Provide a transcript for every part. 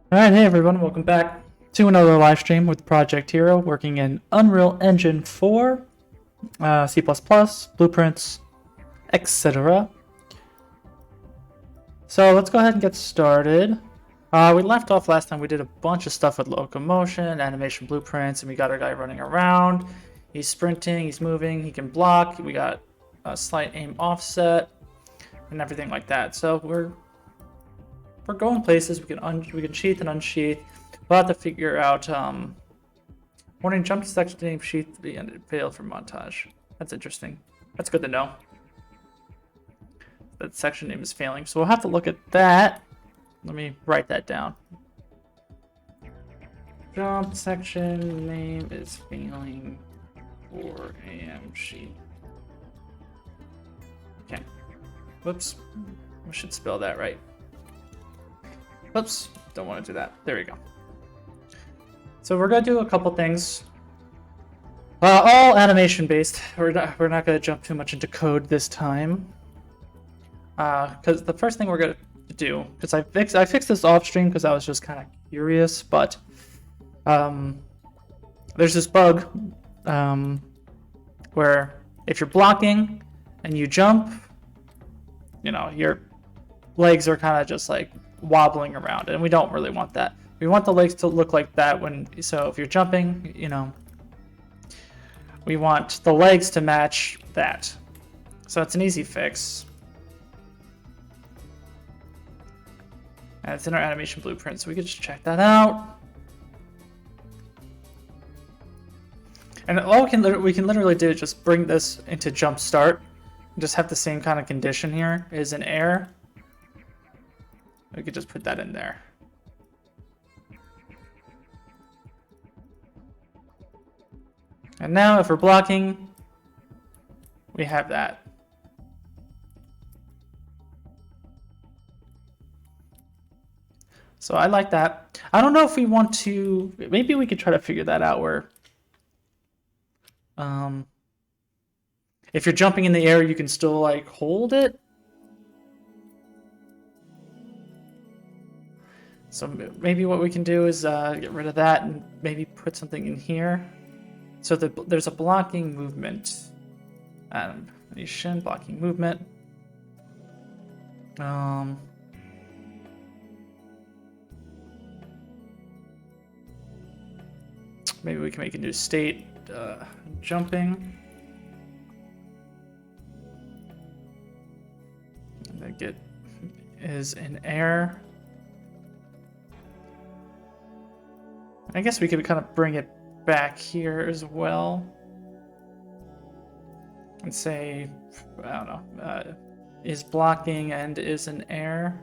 Alright, hey everyone, welcome back to another live stream with Project Hero, working in Unreal Engine 4, C++, blueprints, etc. So let's go ahead and get started. We left off last time, we did a bunch of stuff with locomotion, animation blueprints, and we got our guy running around. He's sprinting, he's moving, he can block, we got a slight aim offset, and everything like that. So we're going places. We can sheath and unsheath. We'll have to figure out warning jump to section name sheath to be ended failed for montage. That's interesting. That's good to know. That section name is failing. So we'll have to look at that. Let me write that down. Jump section name is failing for AM sheet. Okay. Whoops. I should spell that right. Oops, don't want to do that. There we go. So we're going to do a couple things. All animation based. We're not going to jump too much into code this time. Because the first thing we're going to do, because I fixed this off stream because I was just kind of curious, but there's this bug where if you're blocking and you jump, you know, your legs are kind of just like wobbling around, and we don't really want that. We want the legs to look like that so if you're jumping, you know, we want the legs to match that. So it's an easy fix. And it's in our animation blueprint, so we can just check that out. And all we can literally do is just bring this into jump start. Just have the same kind of condition here is in air. We could just put that in there. And now if we're blocking, we have that. So I like that. I don't know if we want to, maybe we could try to figure that out where if you're jumping in the air, you can still like hold it. So maybe what we can do is get rid of that and maybe put something in here. So there's a blocking movement. Animation, blocking movement. Maybe we can make a new state, jumping. And then get is in air. I guess we could kind of bring it back here as well. And say, I don't know, is blocking and is in air.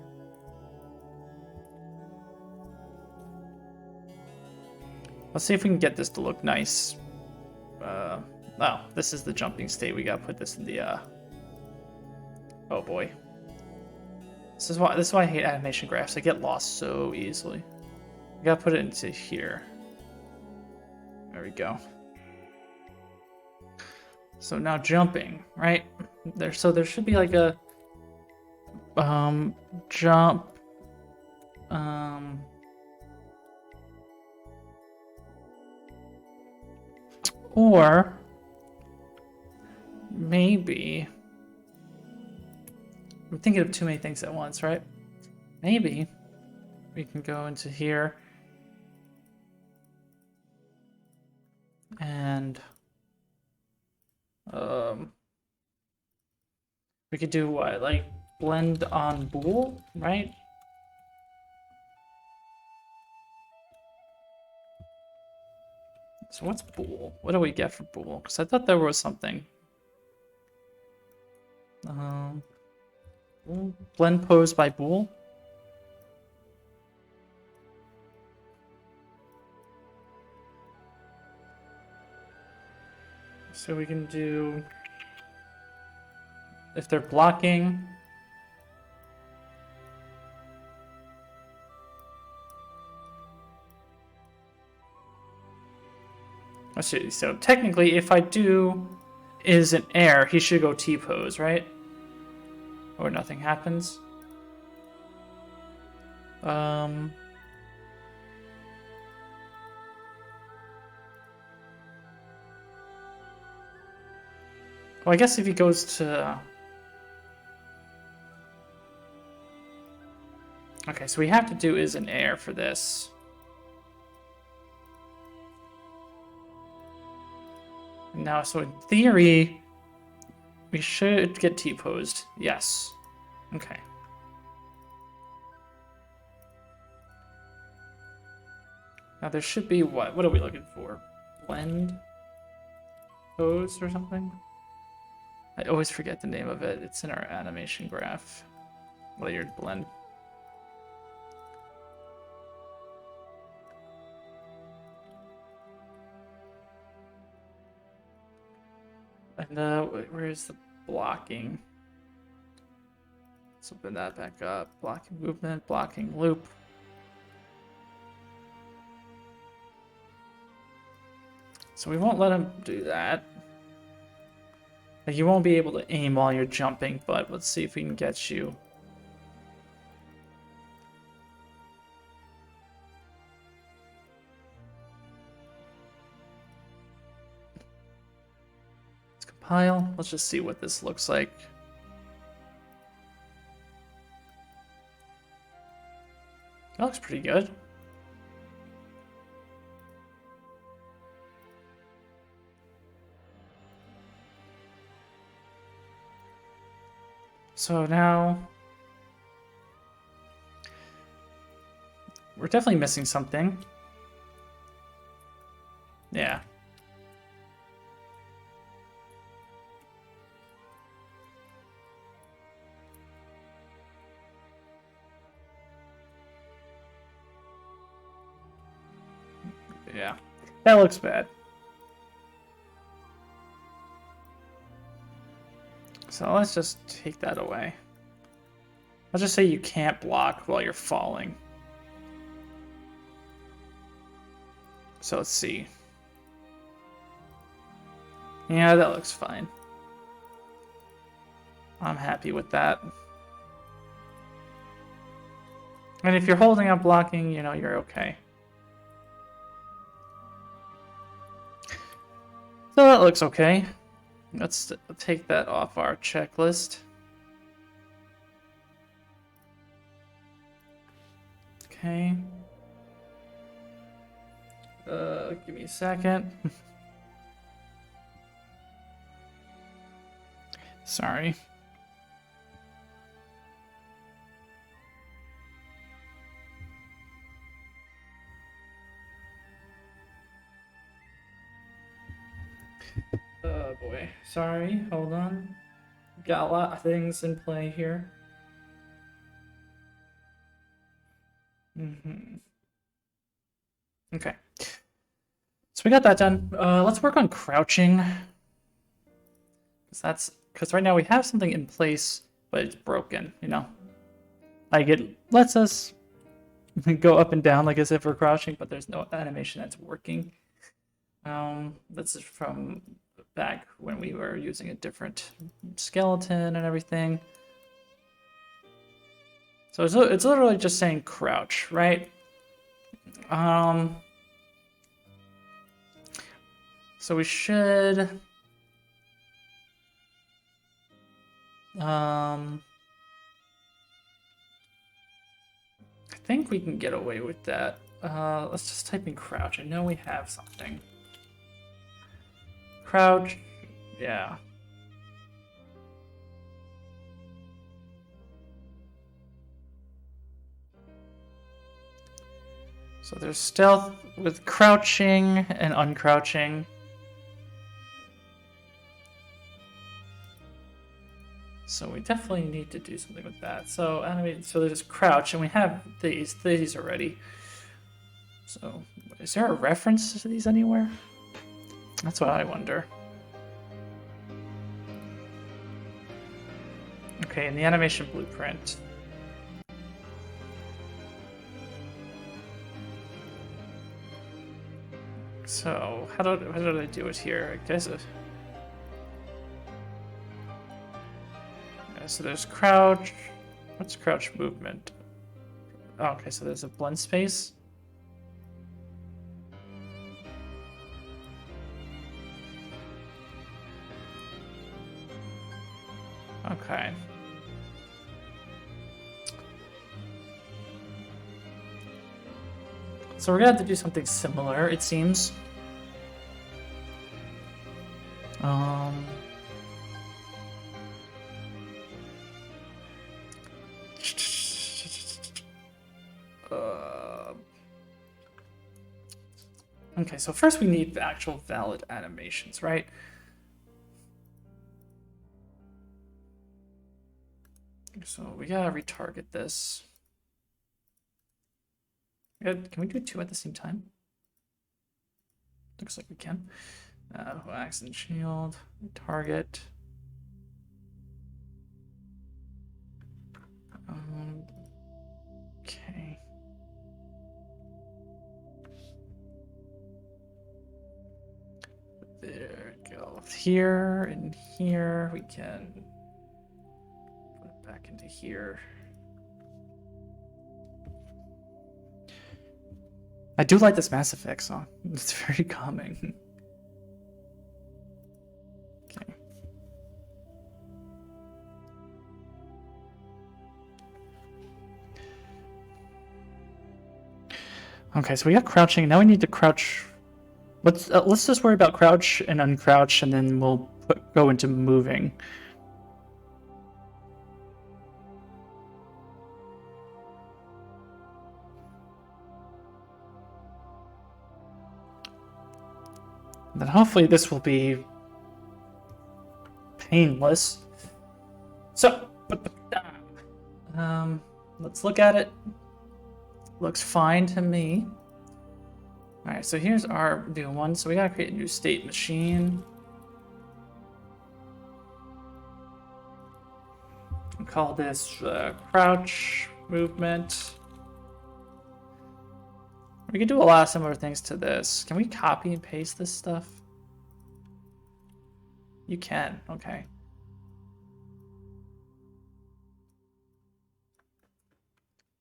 Let's see if we can get this to look nice. Oh, this is the jumping state. We gotta put this in the, oh boy. This is why I hate animation graphs. They get lost so easily. We gotta put it into here. There we go. So now jumping, right? So there should be like a jump or maybe I'm thinking of too many things at once, right? Maybe we can go into here and we could do what, like blend on bool, right? So what's bool? What do we get for bool? Because I thought there was something. Blend pose by bool. So we can do, if they're blocking, let's see. So technically, if I do is an air, he should go T pose, right? Or nothing happens. Well, I guess if he goes to... Okay, so we have to do is an air for this. Now, so in theory, we should get T-posed. Yes. Okay. Now there should be what? What are we looking for? Blend? Pose or something? I always forget the name of it. It's in our animation graph. Layered blend. And where's the blocking? Let's open that back up. Blocking movement, blocking loop. So we won't let him do that. Like, you won't be able to aim while you're jumping, but let's see if we can get you. Let's compile. Let's just see what this looks like. That looks pretty good. So now we're definitely missing something. Yeah. Yeah. That looks bad. So let's just take that away. Let's just say you can't block while you're falling. So let's see. Yeah, that looks fine. I'm happy with that. And if you're holding up blocking, you know, you're okay. So that looks okay. Let's take that off our checklist. Okay. Give me a second. Sorry. Oh boy. Sorry, hold on. Got a lot of things in play here. Okay. So we got that done. Let's work on crouching. Because right now we have something in place, but it's broken, you know? Like, it lets us go up and down like as if we're crouching, but there's no animation that's working. This is from back when we were using a different skeleton and everything. So it's literally just saying crouch, right? So we should I think we can get away with that. Let's just type in crouch. I know we have something. Crouch, yeah. So there's stealth with crouching and uncrouching. So we definitely need to do something with that. So animate. So there's crouch, and we have these already. So is there a reference to these anywhere? That's what I wonder. Okay, in the animation blueprint. So how do I do it here? I guess. So there's crouch. What's crouch movement? Oh, okay, so there's a blend space. So we're gonna have to do something similar, it seems. Okay, so first we need actual valid animations, right? So we gotta retarget this. Can we do two at the same time? Looks like we can. Wax and shield, target. Okay. There we go. Here and here we can put it back into here. I do like this Mass Effect song. It's very calming. Okay. Okay, so we got crouching. Now we need to crouch. Let's just worry about crouch and uncrouch, and then we'll go into moving. And then hopefully this will be painless. So, let's look at it. Looks fine to me. All right, so here's our new one. So we gotta create a new state machine. We'll call this crouch movement. We can do a lot of similar things to this. Can we copy and paste this stuff? You can, okay.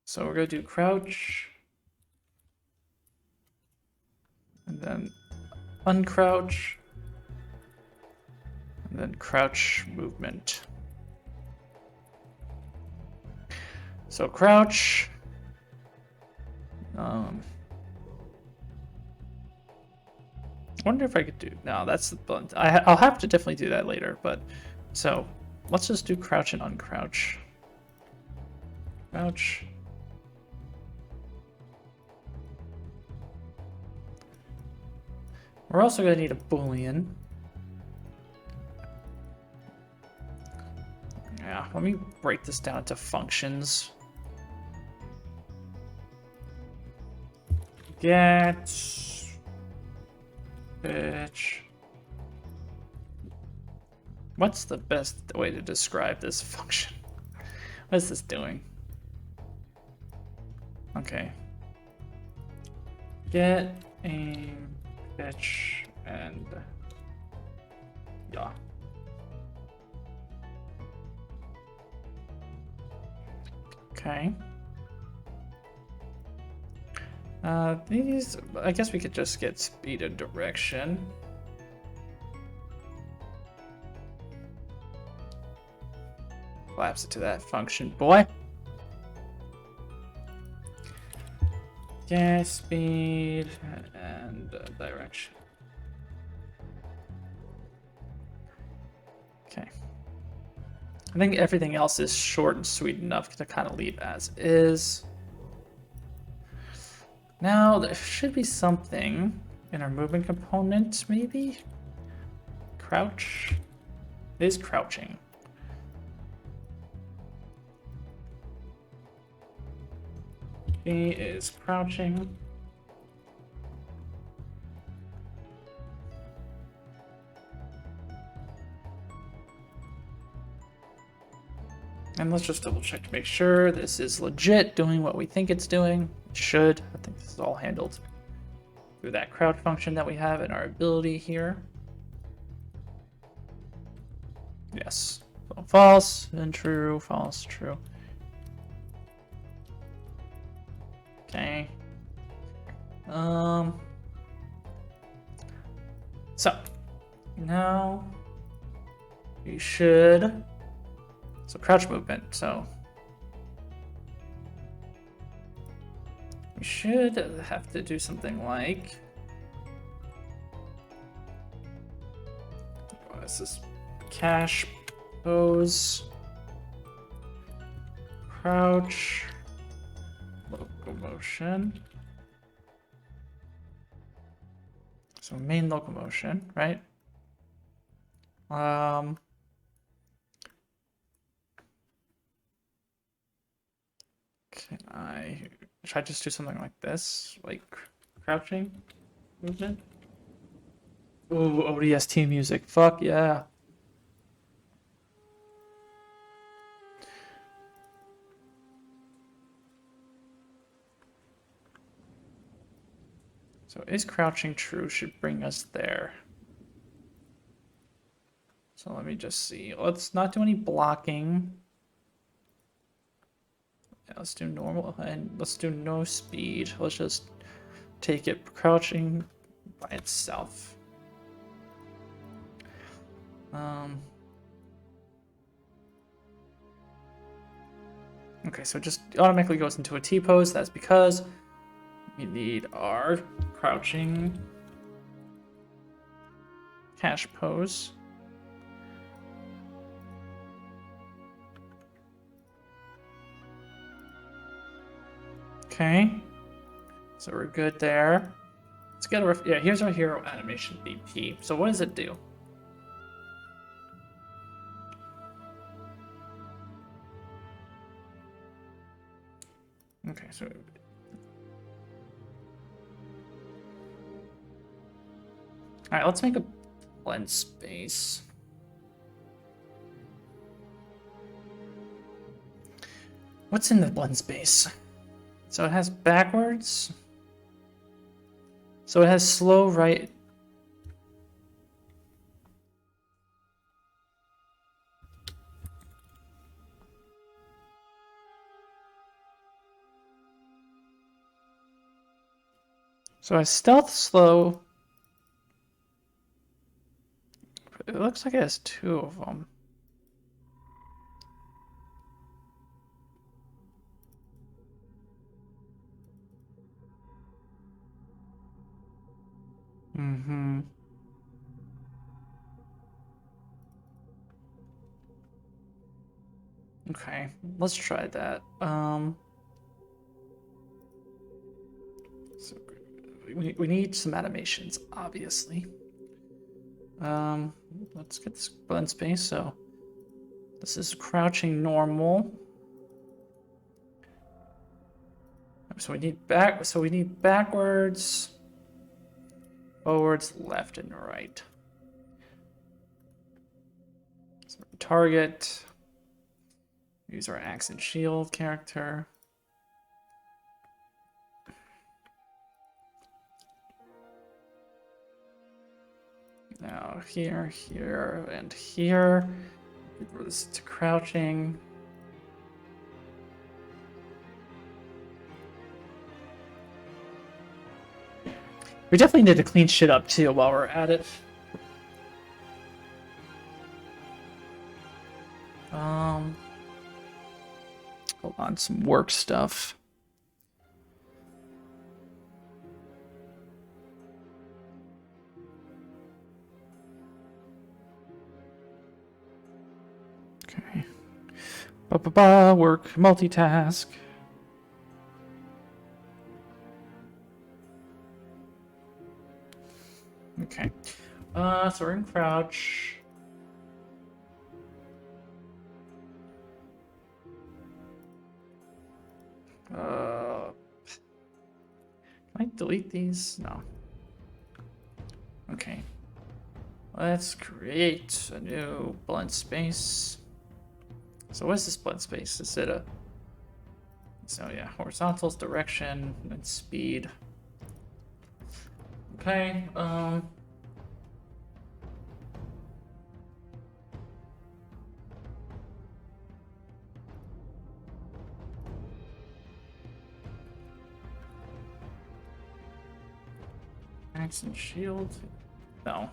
So we're gonna do crouch. And then uncrouch. And then crouch movement. So crouch. I wonder if I could do. No, that's the blunt. I'll have to definitely do that later. But so let's just do crouch and uncrouch. Crouch. We're also going to need a Boolean. Yeah, let me break this down into functions. Get bitch. What's the best way to describe this function? What is this doing? Okay. Get aim bitch and yeah. Okay. These, I guess we could just get speed and direction. Collapse it to that function, boy. Yeah, speed and direction. Okay. I think everything else is short and sweet enough to kind of leave as is. Now, there should be something in our movement component, maybe? Crouch? It is crouching. He is crouching. And let's just double check to make sure this is legit doing what we think it's doing. It should. I think this is all handled through that crouch function that we have in our ability here. Yes. So false and true, false, true. Okay. So now we should. So crouch movement. So We should have to do something like... What is this? Cash, pose, crouch, locomotion. So main locomotion, right? Should I just do something like this? Like crouching movement? Ooh, ODST music. Fuck yeah. So is crouching true should bring us there. So let me just see. Let's not do any blocking. Yeah, let's do normal and let's do no speed. Let's just take it crouching by itself. Okay, so it just automatically goes into a T-pose. That's because we need our crouching cash pose. Okay, so we're good there. Let's get a yeah. Here's our hero animation BP. So what does it do? Okay, so all right, let's make a blend space. What's in the blend space? So it has backwards. So it has slow right. So it has stealth slow. It looks like it has two of them. Mm-hmm. Okay, let's try that. So we need some animations, obviously. Let's get this blend space. So this is crouching normal. So we need backwards, forwards, left, and right. So target. Use our axe and shield character. Now here, here, and here. Throw this to crouching. We definitely need to clean shit up too while we're at it. Hold on, some work stuff. Okay. Work, multitask. Okay. So we're in crouch. Can I delete these? No. Okay. Let's create a new blend space. So what is this blend space? Is it a... So yeah, horizontals, direction, and speed. Okay, axe and shield. No.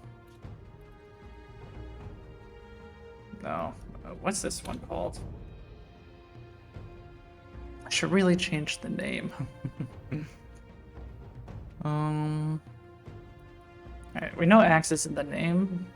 No. What's this one called? I should really change the name. Alright, we know Axe is in the name.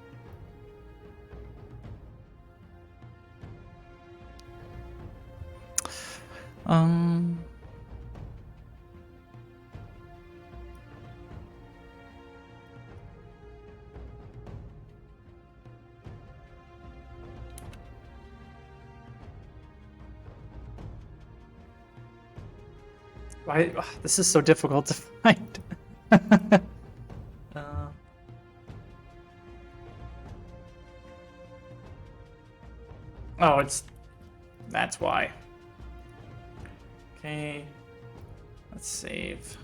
Why? This is so difficult to find. Oh, that's why. Okay, let's save.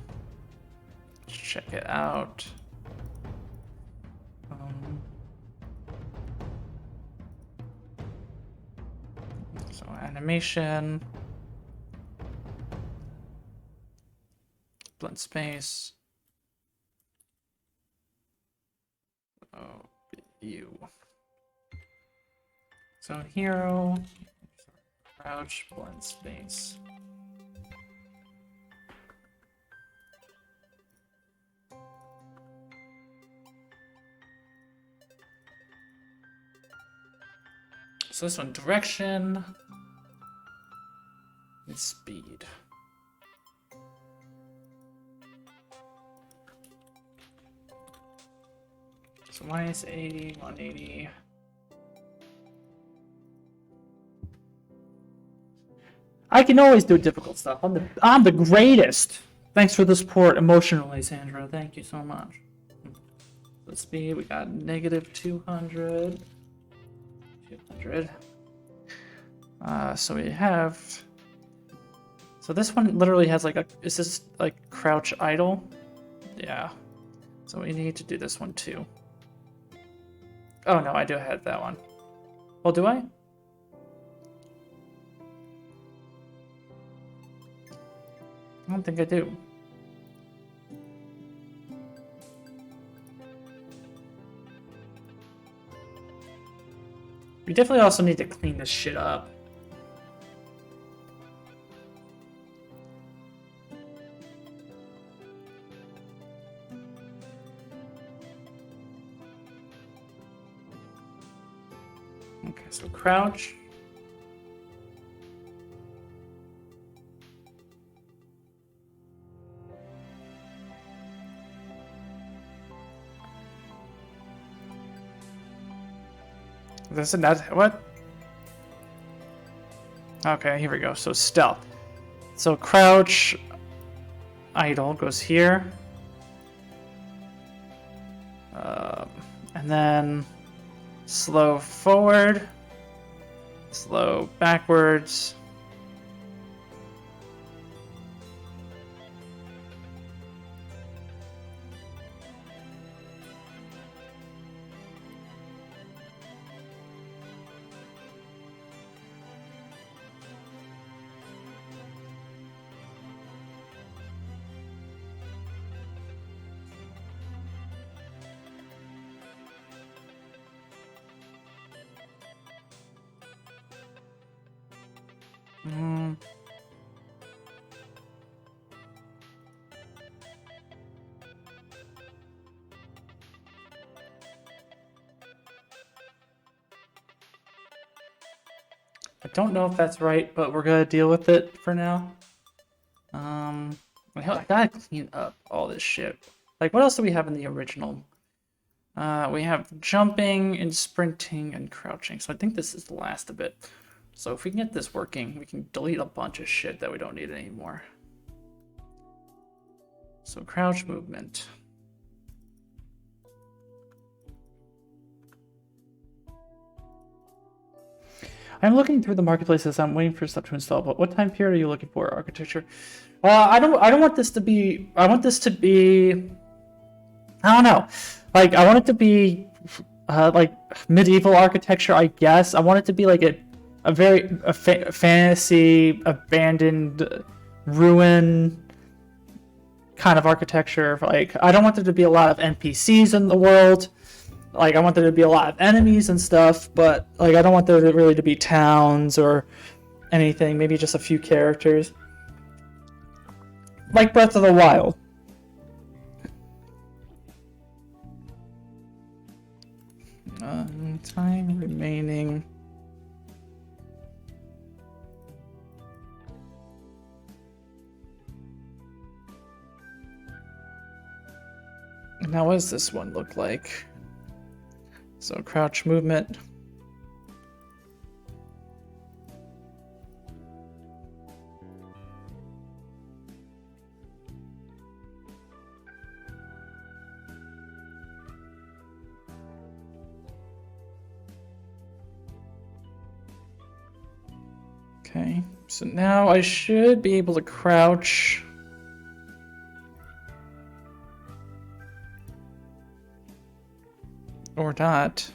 Check it out. So animation. Blend space. Oh, you. So hero, crouch, blend space. So this one, direction and speed. So minus 80, 180. I can always do difficult stuff. I'm the greatest. Thanks for the support emotionally, Sandra. Thank you so much. So speed, we got negative 200. 200. So we have. So this one literally has like a. Is this like crouch idle? Yeah. So we need to do this one too. Oh no, I do have that one. Well, do I? I don't think I do. We definitely also need to clean this shit up. Okay, so crouch. This is not what? Okay, here we go. So stealth. So crouch idle goes here. And then slow forward, slow backwards. I don't know if that's right, but we're gonna deal with it for now. I gotta clean up all this shit. Like, what else do we have in the original? We have jumping and sprinting and crouching. So I think this is the last of it. So if we can get this working, we can delete a bunch of shit that we don't need anymore. So crouch movement. I'm looking through the marketplaces. I'm waiting for stuff to install. But what time period are you looking for? Architecture? I don't want this to be. I want this to be. I don't know. Like, I want it to be like medieval architecture, I guess. I want it to be like a very fantasy, abandoned, ruin kind of architecture. Like, I don't want there to be a lot of NPCs in the world. Like, I want there to be a lot of enemies and stuff, but like, I don't want there to really to be towns or anything. Maybe just a few characters. Like Breath of the Wild. Time remaining. Now, what does this one look like? So, crouch movement. Okay, so now I should be able to crouch. Or not.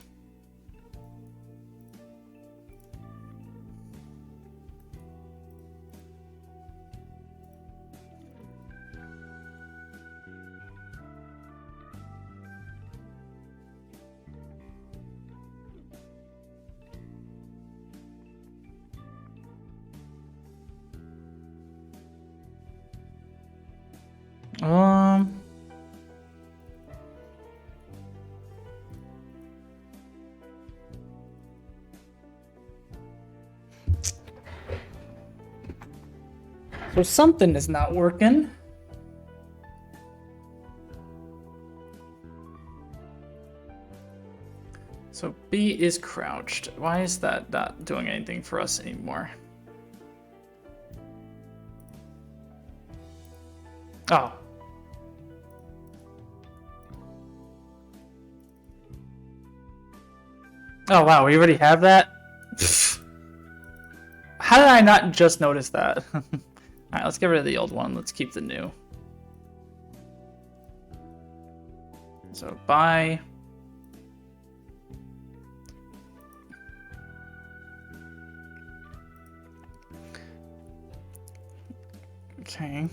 Um. So something is not working. So B is crouched. Why is that not doing anything for us anymore? Oh. Oh wow, we already have that? How did I not just notice that? Alright, let's get rid of the old one. Let's keep the new. So buy. Okay.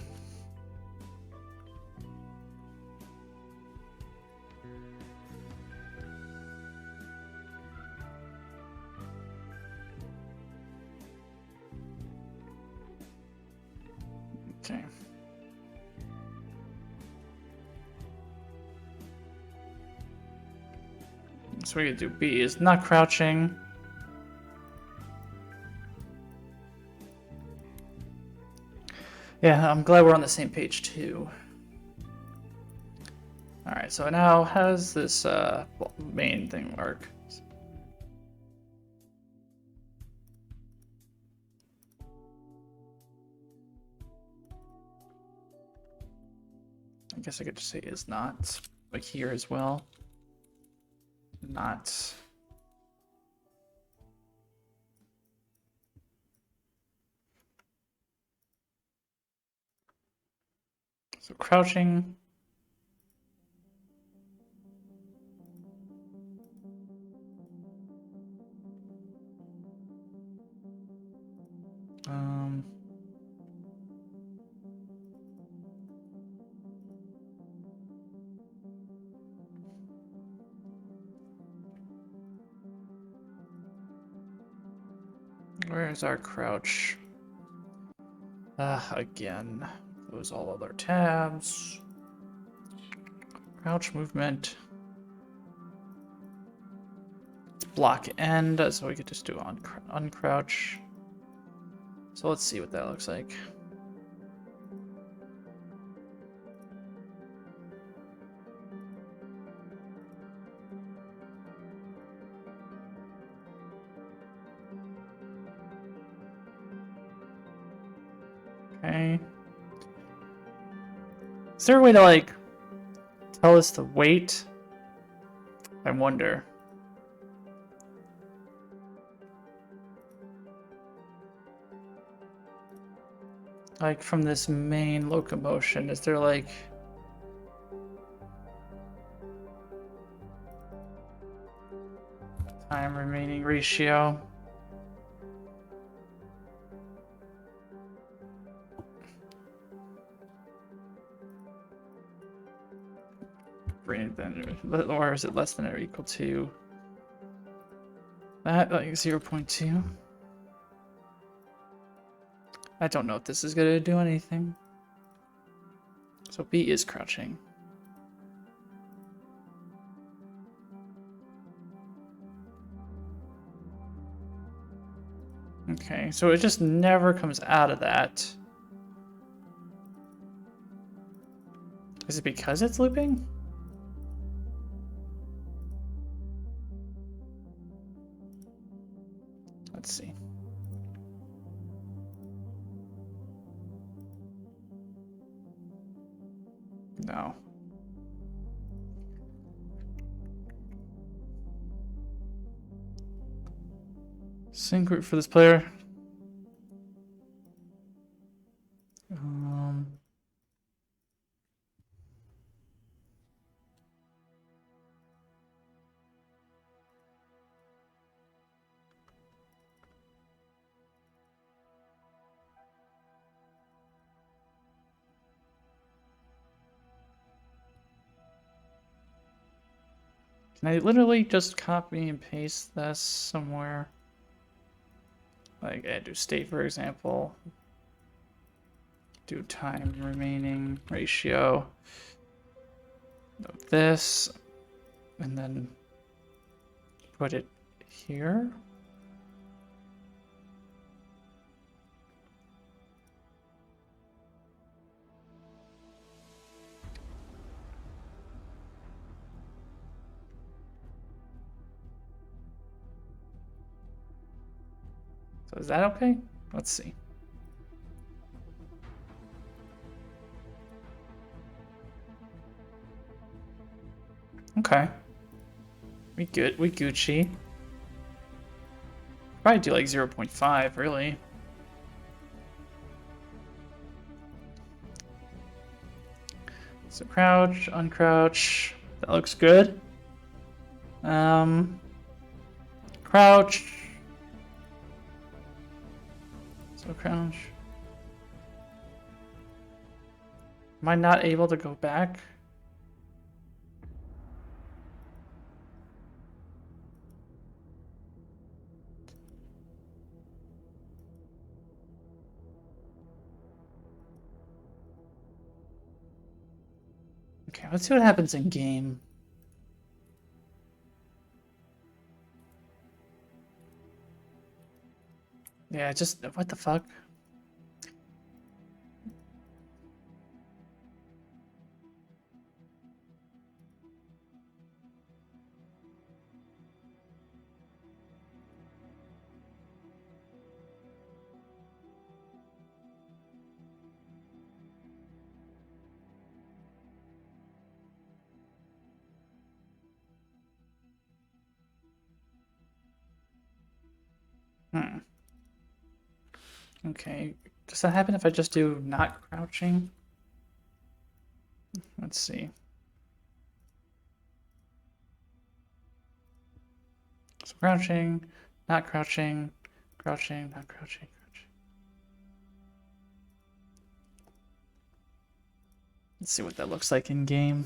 Okay. So we could do B is not crouching. Yeah, I'm glad we're on the same page too. Alright, so now how does this main thing work? I guess I could just say is not, like here as well. Not. So crouching. Um. Where's our crouch? Again, close all other tabs. Crouch movement. Block end, so we could just do uncrouch. So let's see what that looks like. Okay. Is there a way to like tell us to wait? I wonder. Like from this main locomotion, is there like time remaining ratio? Greater than, or is it less than or equal to that, like 0.2? I don't know if this is gonna do anything. So B is crouching. Okay, so it just never comes out of that. Is it because it's looping? Let's see. No. Sync route for this player. Can I literally just copy and paste this somewhere? Like, I do state, for example. Do time remaining ratio of this, and then put it here. So is that okay? Let's see. Okay. We good. We Gucci. Probably do like 0.5, really. So crouch, uncrouch. That looks good. Crouch. So crouch. Am I not able to go back? Okay, let's see what happens in game. Yeah, just what the fuck? Okay, does that happen if I just do not crouching? Let's see. So crouching, not crouching, crouching, not crouching, crouching. Let's see what that looks like in game.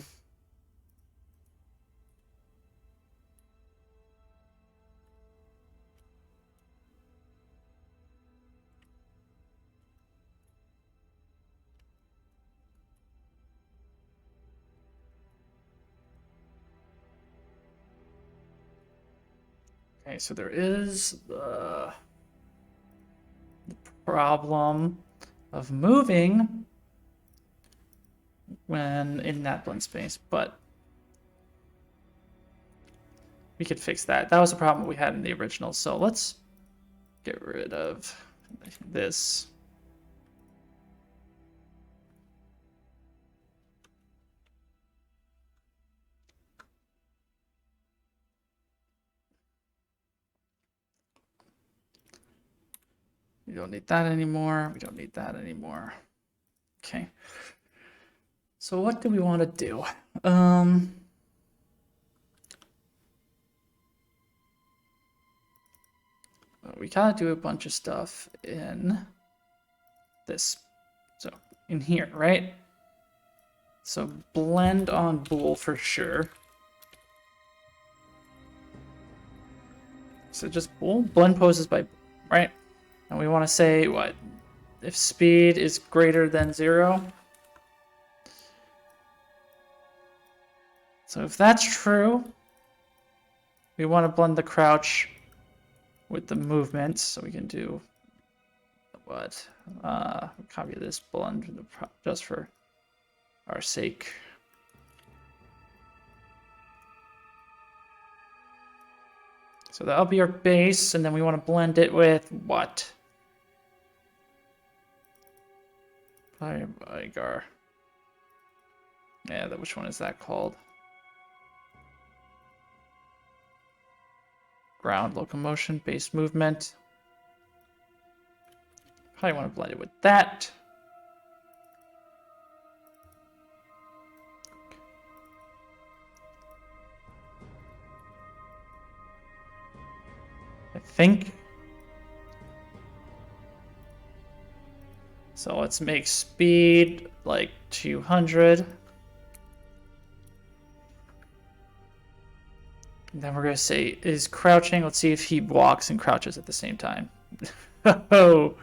Okay, so there is the problem of moving when in that blank space, but we could fix that. That was a problem we had in the original, so let's get rid of this. We don't need that anymore. We don't need that anymore. Okay. So what do we want to do? We gotta do a bunch of stuff in this. So in here, right? So blend on bool for sure. So just bool, blend poses by, right? And we want to say what? If speed is greater than 0. So if that's true, we want to blend the crouch with the movement, so we can do what? Copy this blend just for our sake. So that'll be our base, and then we want to blend it with what? Igar. Yeah, which one is that called? Ground locomotion, base movement. Probably want to blend it with that. I think. So let's make speed like 200. And then we're going to say is crouching. Let's see if he walks and crouches at the same time. Oh,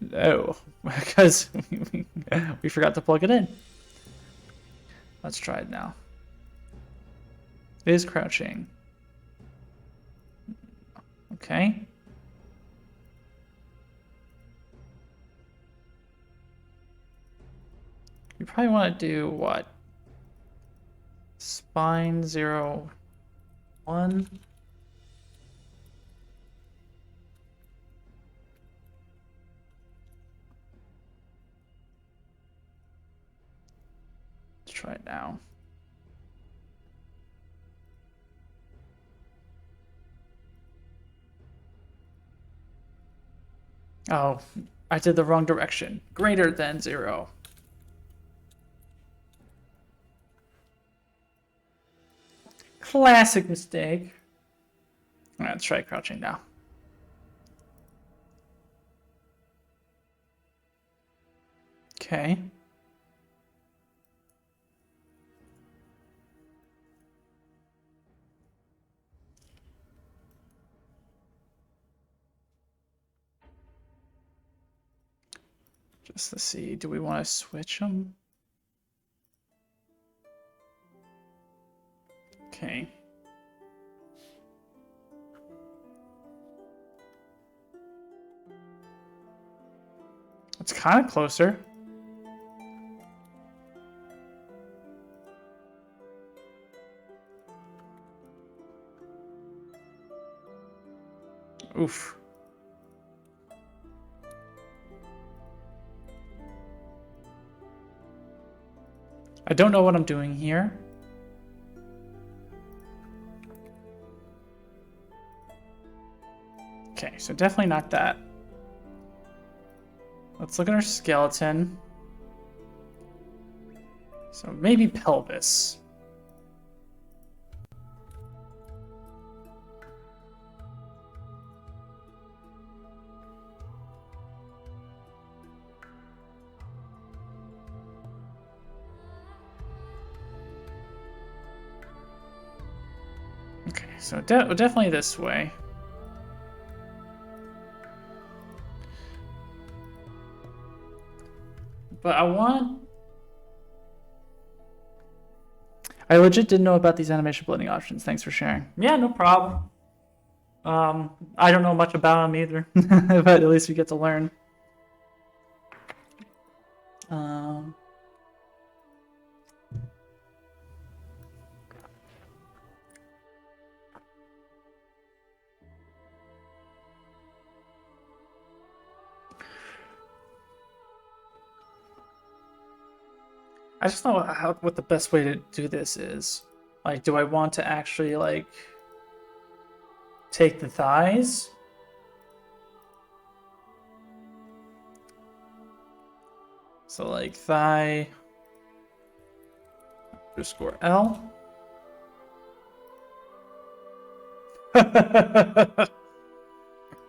no, because we forgot to plug it in. Let's try it now. Is crouching. Okay. You probably want to do what? Spine 0, 1. Let's try it now. Oh, I did the wrong direction. Greater than 0. Classic mistake. All right, let's try crouching now. Okay. Just to see, do we want to switch them? Okay. It's kind of closer. Oof. I don't know what I'm doing here. Okay, so definitely not that. Let's look at our skeleton. So maybe pelvis. Okay, so definitely this way. But I legit didn't know about these animation blending options. Thanks for sharing. Yeah, no problem. I don't know much about them either, but at least we get to learn. I just don't know what the best way to do this is. Like, do I want to actually, like, take the thighs? So, like, thigh underscore L.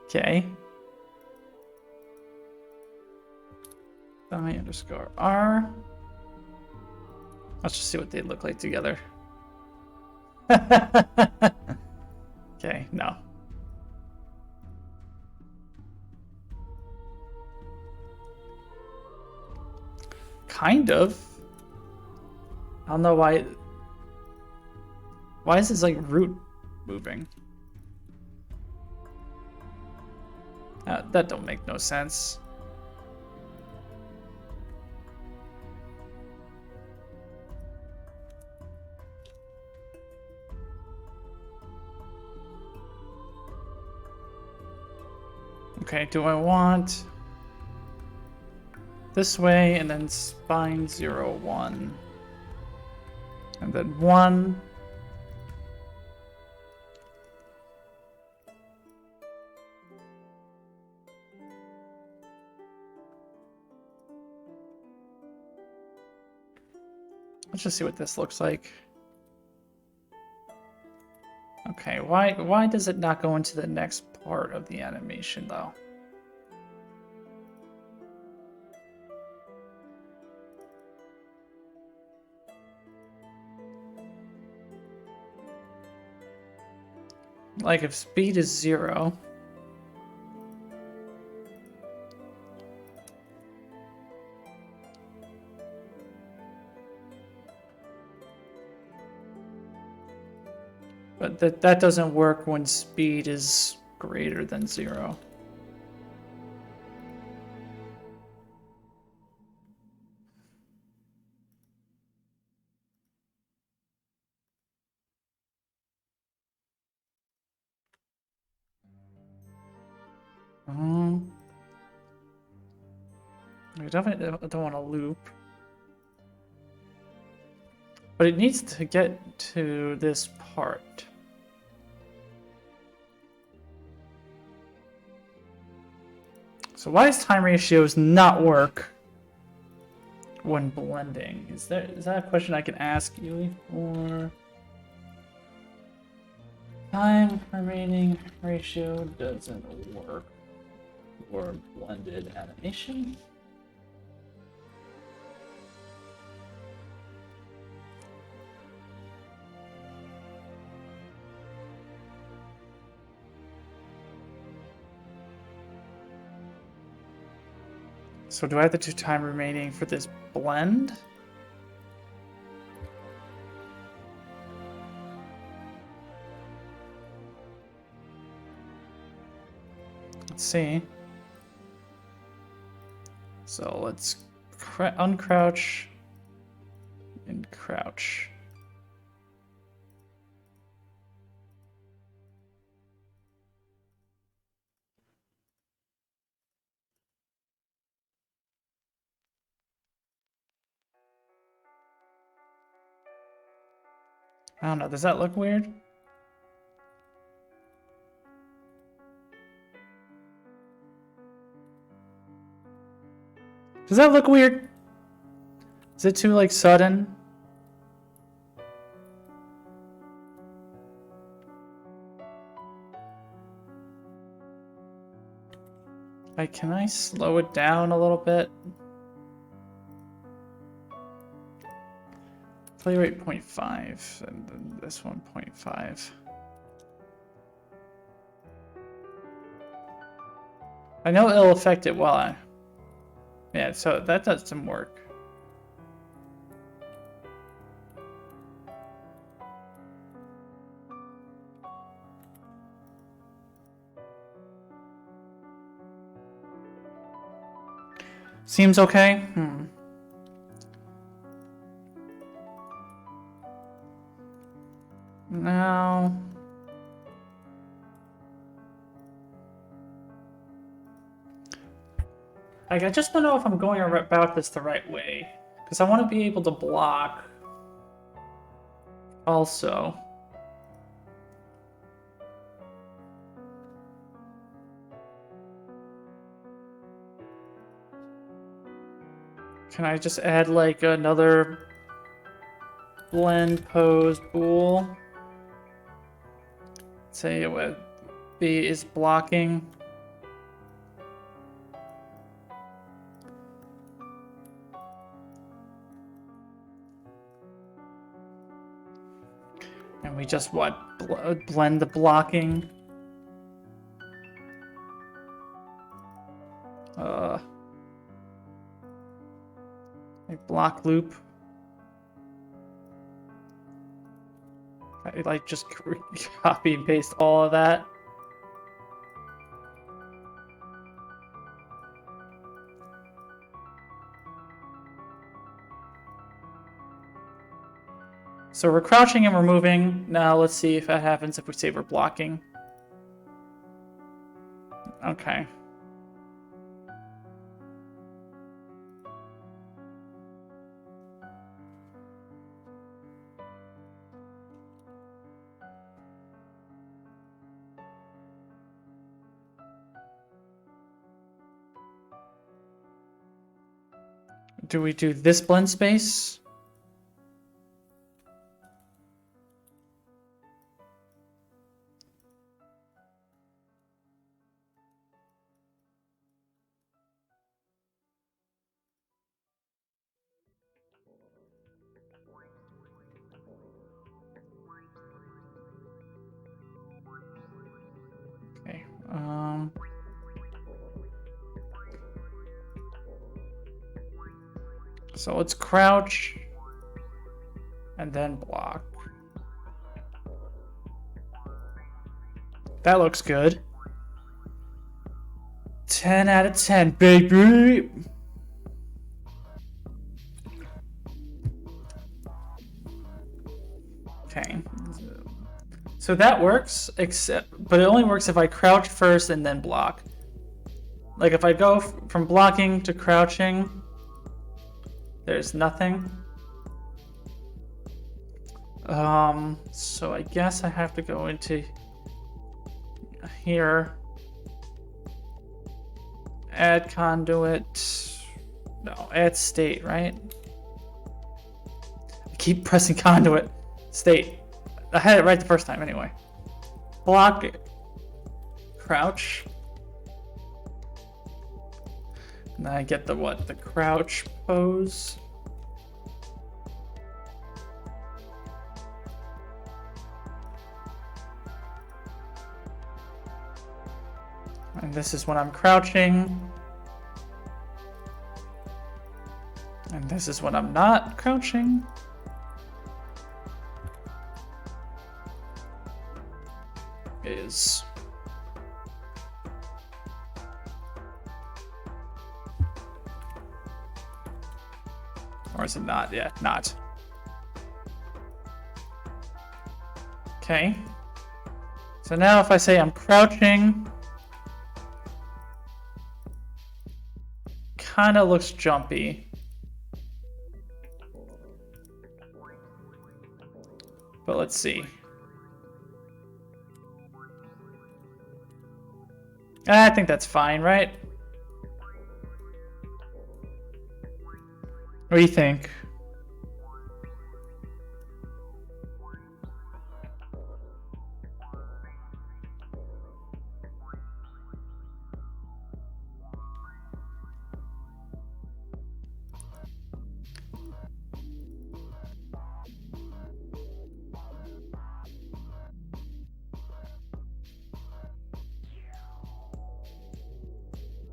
Okay. Thigh underscore R. Let's just see what they look like together. Okay, no. Kind of. I don't know why. Why is his like root moving? That don't make no sense. Okay, do I want this way and then spine 0, 1 and then 1? Let's just see what this looks like. Okay, why does it not go into the next part of the animation though? Like if speed is 0, but that doesn't work when speed is greater than 0. I definitely don't want to loop. But it needs to get to this part. So why does time ratios not work when blending? Is that a question I can ask you? Or time remaining ratio doesn't work for blended animation? So do I have to do time remaining for this blend? Let's see. So let's uncrouch and crouch. I don't know, does that look weird? Does that look weird? Is it too like sudden? Like, can I slow it down a little bit? Play rate 0.5 and then this one 0.5. I know it'll affect it while I... Yeah, so that doesn't work. Seems okay? Now... Like, I just don't know if I'm going about this the right way. Because I want to be able to block. Also. Can I just add, like, another blend pose bool? Say it would be is blocking. And we just, what, blend the blocking? Like block loop. I like just copy and paste all of that. So we're crouching and we're moving. Now let's see if that happens if we say we're blocking. Okay. Do we do this blend space? Okay. So let's crouch and then block. That looks good. 10 out of 10, baby. Okay. So that works, but it only works if I crouch first and then block. Like if I go from blocking to crouching, there's nothing. So I guess I have to go into here. Add conduit. No, add state, right? I keep pressing conduit. State. I had it right the first time anyway. Block. Crouch. And then I get the what? The crouch pose. And this is when I'm crouching. And this is when I'm not crouching. Is. Or is it not? Yeah, not. Okay. So now if I say I'm crouching, kind of looks jumpy. But let's see. I think that's fine, right? What do you think?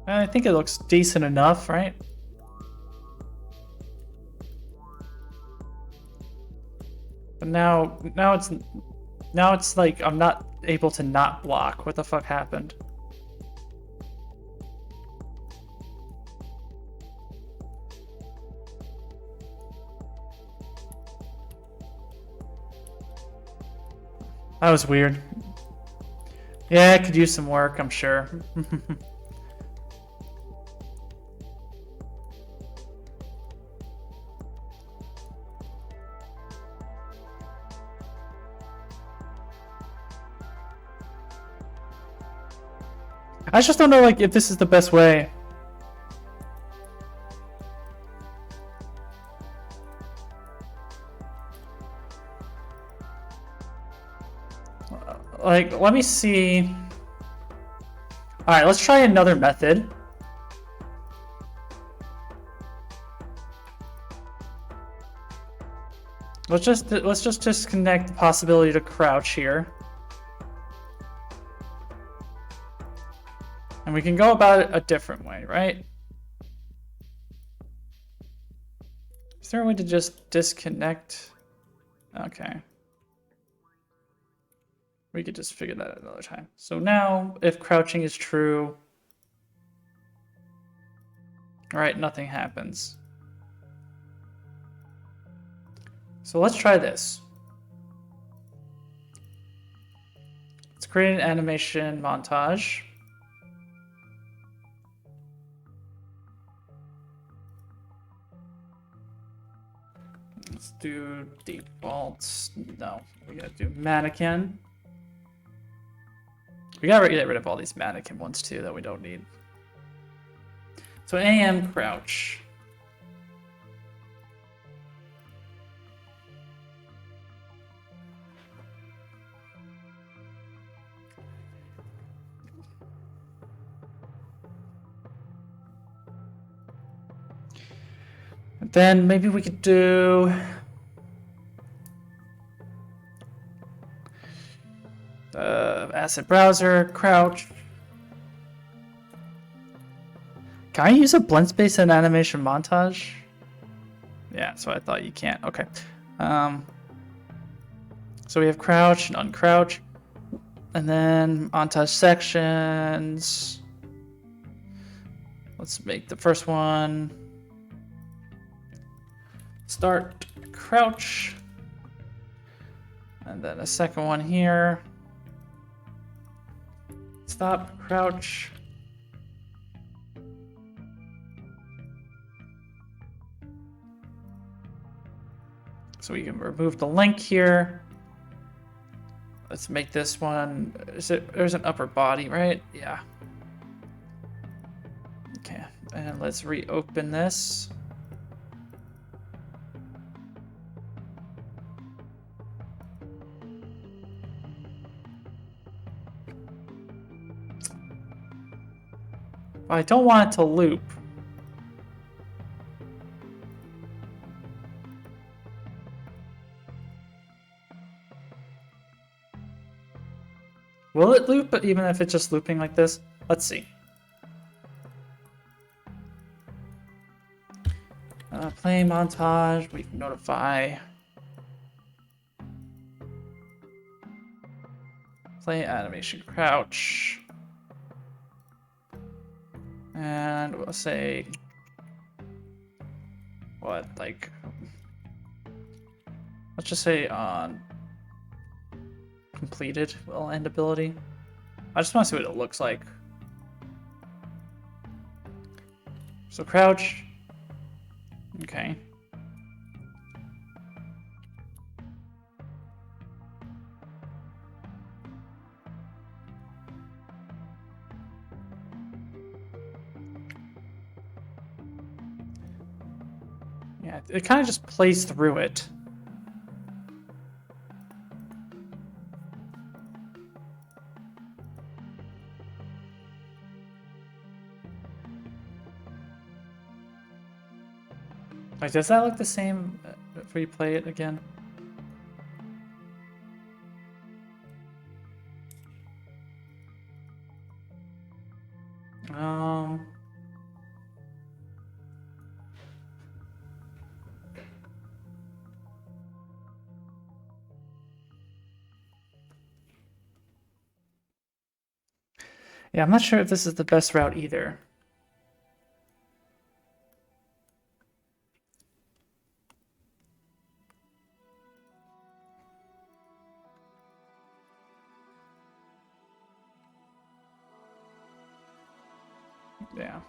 I think it looks decent enough, right? But now it's like I'm not able to not block. What the fuck happened? That was weird. Yeah, I could use some work, I'm sure. I just don't know, like, if this is the best way. Like, let me see. All right, let's try another method. Let's just disconnect the possibility to crouch here. And we can go about it a different way, right? Is there a way to just disconnect? Okay. We could just figure that out another time. So now, if crouching is true, all right, nothing happens. So let's try this. Let's create an animation montage. Let's do defaults. No, we gotta do mannequin. We gotta get rid of all these mannequin ones too that we don't need. So AM crouch. And then maybe we could do asset browser crouch. Can I use a blend space and animation montage? Yeah, so I thought you can't. Okay. So we have crouch and uncrouch. And then montage sections. Let's make the first one start crouch. And then a second one here. Stop crouch. So we can remove the link here. Let's make this one. There's an upper body, right? Yeah. Okay, and let's reopen this. I don't want it to loop. Will it loop even if it's just looping like this? Let's see. Play montage, we can notify. Play animation crouch. And we'll say, what, like, let's just say on completed will end ability. I just want to see what it looks like. So crouch. Okay. Yeah, it kind of just plays through it. Like, does that look the same if we play it again? Yeah, I'm not sure if this is the best route either. Yeah.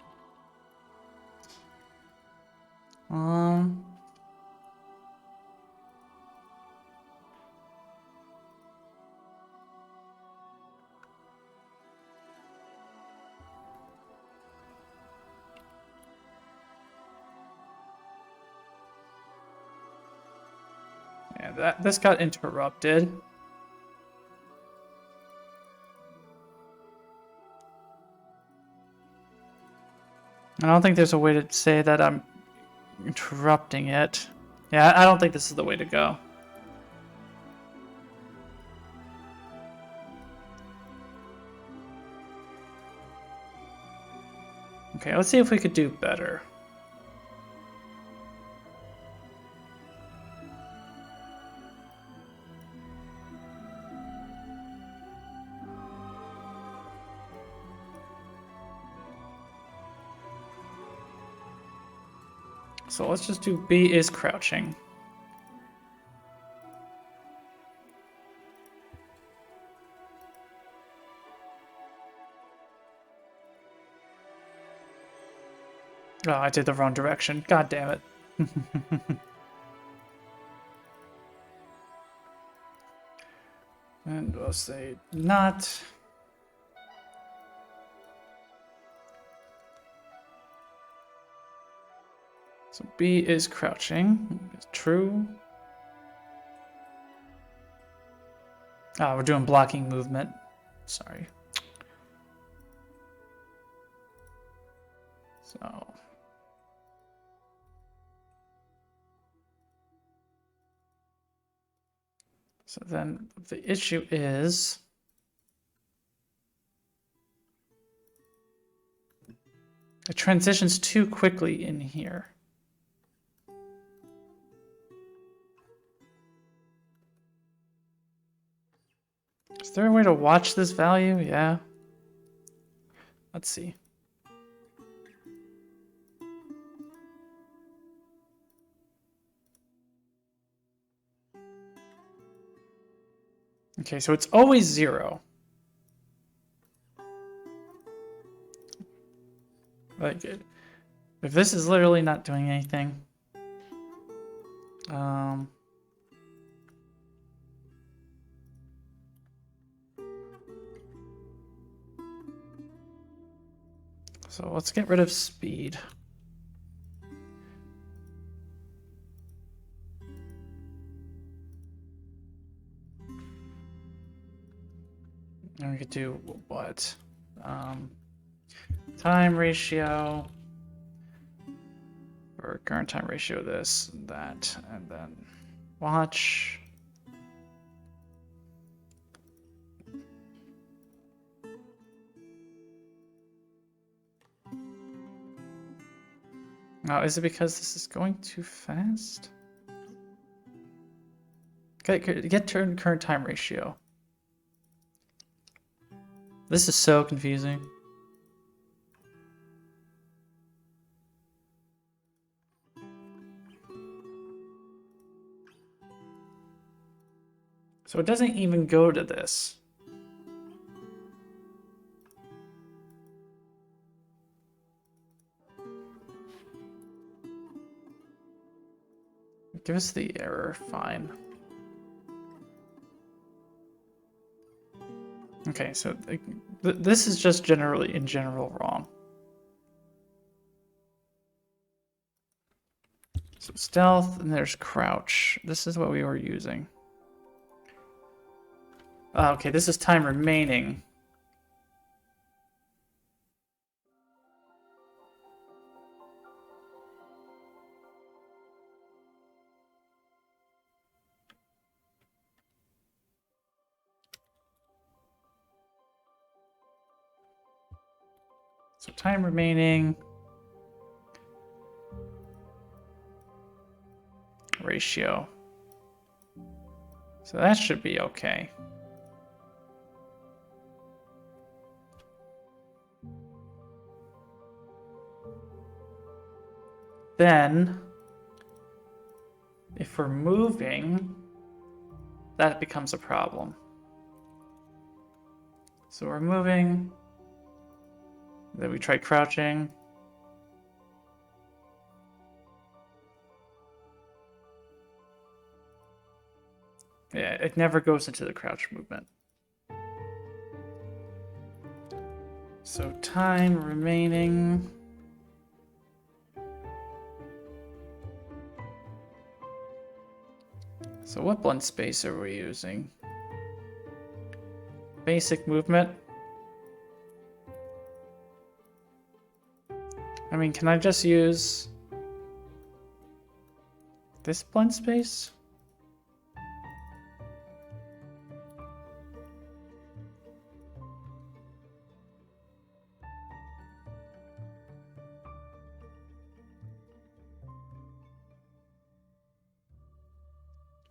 Yeah, this got interrupted. I don't think there's a way to say that I'm interrupting it. Yeah, I don't think this is the way to go. Okay, let's see if we could do better. So let's just do B is crouching. Oh, I did the wrong direction. God damn it. And we'll say not. So B is crouching. True. Ah, we're doing blocking movement. Sorry. So then the issue is it transitions too quickly in here. Is there a way to watch this value? Yeah. Let's see. Okay, so it's always 0. Like, if this is literally not doing anything, so let's get rid of speed. And we could do what? Time ratio. Or current time ratio, this, that, and then watch. Oh, is it because this is going too fast? Okay, get current time ratio. This is so confusing. So it doesn't even go to this. Give us the error, fine. Okay, so this is just in general wrong. So stealth, and there's crouch. This is what we were using. Okay, this is time remaining. So time remaining. Ratio. So that should be okay. Then, if we're moving, that becomes a problem. So we're moving, then we try crouching. Yeah, it never goes into the crouch movement. So time remaining. So what blend space are we using? Basic movement. I mean, can I just use this blend space?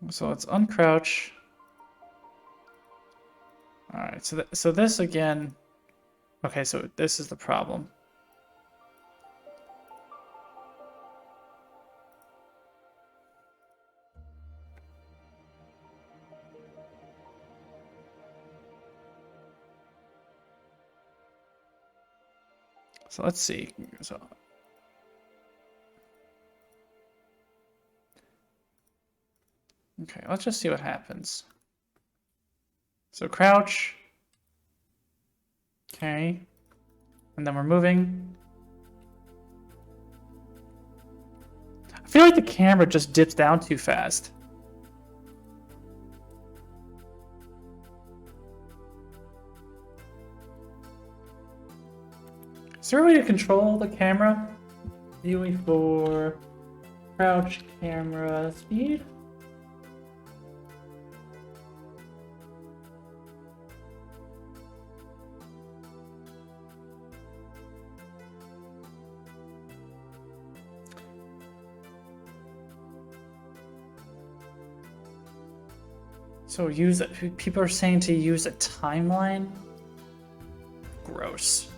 So let's uncrouch. All right, so this again. Okay, so this is the problem. So let's see. So okay, let's just see what happens. So crouch. Okay. And then we're moving. I feel like the camera just dips down too fast. Is there a way to control the camera? Viewing for crouch camera speed? So people are saying to use a timeline? Gross.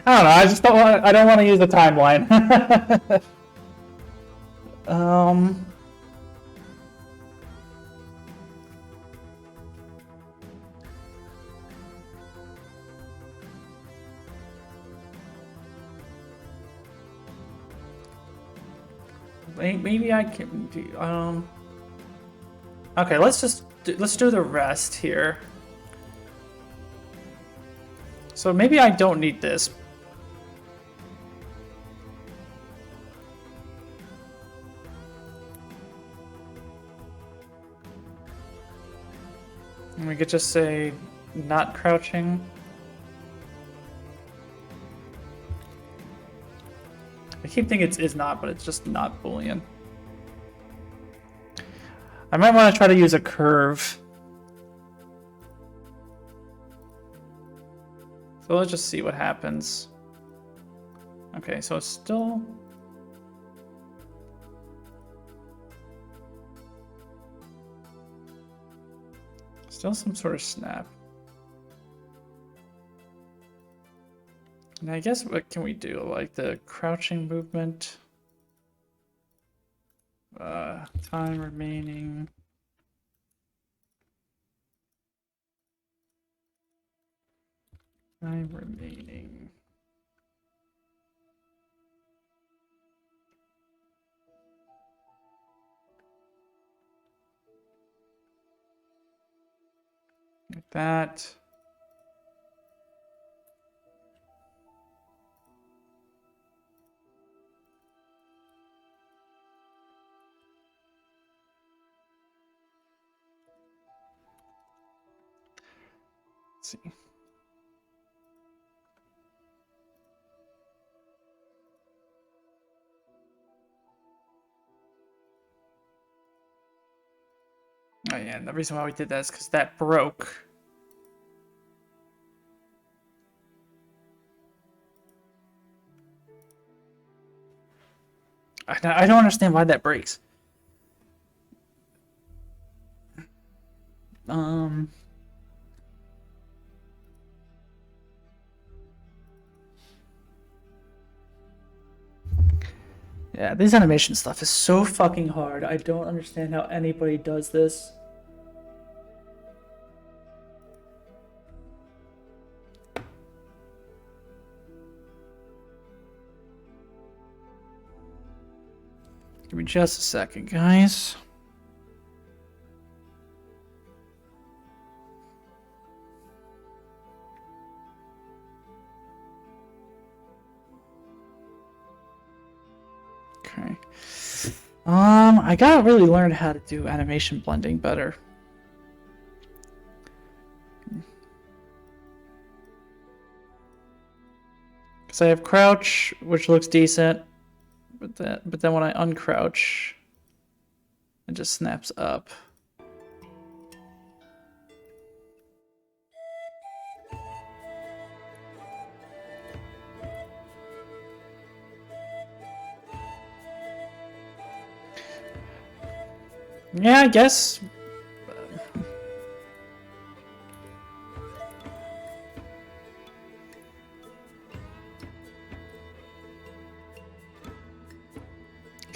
I don't know. I just don't want. I don't want to use the timeline. Maybe I can do. Okay, let's do the rest here. So maybe I don't need this. And we could just say not crouching. I keep thinking it's not, but it's just not Boolean. I might want to try to use a curve. So let's just see what happens. Okay, so it's still... Still some sort of snap. And I guess what can we do? Like the crouching movement. Time remaining. Time remaining. Like that. Let's see. Oh yeah, and the reason why we did that is because that broke. I don't understand why that breaks. Yeah, this animation stuff is so fucking hard. I don't understand how anybody does this. Give me just a second, guys. Okay. I gotta really learn how to do animation blending better. Because I have crouch, which looks decent, but then when I uncrouch, it just snaps up. Yeah, I guess.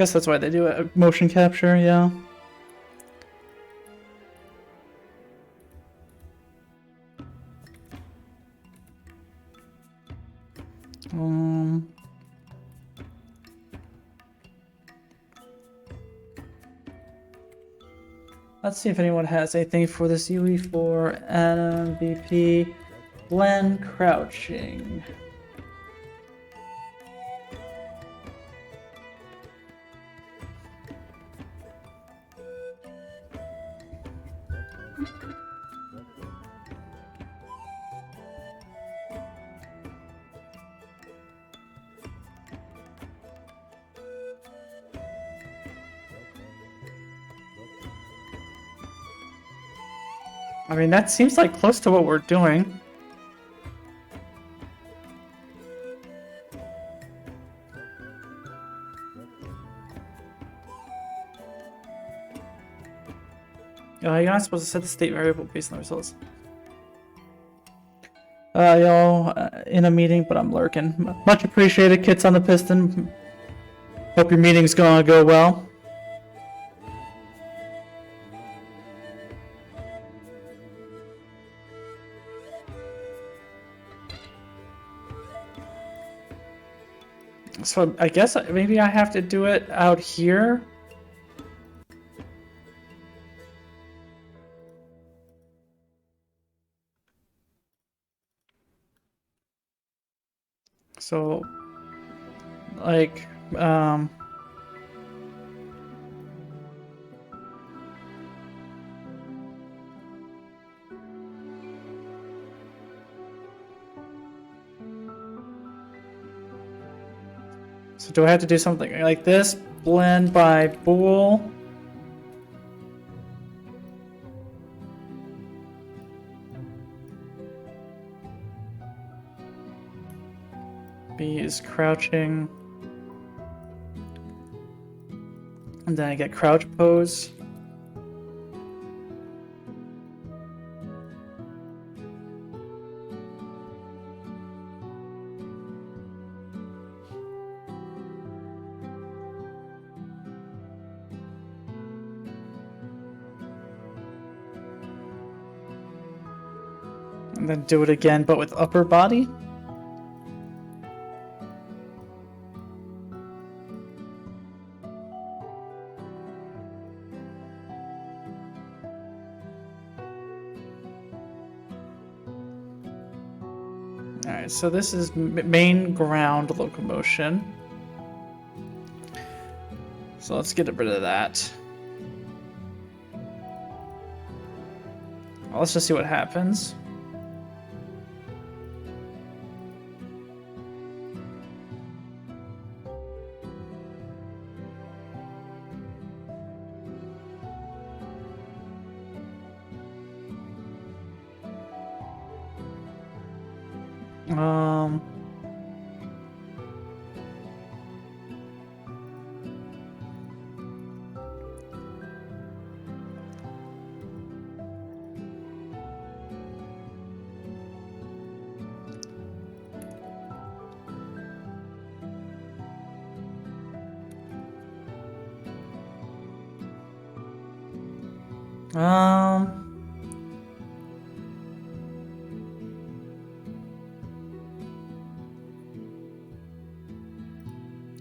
Guess that's why they do it. Motion capture, yeah. Um, let's see if anyone has anything for this UE4 MVP blend crouching. I mean, that seems like close to what we're doing. You're not supposed to set the state variable based on the results. Y'all in a meeting, but I'm lurking. Much appreciated, Kits on the Piston. Hope your meeting's gonna go well. So I guess maybe I have to do it out here. So, like, so do I have to do something like this? Blend by bool. B is crouching. And then I get crouch pose. And then do it again, but with upper body. Alright, so this is main ground locomotion. So let's get rid of that. Let's just see what happens. Um, um,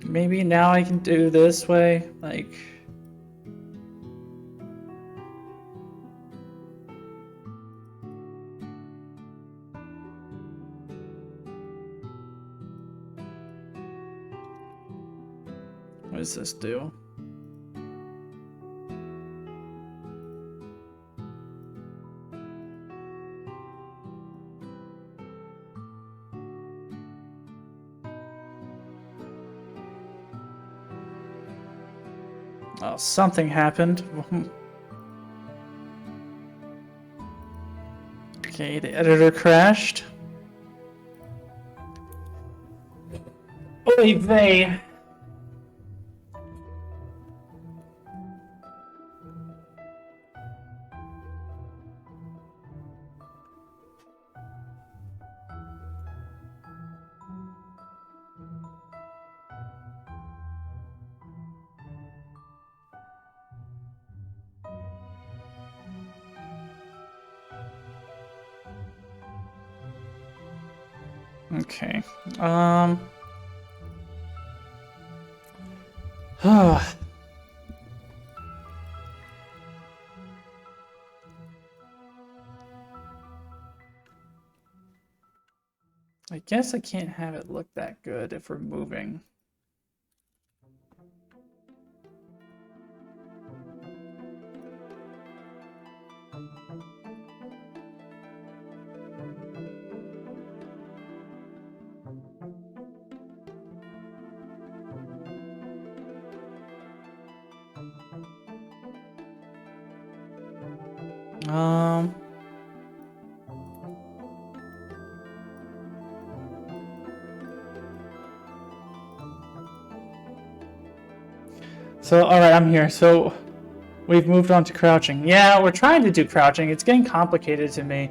maybe now I can do this way, like. What does this do? Oh, something happened. Okay, the editor crashed. Oy vey. Okay. I guess I can't have it look that good if we're moving. So, alright, I'm here. So, we've moved on to crouching. Yeah, we're trying to do crouching. It's getting complicated to me.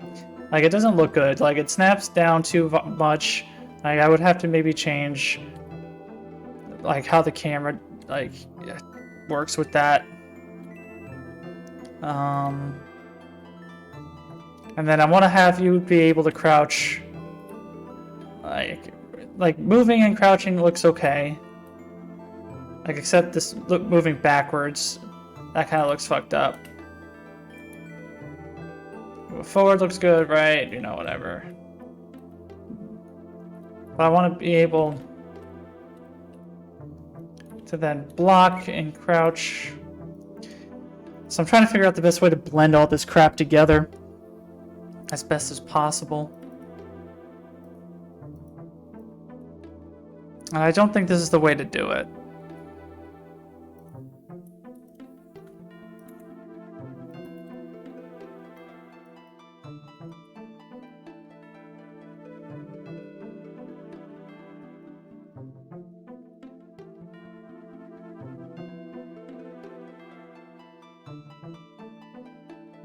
Like, it doesn't look good. Like, it snaps down too much. Like, I would have to maybe change, like, how the camera, like, works with that. And then I want to have you be able to crouch. Like moving and crouching looks okay. Like, except this moving backwards. That kind of looks fucked up. Forward looks good, right? You know, whatever. But I want to be able to then block and crouch. So I'm trying to figure out the best way to blend all this crap together as best as possible. And I don't think this is the way to do it.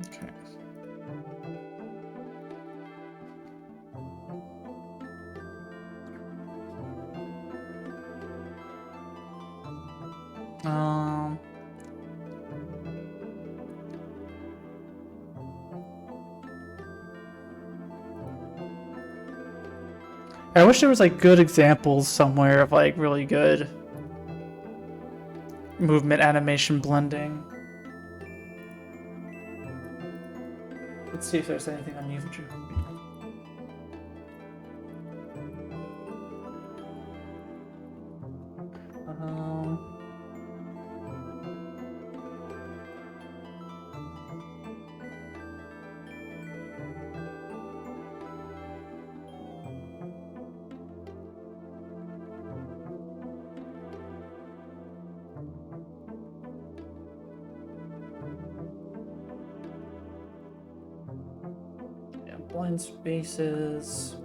Okay. I wish there was like good examples somewhere of like really good movement animation blending. Let's see if there's anything on YouTube. Blind spaces.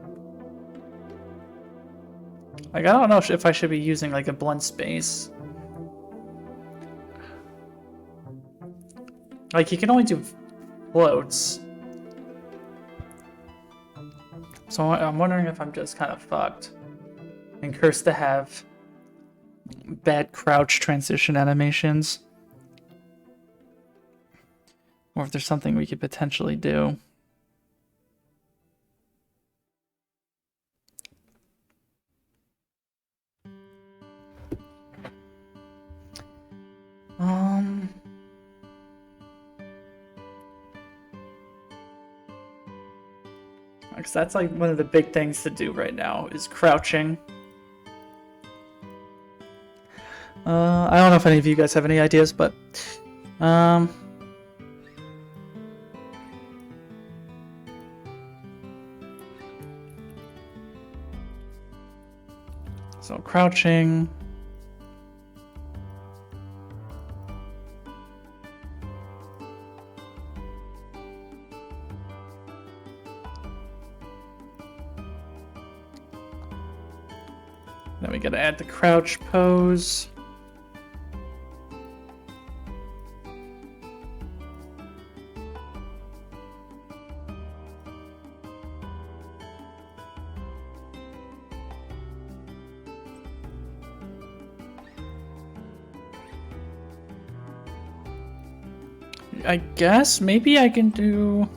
Like, I don't know if I should be using like a blend space. Like, you can only do floats. So I'm wondering if I'm just kind of fucked and cursed to have bad crouch transition animations. Or if there's something we could potentially do. Because that's like one of the big things to do right now is crouching. I don't know if any of you guys have any ideas, but so crouching. Then we gotta add the crouch pose. I guess maybe I can do...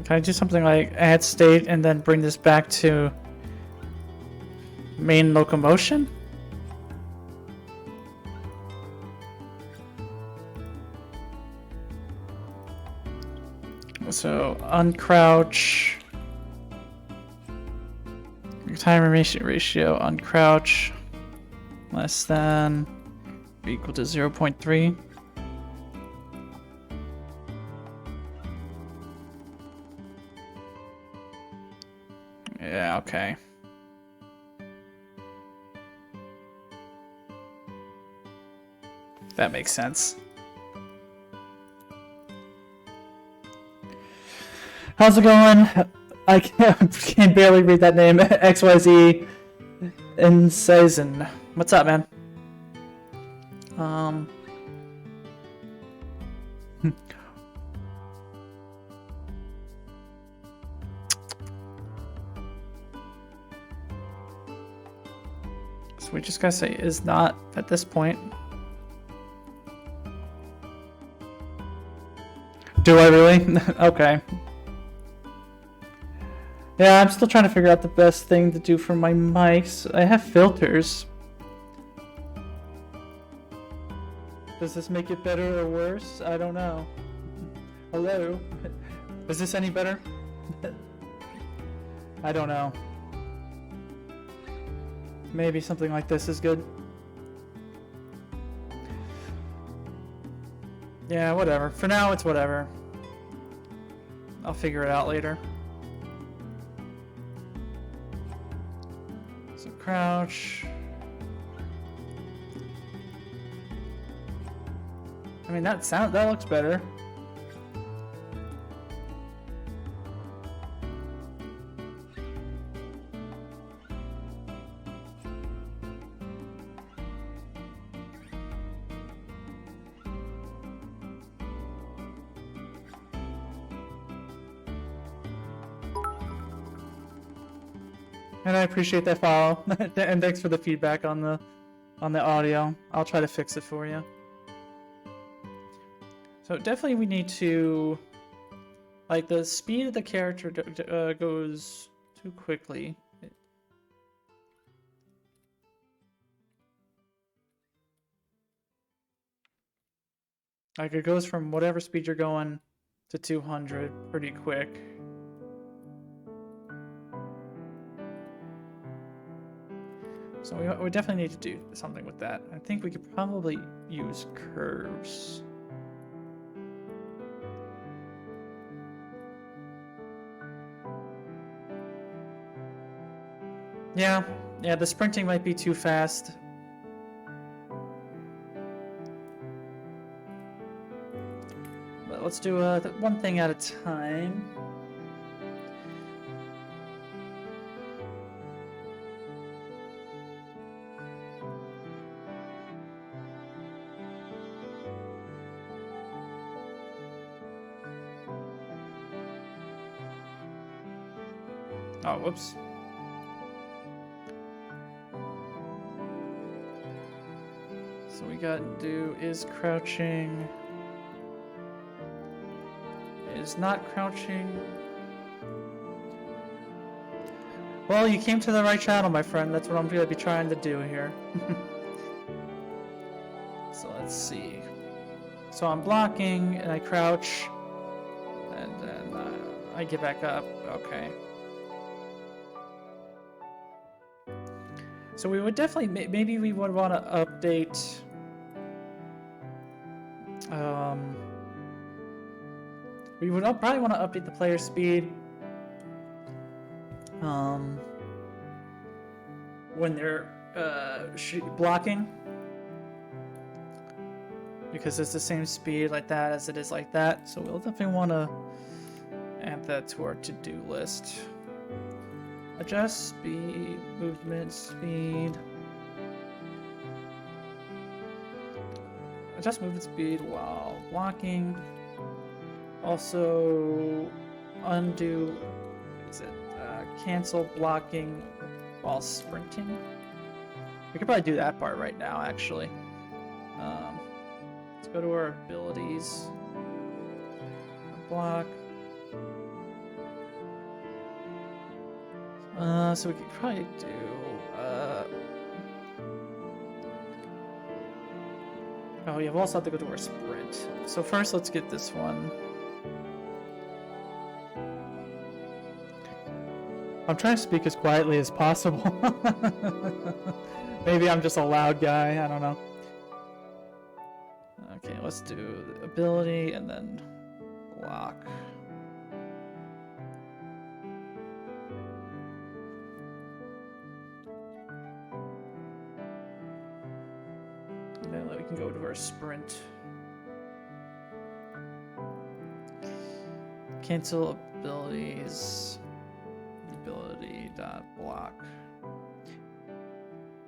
Can I do something like add state and then bring this back to main locomotion? So uncrouch. Time ratio uncrouch less than or equal to 0.3. Yeah, okay. That makes sense. How's it going? I can barely read that name. XYZ Inseisen. What's up, man? So we just gotta say is not at this point. Do I really? Okay. Yeah, I'm still trying to figure out the best thing to do for my mics. I have filters. Does this make it better or worse? I don't know. Hello? Is this any better? I don't know. Maybe something like this is good. Yeah, whatever. For now, it's whatever. I'll figure it out later. So crouch. I mean, that looks better. And I appreciate that follow. And thanks for the feedback on the audio. I'll try to fix it for you. So definitely we need to, like, the speed of the character goes too quickly. Like, it goes from whatever speed you're going to 200 pretty quick. So we definitely need to do something with that. I think we could probably use curves. Yeah, the sprinting might be too fast. But let's do one thing at a time. Oh, whoops. So we got to do is crouching, is not crouching. Well, you came to the right channel, my friend. That's what I'm going to be trying to do here. So let's see. So I'm blocking and I crouch and then I get back up. Okay. So we would definitely, maybe we would want to update, we would probably want to update the player speed, when they're blocking, because it's the same speed like that as it is like that. So we'll definitely want to add that to our to-do list. Adjust speed, movement speed. Adjust movement speed while blocking. Also, undo, cancel blocking while sprinting. We could probably do that part right now, actually. Let's go to our abilities. Block. So we could probably do, oh yeah, we'll also have to go to our sprint. So first, let's get this one. I'm trying to speak as quietly as possible. Maybe I'm just a loud guy, I don't know. Okay, let's do the ability and then block. And then we can go to our sprint. Cancel abilities. Ability dot block.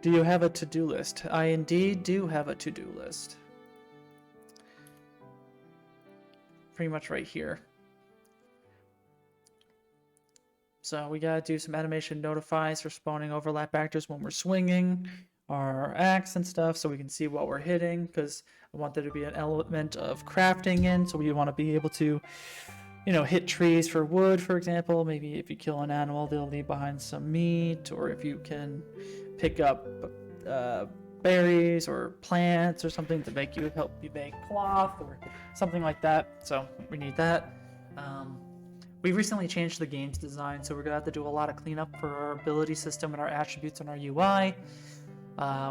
Do you have a to-do list? I indeed do have a to-do list. Pretty much right here. So we gotta do some animation notifies for spawning overlap actors when we're swinging our axe and stuff, so we can see what we're hitting, because I want there to be an element of crafting in, so we want to be able to, you know, hit trees for wood, for example. Maybe if you kill an animal, they'll leave behind some meat, or if you can pick up berries or plants or something to make you help you make cloth or something like that. So we need that. We recently changed the game's design, so we're gonna have to do a lot of cleanup for our ability system and our attributes and our UI.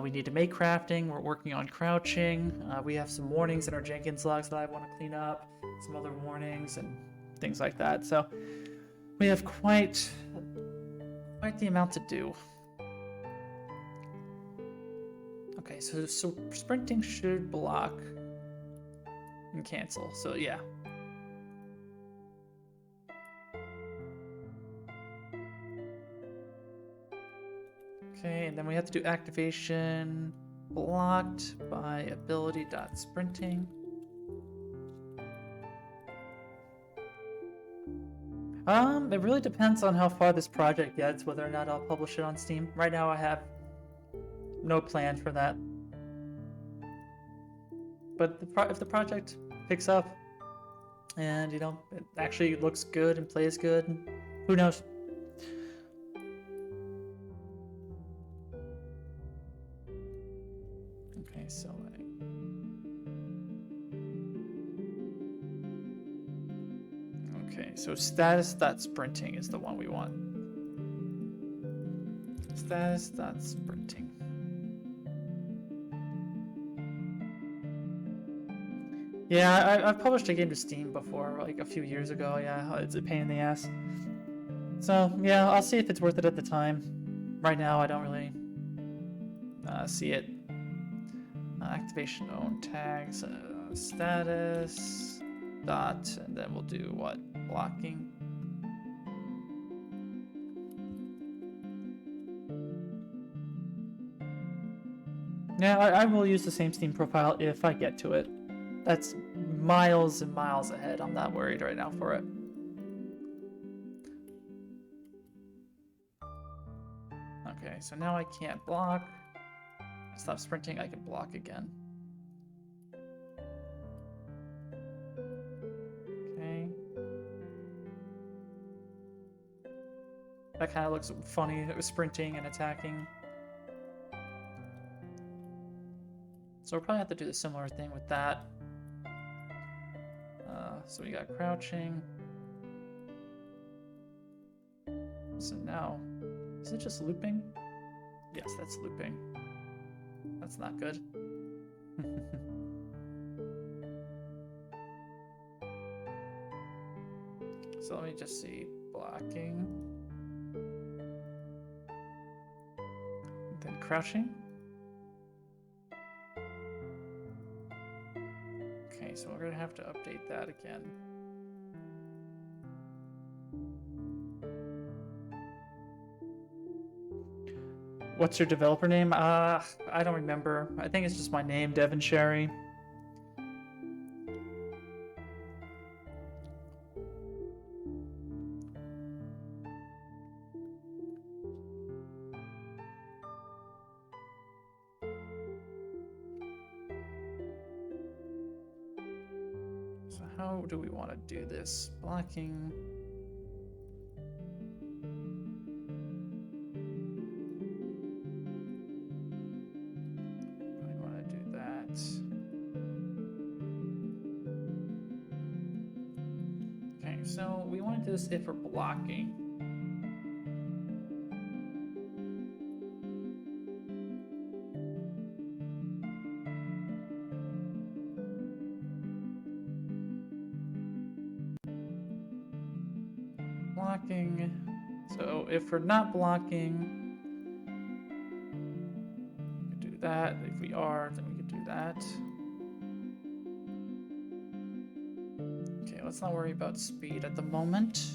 We need to make crafting. We're working on crouching. We have some warnings in our Jenkins logs that I want to clean up, some other warnings and things like that. So we have quite the amount to do. Okay, so sprinting should block and cancel. So yeah. Okay, and then we have to do activation blocked by ability.sprinting. It really depends on how far this project gets, whether or not I'll publish it on Steam. Right now I have no plan for that. But if the project picks up and, you know, it actually looks good and plays good, who knows? Okay, so so status.sprinting is the one we want. Status.sprinting. Yeah, I've published a game to Steam before, like a few years ago. Yeah, it's a pain in the ass. So yeah, I'll see if it's worth it at the time. Right now, I don't really see it. Activation own tags, status dot, and then we'll do what? Blocking. Yeah, I will use the same Steam profile if I get to it. That's miles and miles ahead. I'm not worried right now for it. Okay, so now I can't block. Stop sprinting, I can block again. Okay. That kind of looks funny. It was sprinting and attacking. So we'll probably have to do the similar thing with that. So we got crouching. So now, is it just looping? Yes, that's looping. That's not good. So let me just see. Blocking. Then crouching. Okay, so we're gonna have to update that again. What's your developer name? I don't remember. I think it's just my name, Devin Sherry. So how do we want to do this? Blocking. So we want to do this if we're blocking. Blocking. So if we're not blocking, we could do that. If we are, then we could do that. Okay, let's not worry about speed at the moment.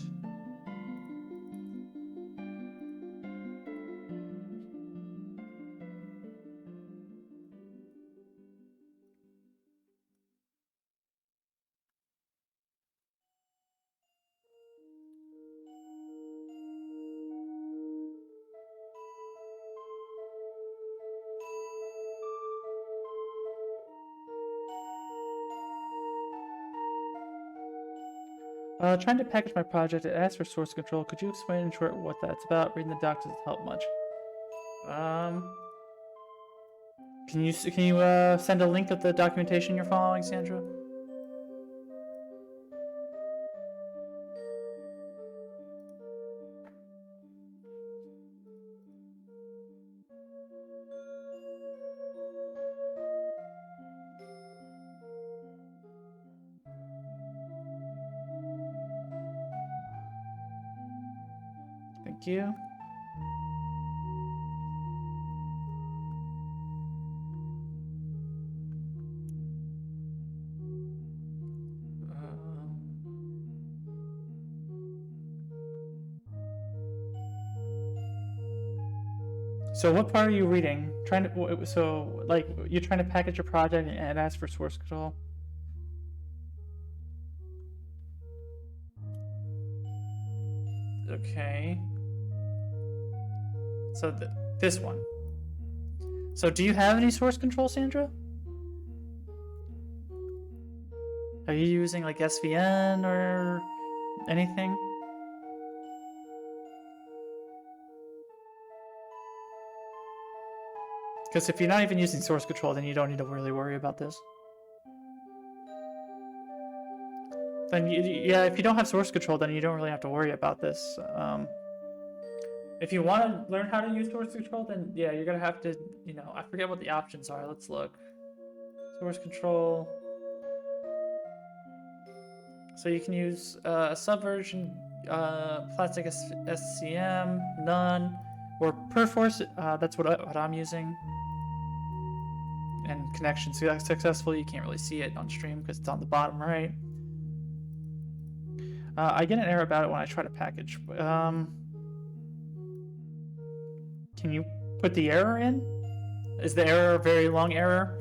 Trying to package my project, it asks for source control. Could you explain in short what that's about? Reading the doc doesn't help much. Can you send a link of the documentation you're following, Sandra? Thank you. So what part are you reading? Like you're trying to package your project and ask for source control. Okay. So this one. So do you have any source control, Sandra? Are you using like SVN or anything? Because if you're not even using source control, then you don't need to really worry about this. Then yeah, if you don't have source control, then you don't really have to worry about this. If you want to learn how to use source control, then yeah, you're gonna have to, I forget what the options are. Let's look. Source control. So you can use Subversion, Plastic SCM, none, or Perforce. That's what I'm using. And connection successful. You can't really see it on stream because it's on the bottom right. I get an error about it when I try to package. Can you put the error in? Is the error a very long error?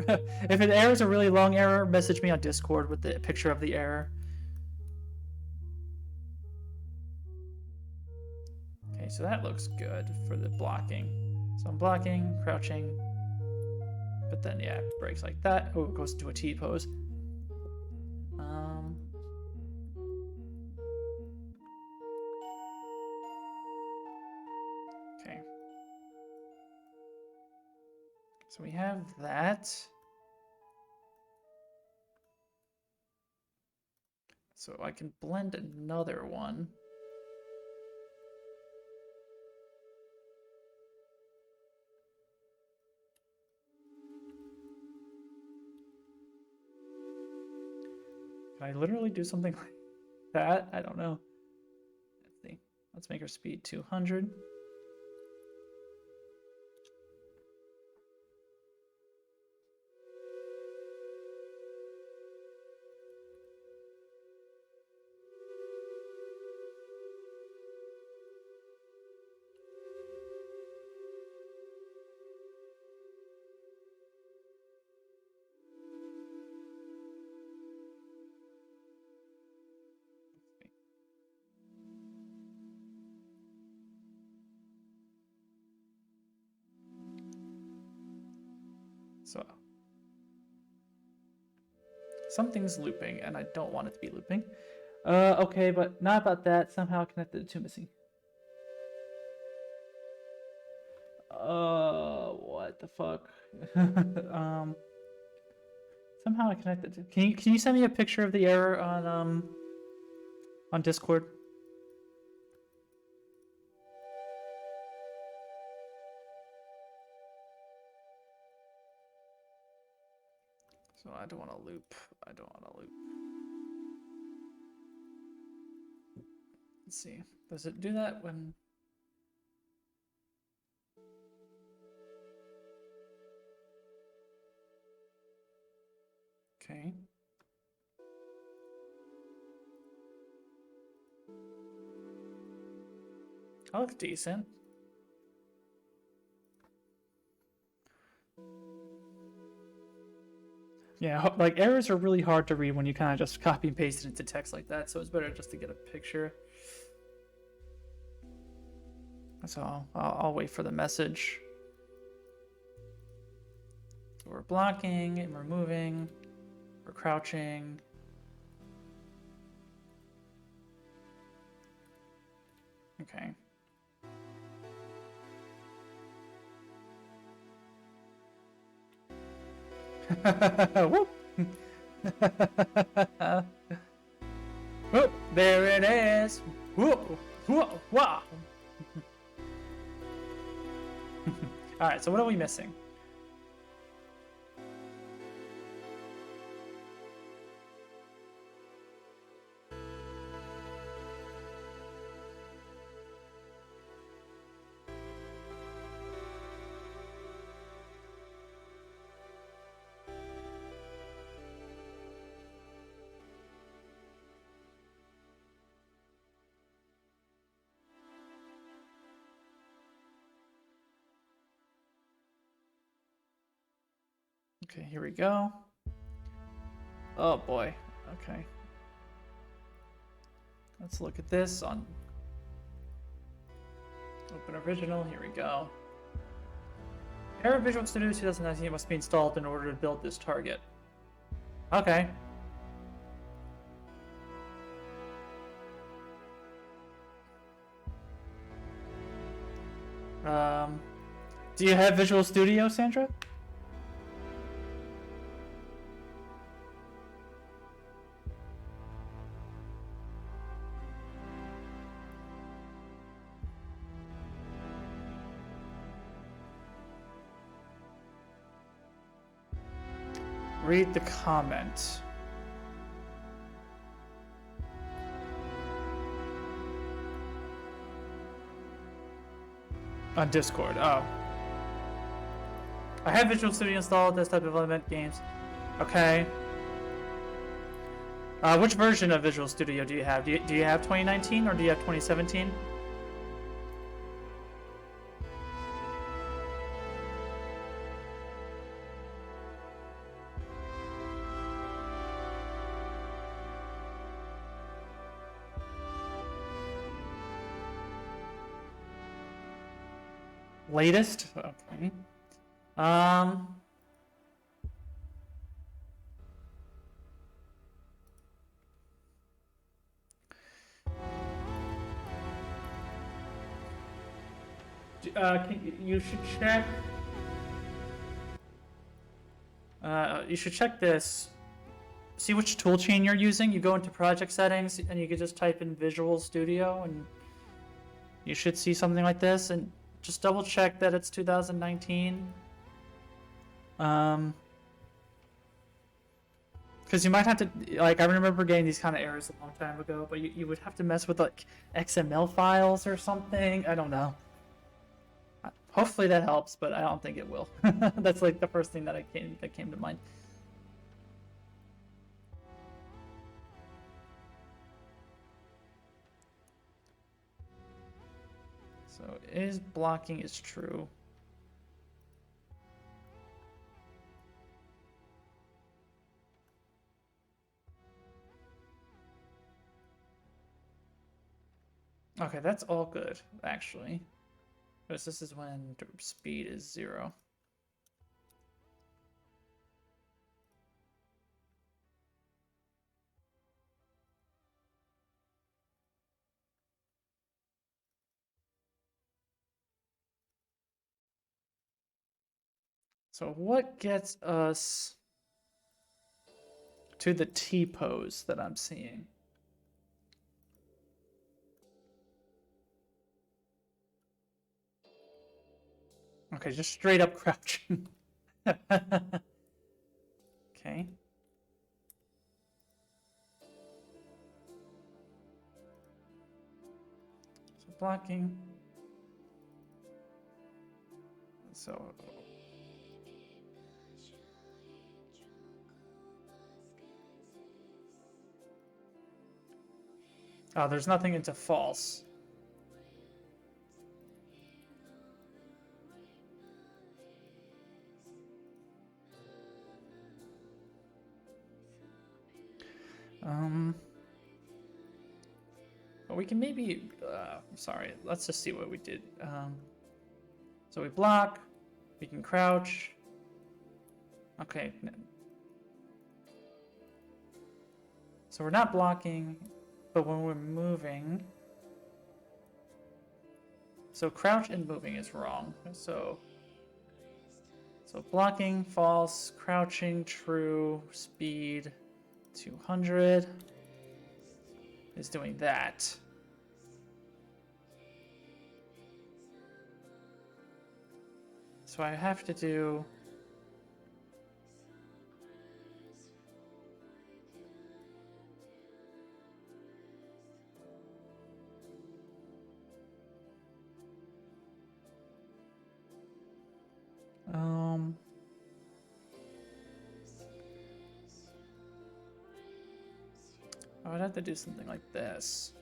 If an error is a really long error, message me on Discord with the picture of the error. Okay, so that looks good for the blocking. So I'm blocking, crouching, but then yeah, it breaks like that. Oh, it goes into a T pose. Okay. So we have that. So I can blend another one. Can I literally do something like that? I don't know. Let's see. Let's make our speed 200. So something's looping, and I don't want it to be looping. Okay, but not about that. Somehow connected to missing. What the fuck? Somehow I connected to. Can you send me a picture of the error on on Discord. So I don't want to loop. I don't want to loop. Let's see. Does it do that when... Okay. That looks decent. Yeah, like errors are really hard to read when you kind of just copy and paste it into text like that, so it's better just to get a picture. So I'll wait for the message. So we're blocking and we're moving, we're crouching. Okay. Whoop! Whoop! There it is! Whoa! Whoa! Wow! Alright, so what are we missing? Okay, here we go. Oh boy. Okay. Let's look at this on Open Original. Here we go. Error Visual Studio 2019 must be installed in order to build this target. Okay. Do you have Visual Studio, Sandra? Read the comment. On Discord. Oh. I have Visual Studio installed, desktop development games. Okay. Which version of Visual Studio do you have? Do you have 2019 or do you have 2017? Latest? Okay. You should check. You should check this. See which toolchain you're using. You go into project settings and you can just type in Visual Studio and you should see something like this. And just double check that it's 2019. Because you might have to, like, I remember getting these kind of errors a long time ago, but you would have to mess with, like, XML files or something. I don't know. Hopefully that helps, but I don't think it will. That's, like, the first thing that came to mind. So, is blocking is true. Okay, that's all good, actually. Because this is when speed is 0. So what gets us to the T pose that I'm seeing? Okay, just straight up crouching. Okay. So blocking. So oh, there's nothing into false. But we can maybe. Sorry. Let's just see what we did. So we block. We can crouch. Okay. So we're not blocking, but when we're moving. So crouch and moving is wrong. So blocking, false, crouching, true, speed, 200 is doing that. So I have to do I would have to do something like this.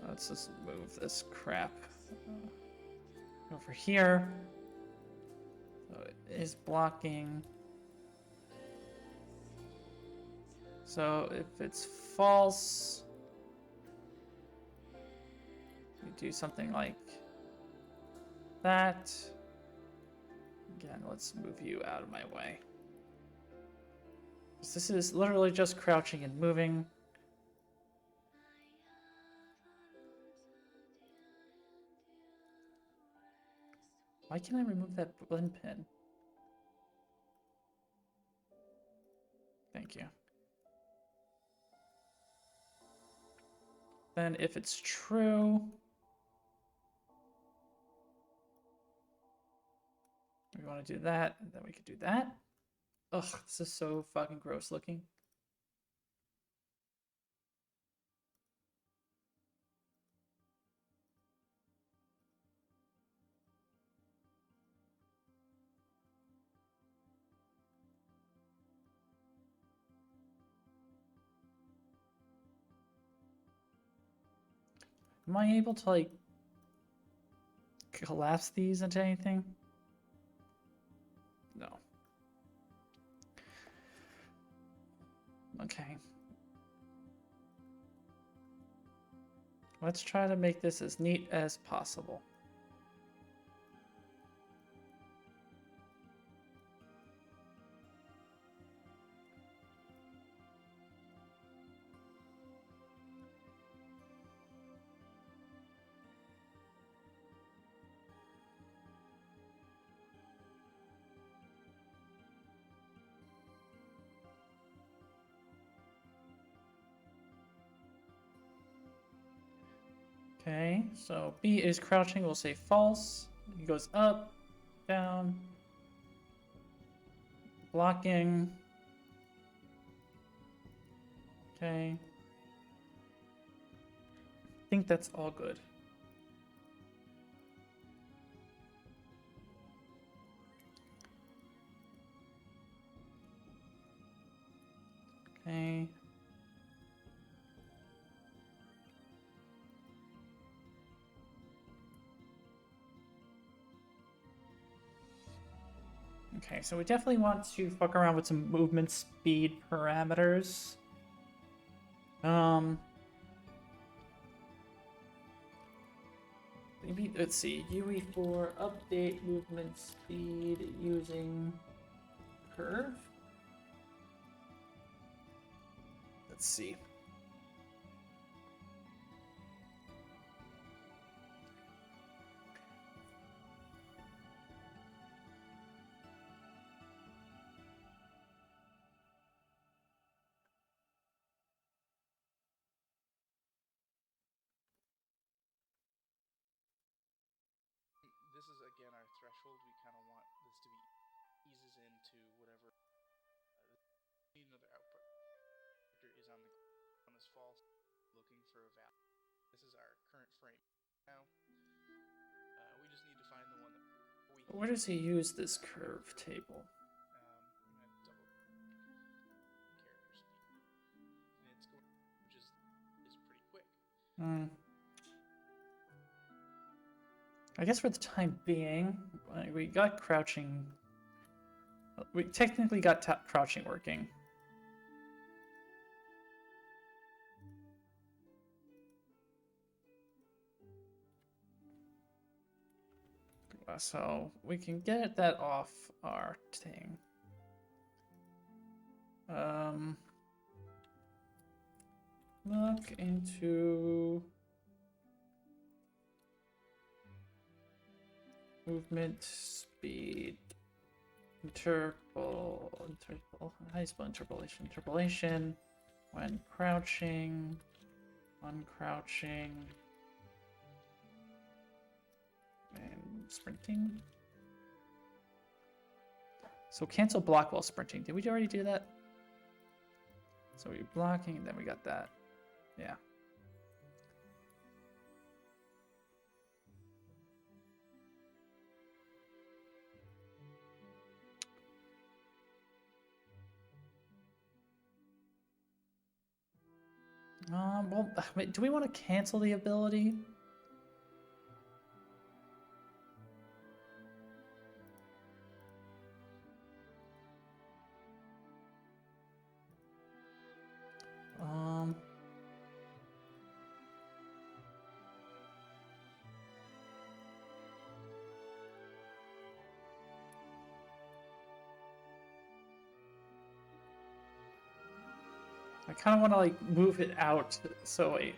Let's just move this crap over here. So it is blocking. So if it's false, we do something like that. Again, let's move you out of my way. This is literally just crouching and moving. Why can't I remove that blend pin? Thank you. Then if it's true, we want to do that, and then we could do that. Ugh, this is so fucking gross looking. Am I able to, like, collapse these into anything? No. Okay. Let's try to make this as neat as possible. Okay, so B is crouching, we'll say false. He goes up, down, blocking. Okay. I think that's all good. Okay. Okay, so we definitely want to fuck around with some movement speed parameters. Maybe, let's see, UE4 update movement speed using curve. Let's see. This is into whatever. Need another output. Is on this false, looking for a value. This is our current frame. Now, we just need to find the one that we. Where does he use this curve table? I'm gonna double character speed. And it's going, which is pretty quick. I guess for the time being, we got crouching. We technically got crouching working. So we can get that off our thing. Look into movement speed, high spell interpolation, when crouching, uncrouching, and sprinting. So cancel block while sprinting. Did we already do that? So we're blocking, and then we got that. Yeah. Well, wait, do we want to cancel the ability? I kind of want to like move it out. So wait.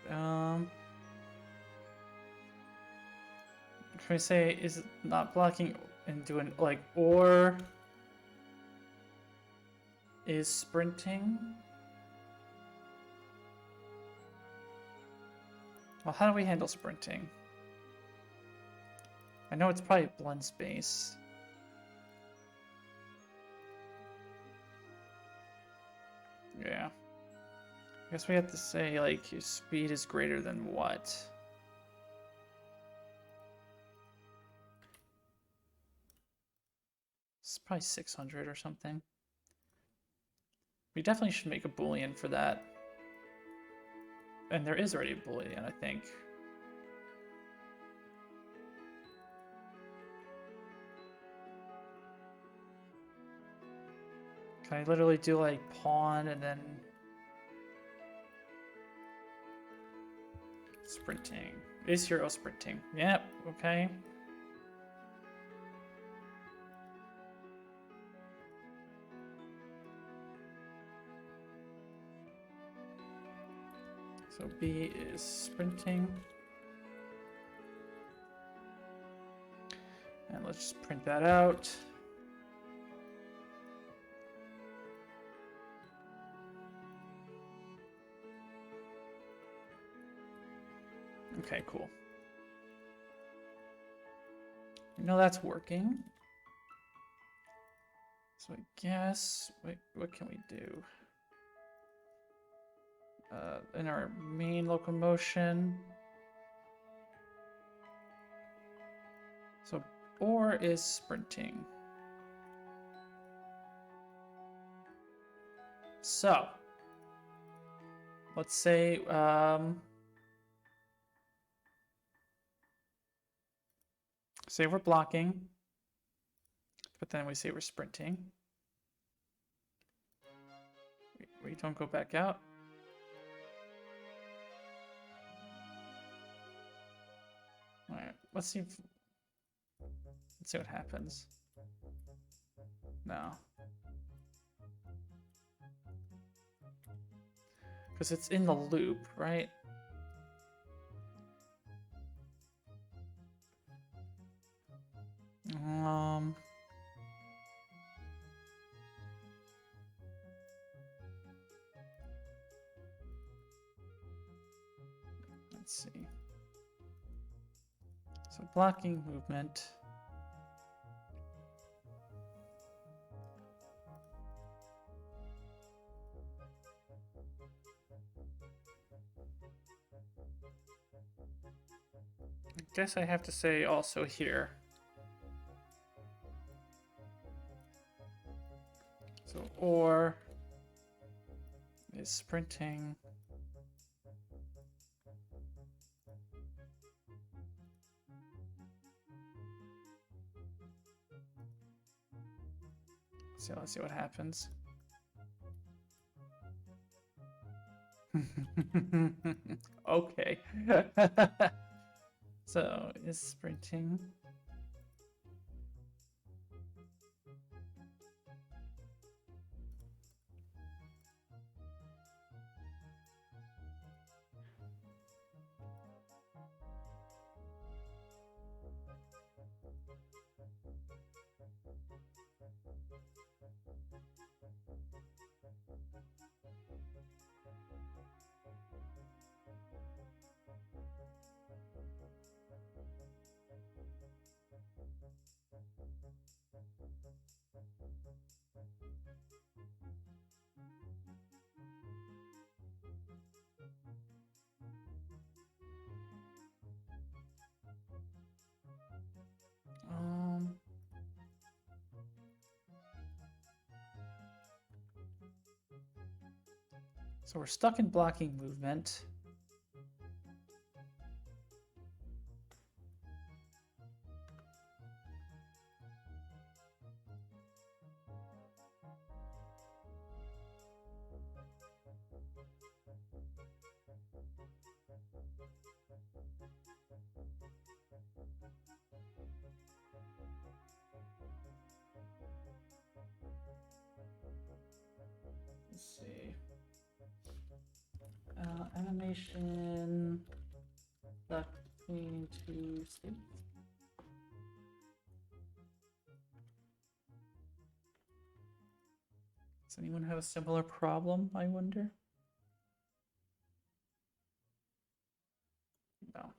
Can we say is it not blocking and doing like or is sprinting? Well, how do we handle sprinting? I know it's probably blend space. Yeah. I guess we have to say, like, your speed is greater than what? It's probably 600 or something. We definitely should make a boolean for that. And there is already a boolean, I think. Can I literally do like pawn and then sprinting? Is hero sprinting? Yep, okay. So B is sprinting. And let's just print that out. Okay, cool. You know that's working. So I guess, wait, what can we do? In our main locomotion. So or is sprinting. So let's say say we're blocking, but then we say we're sprinting. We don't go back out. All right, let's see what happens. No. Because it's in the loop, right? Let's see. So So blocking movement. I guess I have to say also here. So or is sprinting. So let's see what happens. Okay. So is sprinting. Um, so we're stuck in blocking movement. Let's see. Animation. Duck between two states. Does anyone have a similar problem, I wonder? No.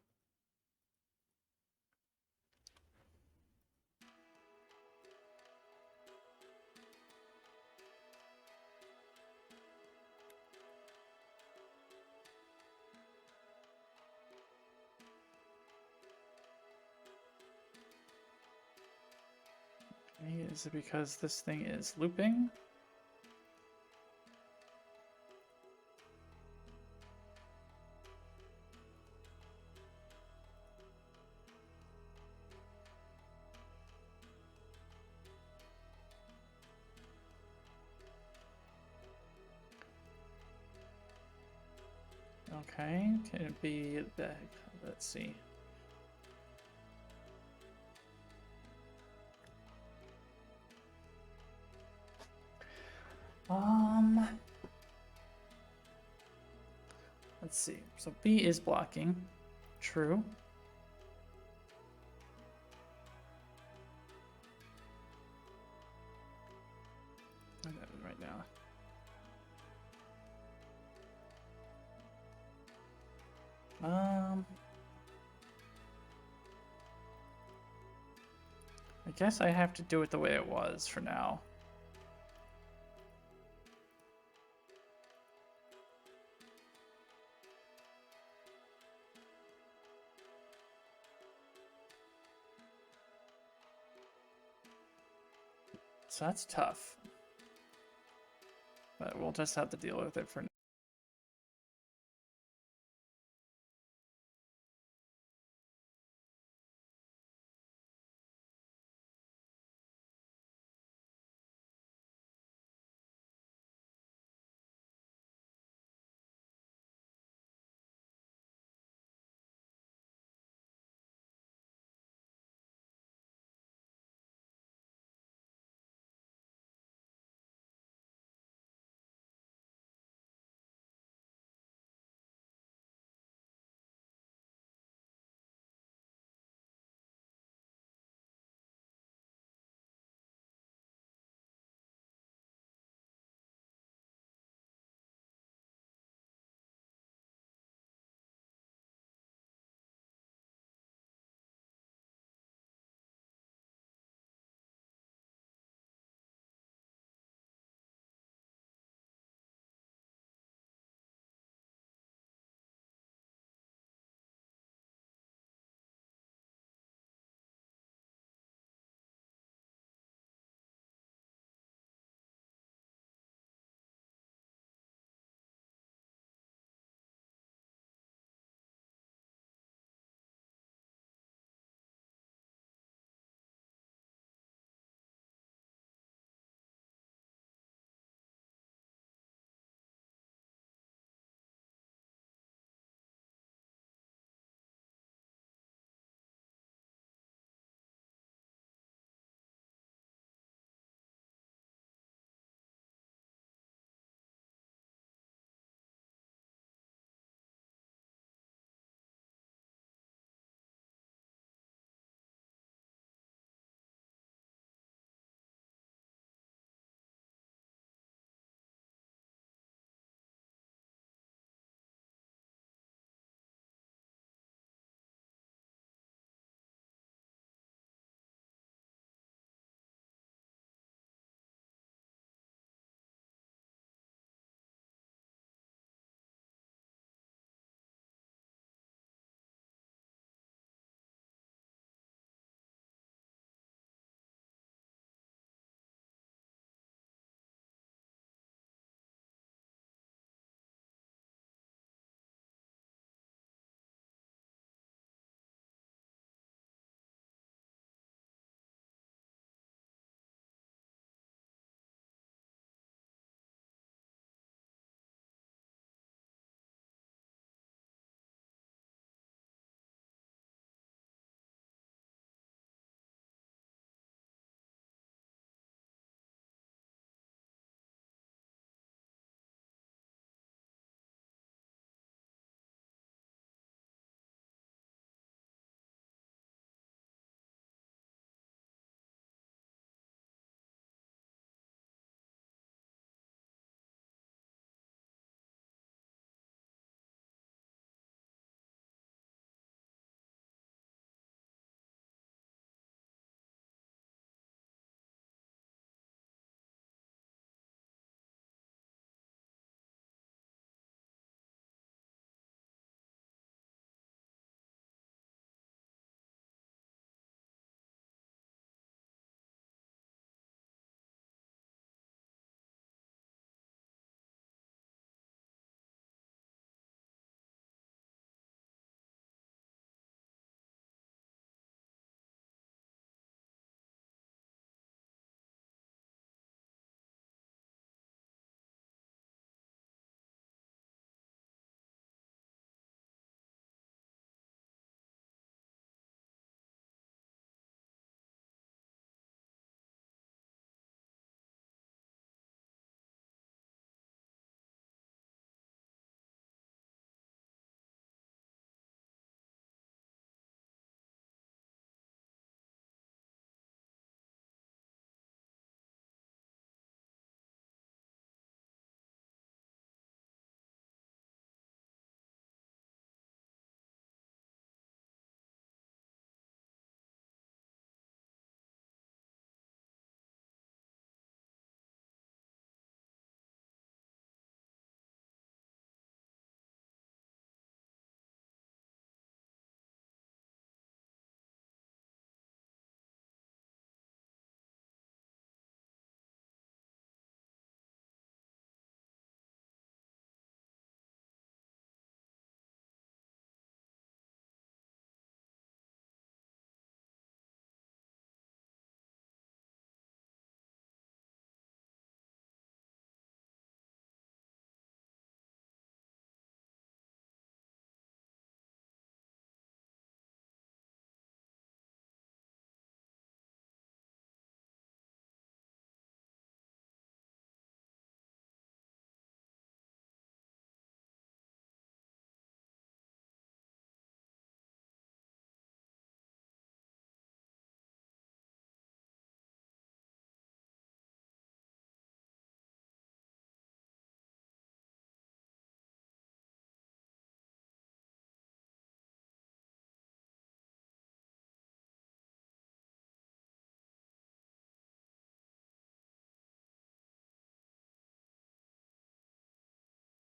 Okay, is it because this thing is looping? Okay, can it be that? Let's see. Let's see. So B is blocking. True. I got it right now. I guess I have to do it the way it was for now. So that's tough. But we'll just have to deal with it for now.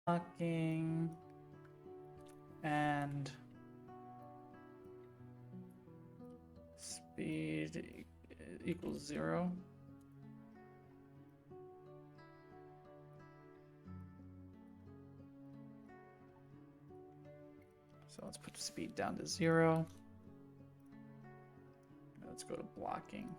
blocking and speed equals 0. So let's put the speed down to 0. Let's go to blocking.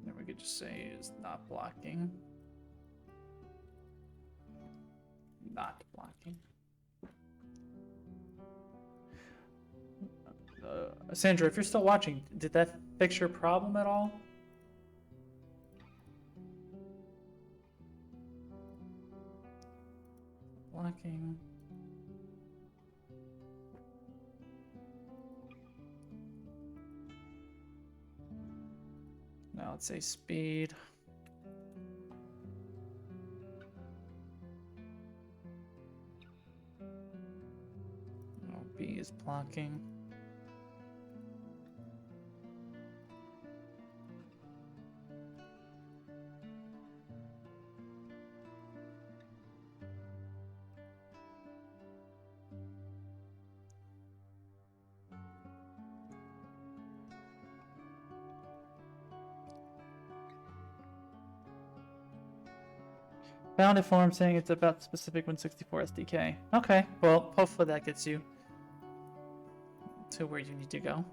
Then we could just say is not blocking. Not blocking. Sandra, if you're still watching, did that fix your problem at all? Blocking. Now let's say speed. Oh, B is blocking. Found a form saying it's about specific 164 SDK. Okay, well, hopefully that gets you to where you need to go.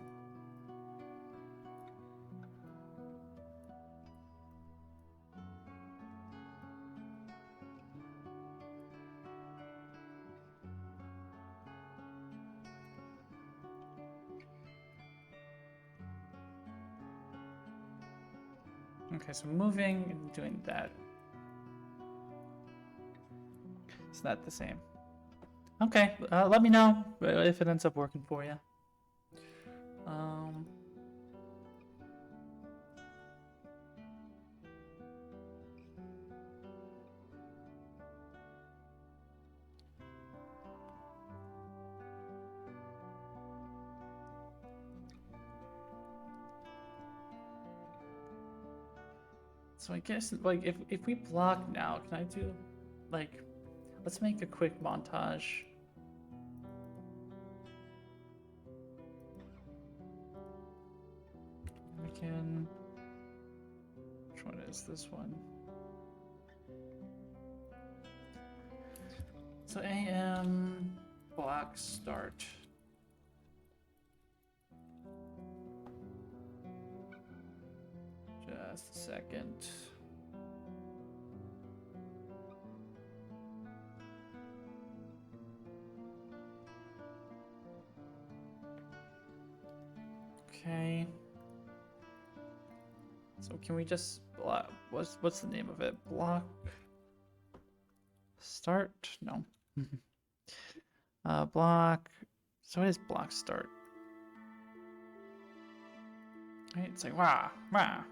Okay, so moving and doing that. It's not the same. Okay, let me know if it ends up working for you. So I guess, like, if we block now, can I do, like, let's make a quick montage. We can, which one is this one? So AM block start. Just a second. Okay. So can we just block? What's the name of it? Block start? No. Block. So what is block start? Right, it's like rah rah.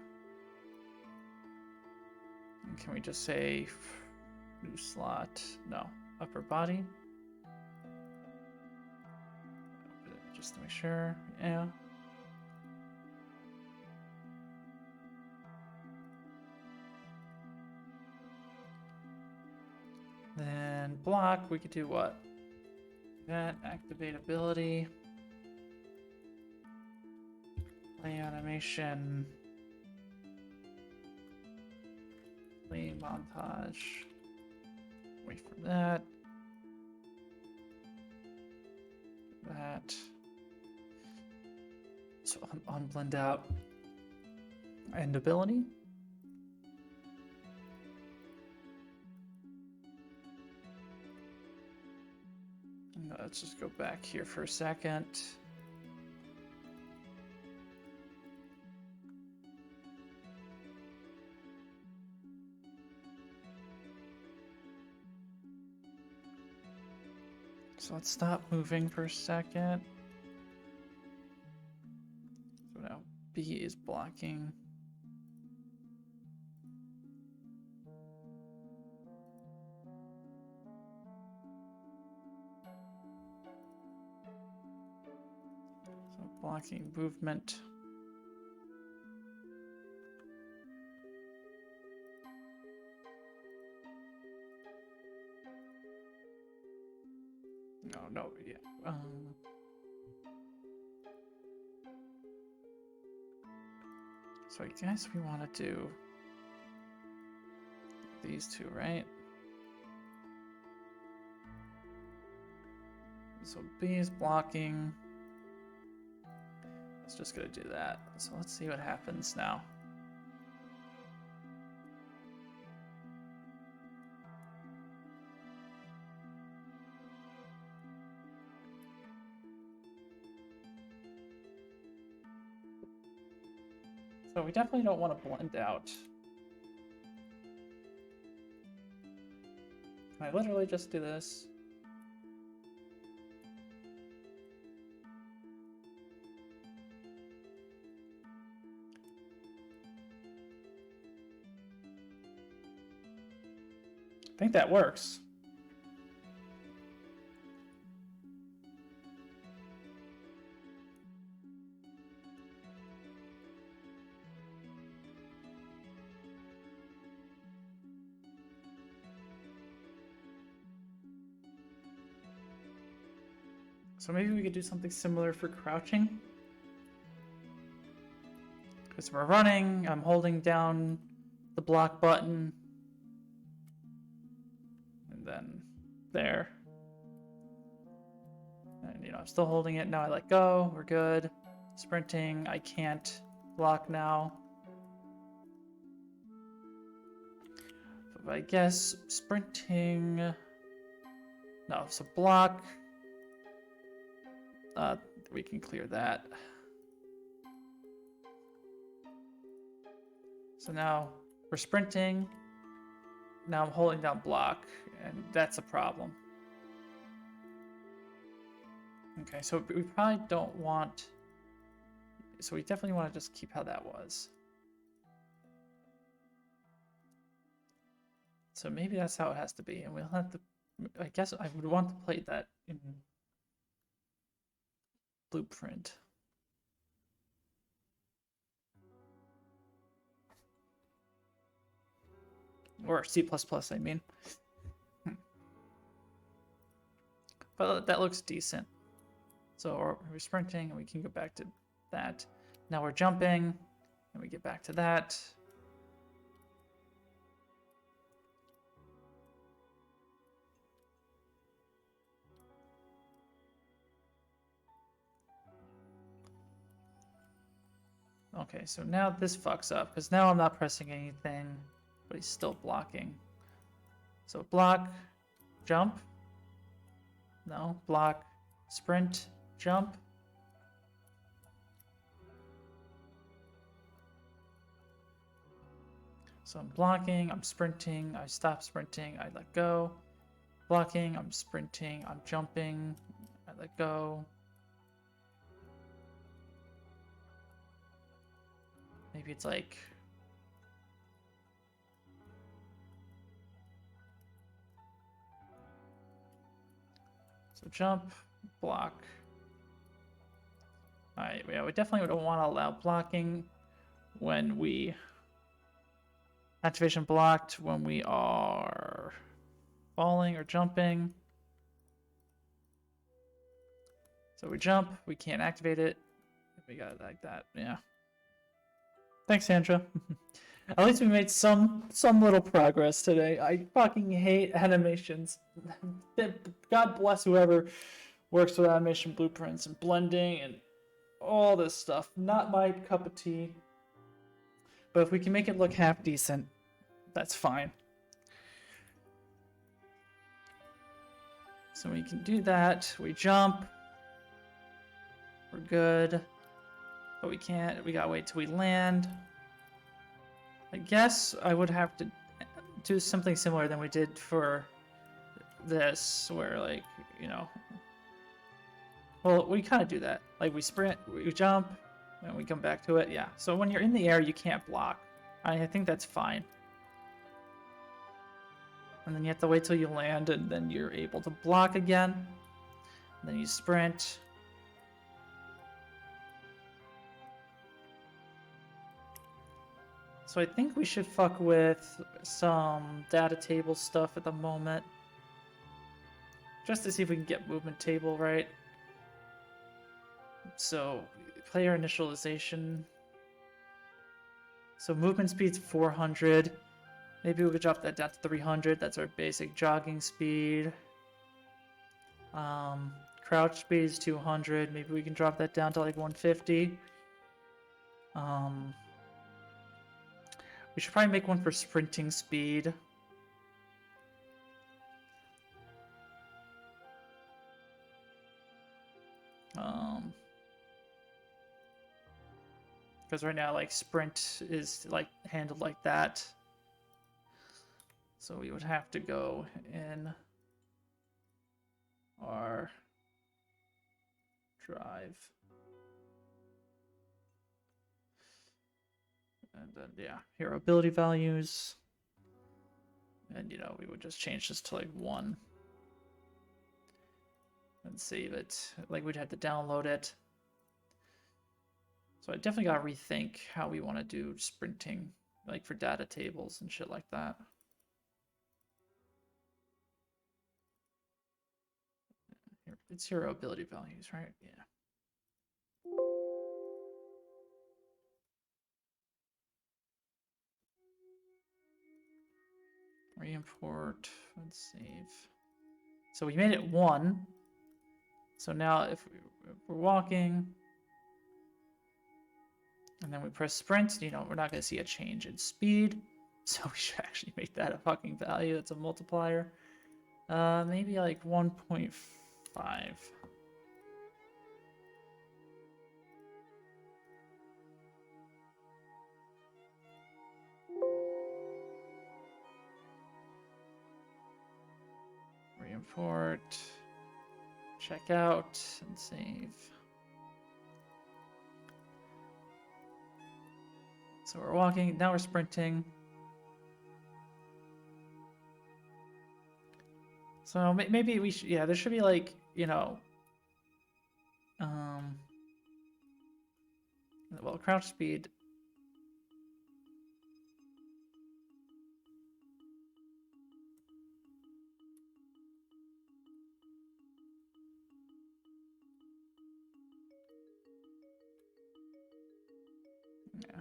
And can we just say new slot? No, upper body. Just to make sure. Yeah. Then block, we could do what? That activate ability. Play animation. Play montage. Wait for that. That. So on blend out. End ability. Let's just go back here for a second. So let's stop moving for a second. B is blocking. So blocking movement. No, yeah. So I guess we want to do these two, right? So B is blocking. It's just gonna do that. So let's see what happens now. So we definitely don't want to blend out. Can I literally just do this? I think that works. So maybe we could do something similar for crouching. Because we're running, I'm holding down the block button. And then there. And, I'm still holding it. Now I let go. We're good. Sprinting, I can't block now. But I guess sprinting... No, so block... we can clear that. So now we're sprinting. Now I'm holding down block, and that's a problem. Okay, so we probably don't want... So we definitely want to just keep how that was. So maybe that's how it has to be, and we'll have to... I guess I would want to play that in Blueprint. Or C++, I mean. But that looks decent. So we're sprinting, and we can go back to that. Now we're jumping, and we get back to that. Okay, so now this fucks up, because now I'm not pressing anything, but he's still blocking. So block, jump. No, block, sprint, jump. So I'm blocking, I'm sprinting, I stop sprinting, I let go. Blocking, I'm sprinting, I'm jumping, I let go. Maybe it's like... So jump, block. Alright, yeah, we definitely don't want to allow blocking when we... Activation blocked when we are falling or jumping. So we jump, we can't activate it. We got it like that, yeah. Thanks, Sandra. At least we made some little progress today. I fucking hate animations. God bless whoever works with animation blueprints and blending and all this stuff. Not my cup of tea. But if we can make it look half decent, that's fine. So we can do that. We jump. We're good. But we can't. We gotta wait till we land. I guess I would have to do something similar than we did for this, where, like, well, we kind of do that. Like, we sprint, we jump, And we come back to it, yeah. So when you're in the air, you can't block. I think that's fine. And then you have to wait till you land, and then you're able to block again. And then you sprint. So I think we should fuck with some data table stuff at the moment. Just to see if we can get movement table right. So, player initialization. So movement speed's 400. Maybe we could drop that down to 300. That's our basic jogging speed. Crouch speed is 200. Maybe we can drop that down to like 150. We should probably make one for sprinting speed. Because right now, like, sprint is like handled like that. So we would have to go in our drive. And then, yeah, hero ability values. And, you know, we would just change this to like 1. And save it. Like, we'd have to download it. So I definitely gotta rethink how we want to do sprinting, like for data tables and shit like that. It's hero ability values, right? Yeah. Re-import and save. So we made it 1. So now if we're walking, and then we press sprint, you know, we're not going to see a change in speed. So we should actually make that a fucking value. That's a multiplier. Maybe like 1.5. Re-import. Check out and save. So we're walking, now we're sprinting. So maybe we should, yeah, there should be like, you know, well, crouch speed. Yeah.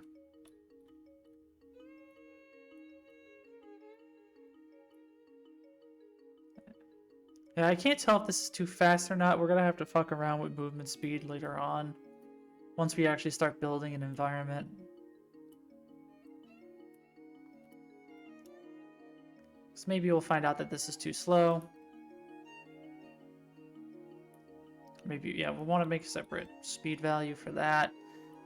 Yeah, I can't tell if this is too fast or not. We're gonna have to fuck around with movement speed later on, once we actually start building an environment. So maybe we'll find out that this is too slow. Maybe, yeah, we'll want to make a separate speed value for that.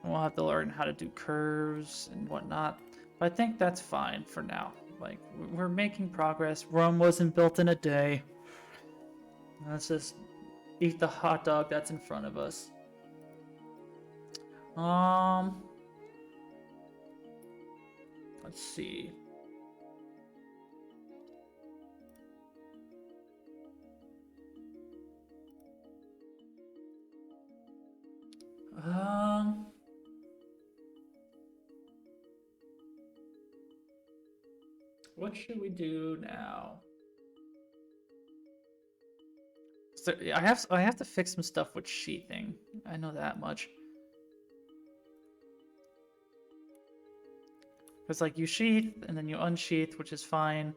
And we'll have to learn how to do curves and whatnot. But I think that's fine for now. Like, we're making progress. Rome wasn't built in a day. Let's just eat the hot dog that's in front of us. Let's see. What should we do now? So I have to fix some stuff with sheathing. I know that much. It's like you sheath and then you unsheath, which is fine.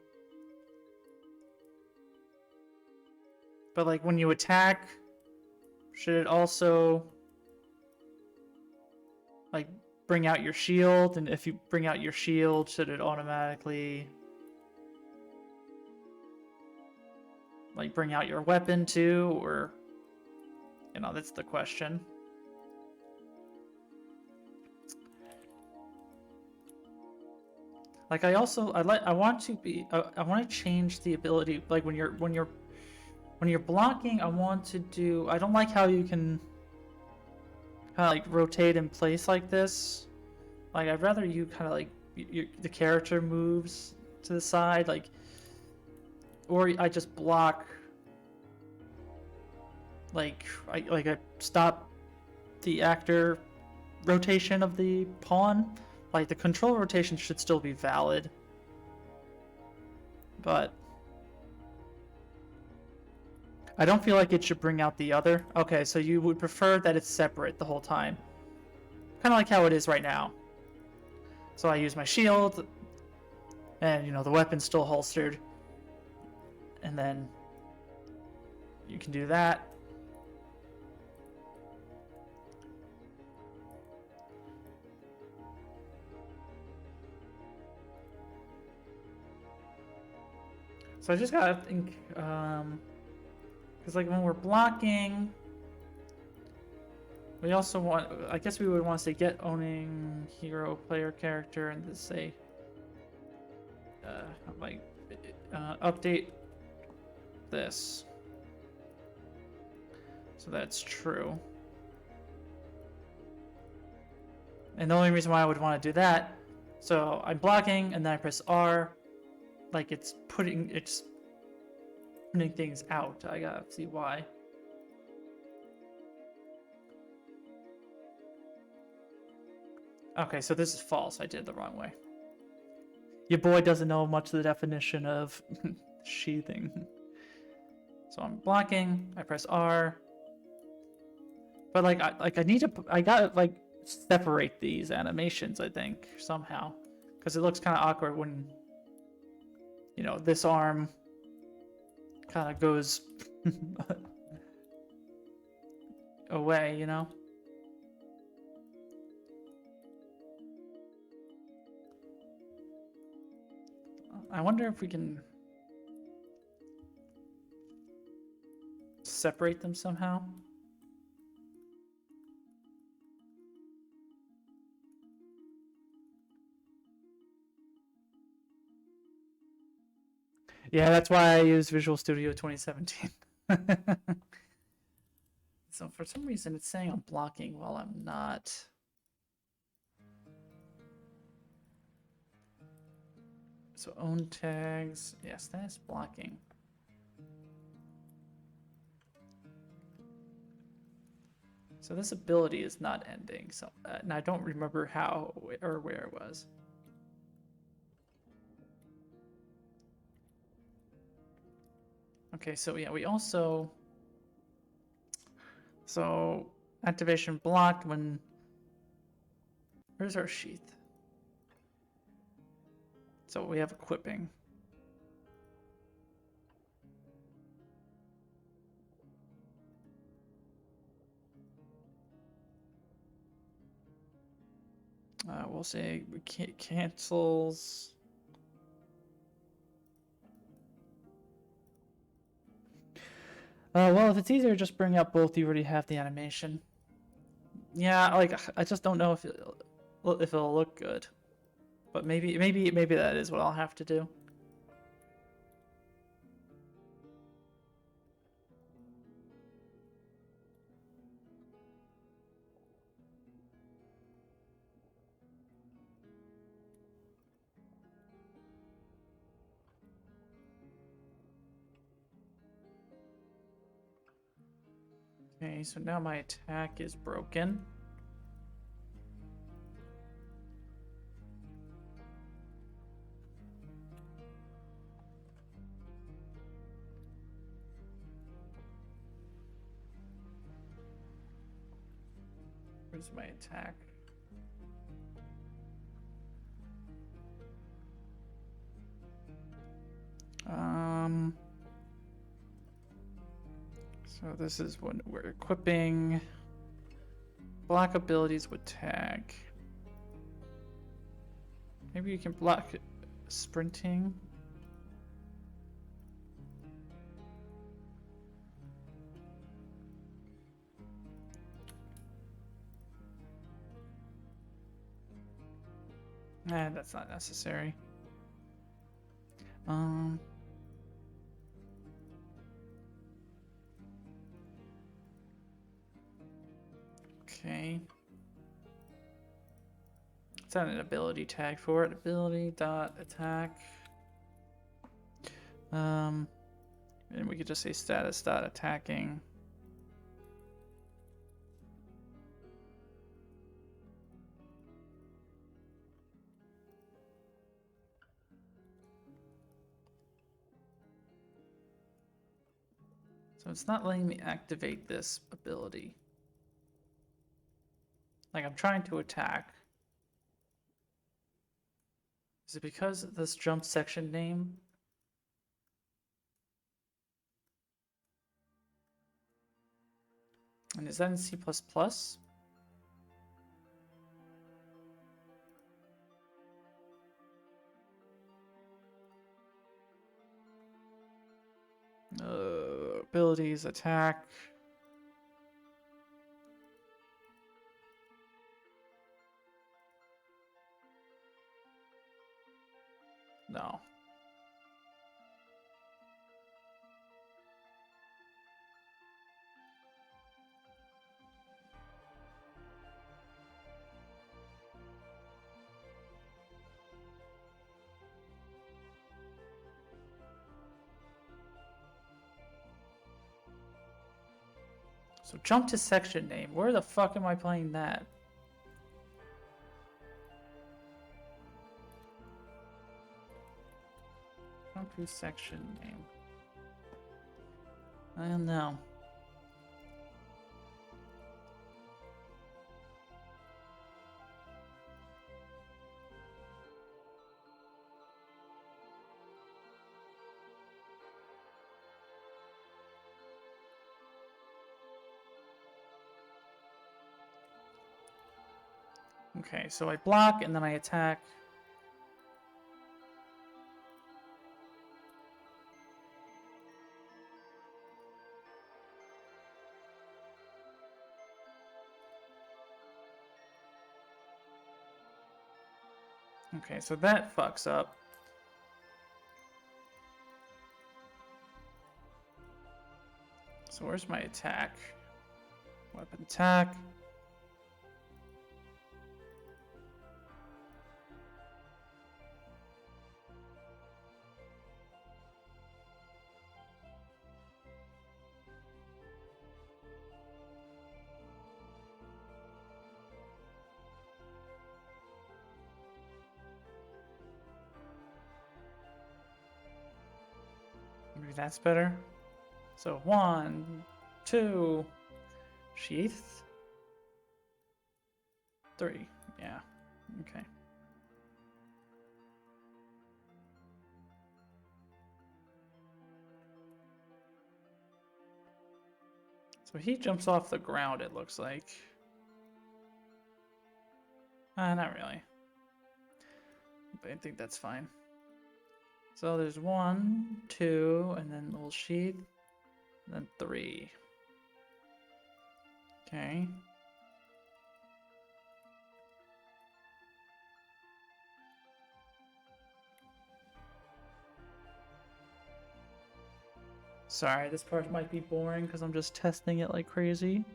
But like when you attack, should it also like bring out your shield? And if you bring out your shield, should it automatically like bring out your weapon too? Or, you know, that's the question. Like I want to change the ability, like when you're blocking, I want to do, I don't like how kind of like rotate in place like this. Like I'd rather you kind of like the character moves to the side, like, or I just block. Like I stop the actor rotation of the pawn. Like the control rotation should still be valid, but I don't feel like it should bring out the other. Okay, so you would prefer that it's separate the whole time. Kind of like how it is right now. So I use my shield, and you know, the weapon's still holstered. And then you can do that. So I just gotta think, because like when we're blocking, we also want, I guess we would want to say get owning hero player character and just say, like, update this. So that's true. And the only reason why I would want to do that, so I'm blocking and then I press R, like it's putting things out. I gotta see why. Okay, so this is false. I did the wrong way. Your boy doesn't know much of the definition of sheathing. So I'm blocking. I press R. But like I need to. I gotta like separate these animations. I think somehow, because it looks kind of awkward when, you know, this arm kind of goes away. You know. I wonder if we can separate them somehow. Yeah, that's why I use Visual Studio 2017. So for some reason it's saying I'm blocking while I'm not. So own tags, yes, that is blocking. So this ability is not ending, so and I don't remember how or where it was. Okay, so yeah, we also, so activation blocked when, where's our sheath? So we have equipping. We'll say cancels. Well, if it's easier, just bring up both. You already have the animation. Yeah, like I just don't know if it'll look good, but maybe that is what I'll have to do. Okay, so now my attack is broken. Where's my attack? So this is when we're equipping block abilities with tag. Maybe you can block sprinting. Nah, that's not necessary. Okay. It's not an ability tag for it. Ability dot attack. And we could just say status dot attacking. So it's not letting me activate this ability. Like I'm trying to attack. Is it because of this jump section name? And is that in C++? Abilities, attack. No. So jump to section name. Where the fuck am I playing that? Jump to section name. I don't know. Okay, so I block and then I attack. Okay, so that fucks up. So where's my attack? Weapon attack. Maybe that's better. So 1, 2, sheath. 3, yeah, okay. So he jumps off the ground, it looks like. Not really. But I think that's fine. So there's 1, 2, and then little sheath, and then 3. Okay. Sorry, this part might be boring because I'm just testing it like crazy.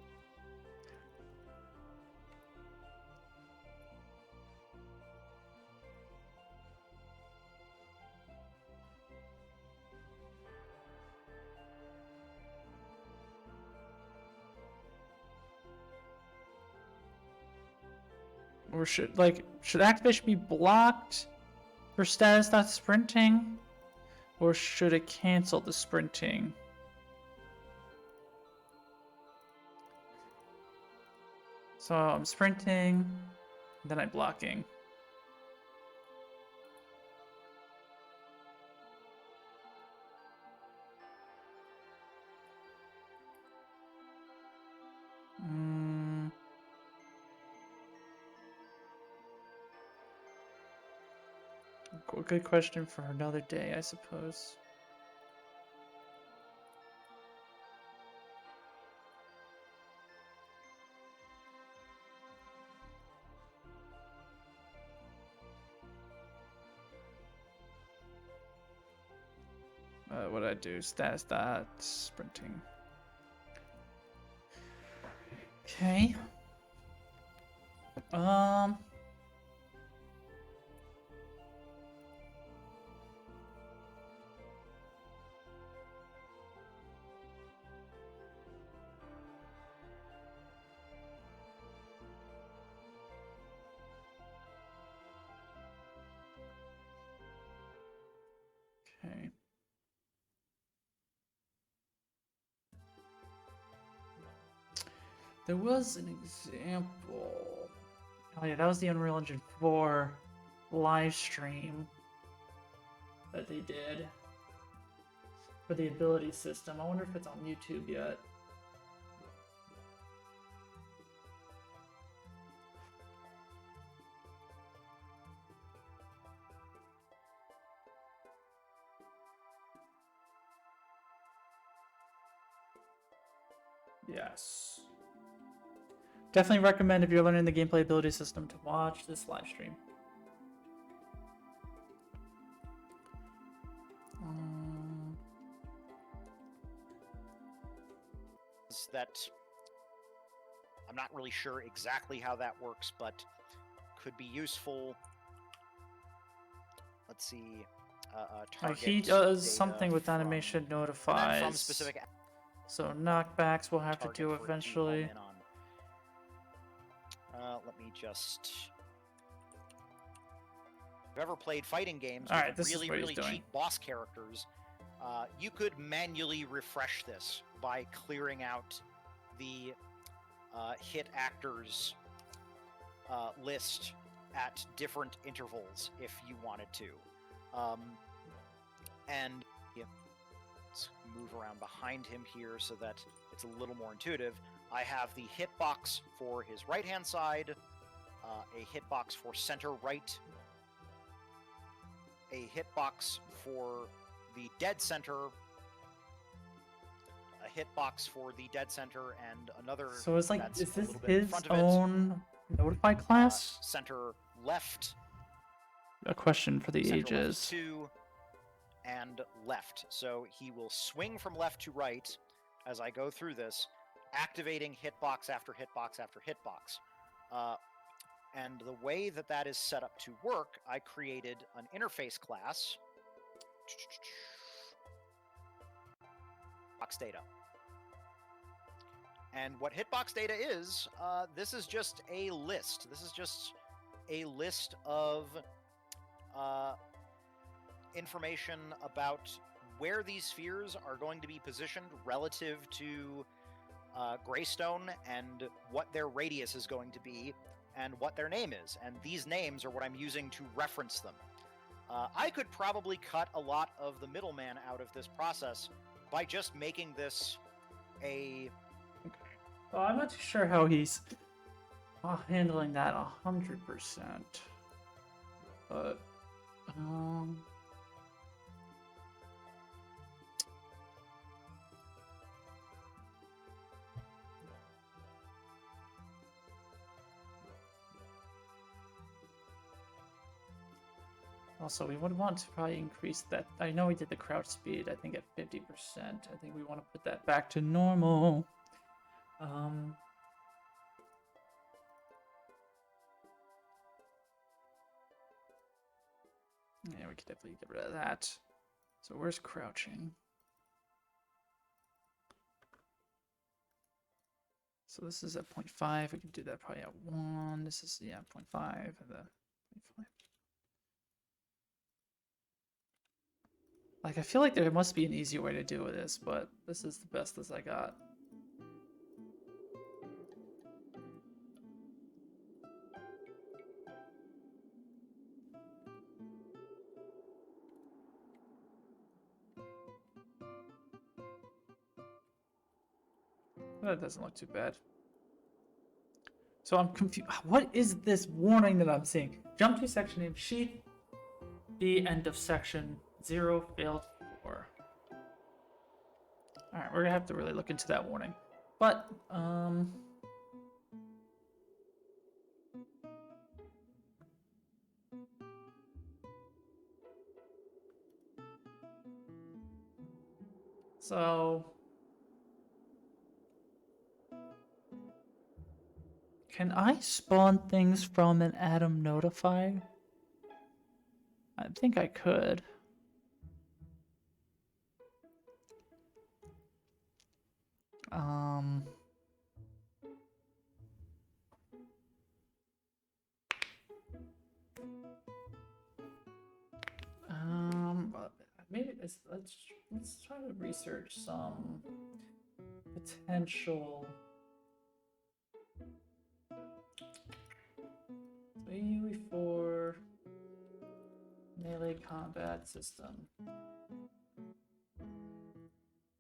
Or should activation be blocked for status not sprinting? Or should it cancel the sprinting? So I'm sprinting, then I'm blocking. Good question for another day, I suppose. What did I do? Status dot sprinting. Okay. Um. Okay. There was an example. Oh yeah, that was the Unreal Engine 4 live stream that they did for the ability system. I wonder if it's on YouTube yet. Yes. Definitely recommend if you're learning the gameplay ability system to watch this live stream. That I'm not really sure exactly how that works, but could be useful. Let's see. He Target does data something with from- animation and then notifies. from specific So knockbacks we'll have to target do for it to home eventually. in on. Let me just. If you've ever played fighting games All right, with this is really, what he's really doing. cheap boss characters, you could manually refresh this by clearing out the hit actors list at different intervals if you wanted to. And yeah, let's move around behind him here so that it's a little more intuitive. I have the hitbox for his right-hand side, a hitbox for center right, a hitbox for the dead center, a hitbox for the dead center, and another. So it's like, that's is a this little bit in his front of own notify class? Center left. A question for the Center left ages. 2 and left. So he will swing from left to right as I go through this, activating hitbox after hitbox after hitbox. And the way that that is set up to work, I created an interface class. Hitbox data. And what hitbox data is, this is just a list. This is just a list of information about where these spheres are going to be positioned relative to Greystone and what their radius is going to be and what their name is. And these names are what I'm using to reference them. I could probably cut a lot of the middleman out of this process by just making this a... Well, I'm not too sure how he's handling that 100%. But, also, we would want to probably increase that. I know we did the crouch speed, I think, at 50%. I think we want to put that back to normal. Yeah, we could definitely get rid of that. So where's crouching? So this is at 0.5. We can do that probably at 1. This is, yeah, 0.5 and the 0.5. Like, I feel like there must be an easier way to do this, but this is the best as I got. That doesn't look too bad. So I'm confused. What is this warning that I'm seeing? Jump to section name sheet. The end of section 0 failed 4. Alright, we're gonna have to really look into that warning. But, so Can I spawn things from an Atom Notify? I think I could. Um... Maybe let's try to research some potential AUE4 melee combat system.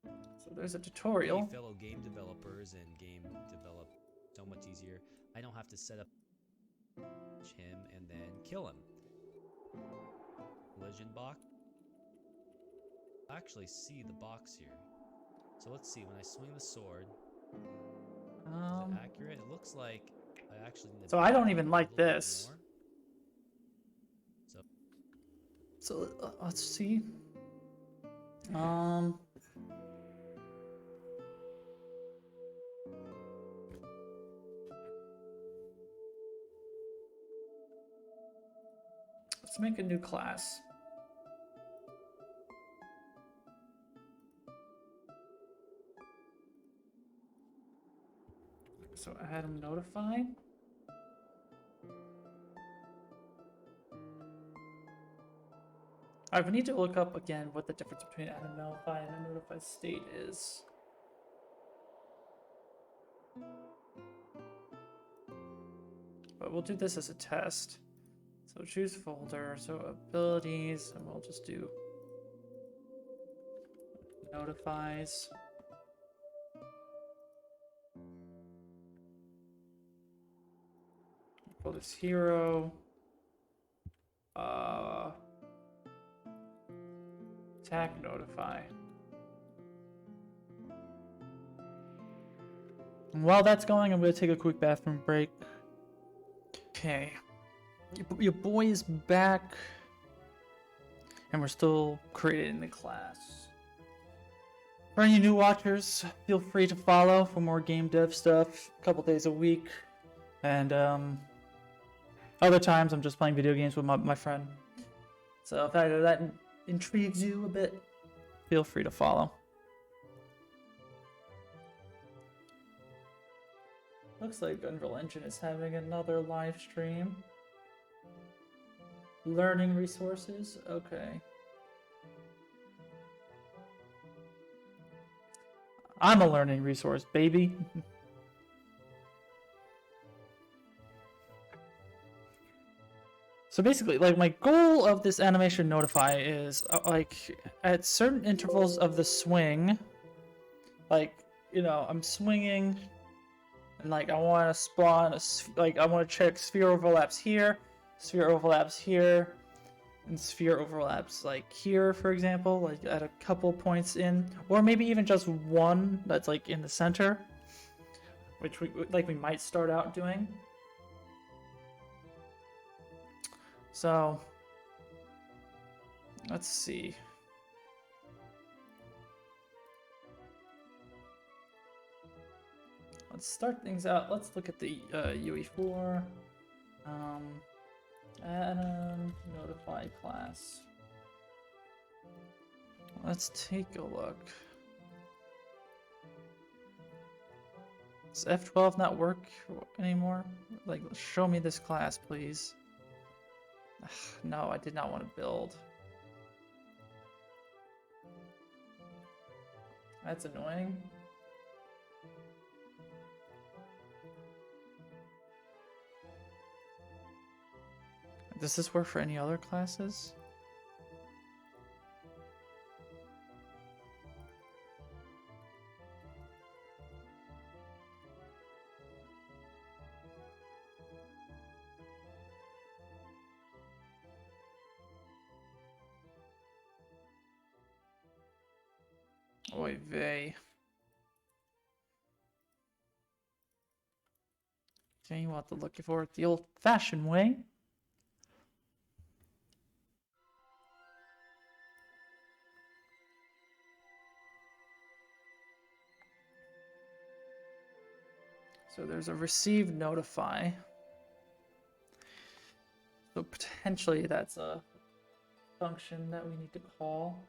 So there's a tutorial. Hey, fellow game developers and game develop so much easier. I don't have to set up him and then kill him. Legend box. I actually see the box here. So let's see. When I swing the sword, is it accurate? It looks like I actually need to. So I don't even like this. So Let's see. Let's make a new class. So Atom Notify. I would need to look up again what the difference between Atom Notify and a Notify State is. But we'll do this as a test. So choose folder, so abilities, and we'll just do notifies. Call this hero. Attack notify. And while that's going, I'm going to take a quick bathroom break. Okay. Your boy is back. And we're still creating the class. For any new watchers, feel free to follow for more game dev stuff. A couple days a week. And other times I'm just playing video games with my friend. So if that intrigues you a bit, feel free to follow. Looks like Unreal Engine is having another live stream. Learning resources, okay. I'm a learning resource, baby. So basically, like, my goal of this animation notify is, like, at certain intervals of the swing, like, you know, I'm swinging, and, like, I want to spawn, I want to check sphere overlaps here, and sphere overlaps, like, here, for example, like, at a couple points in, or maybe even just one that's, like, in the center, which we might start out doing. So, let's see. Let's start things out. Let's look at the UE4. Atom Notify class. Let's take a look. Does F12 not work anymore? Like, show me this class, please. Ugh, no, I did not want to build. That's annoying. Does this work for any other classes? Oy vey. Okay, you want to look for it the old-fashioned way. So there's a receive notify. So potentially that's a function that we need to call.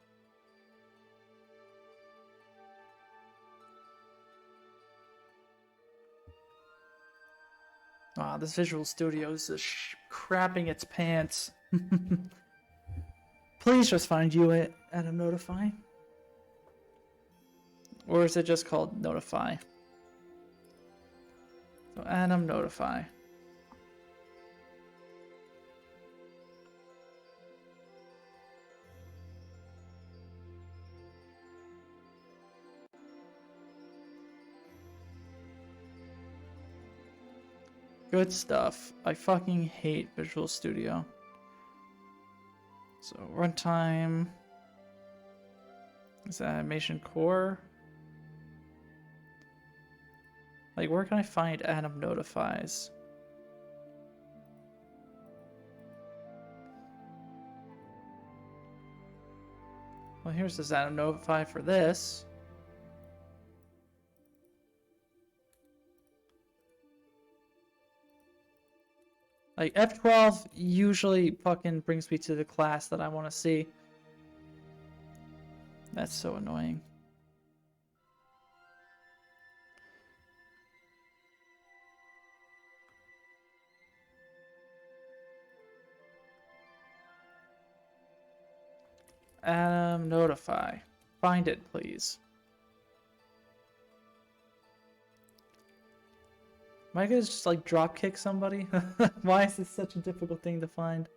Wow, this Visual Studio is just crapping its pants. Please just find you at Adam Notify. Or is it just called Notify? So Adam Notify. Good stuff. I fucking hate Visual Studio. So runtime. Is that animation core? Like, where can I find Adam Notifies? Well, here's this Adam Notify for this. Like, F12 usually fucking brings me to the class that I want to see. That's so annoying. Adam Notify. Find it, please. Am I gonna just like drop kick somebody? Why is this such a difficult thing to find?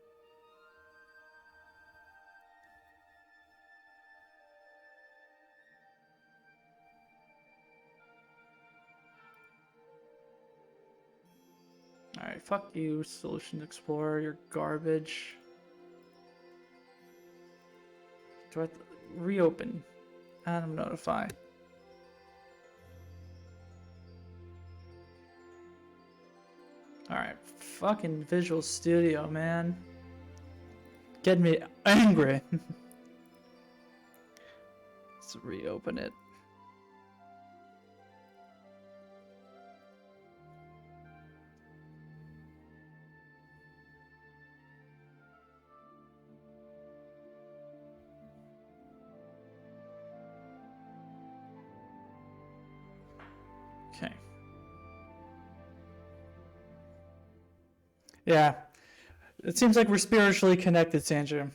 Alright, fuck you, Solution Explorer, you're garbage. Do I have to reopen? Adam Notify. Alright, fucking Visual Studio, man. Get me angry. Let's reopen it. Okay. Yeah. It seems like we're spiritually connected, Sandra.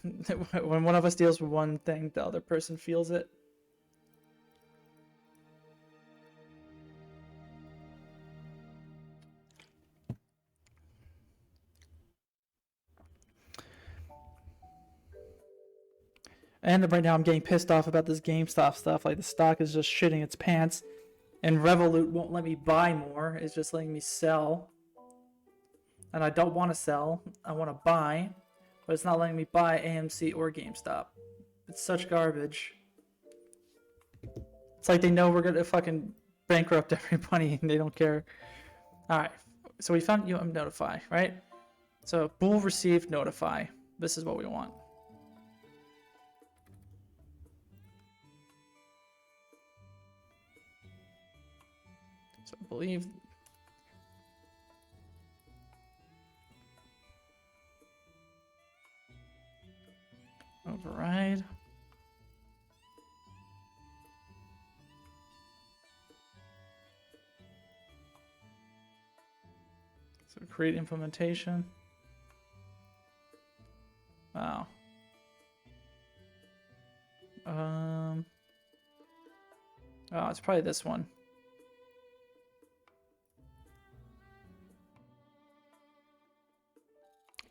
When one of us deals with one thing, the other person feels it. And right now I'm getting pissed off about this GameStop stuff. Like, the stock is just shitting its pants. And Revolut won't let me buy more. It's just letting me sell. And I don't want to sell. I want to buy. But it's not letting me buy AMC or GameStop. It's such garbage. It's like they know we're going to fucking bankrupt everybody and they don't care. Alright. So we found Notify, right? So bool received notify. This is what we want. So I believe override. So create implementation. Wow. Oh, it's probably this one.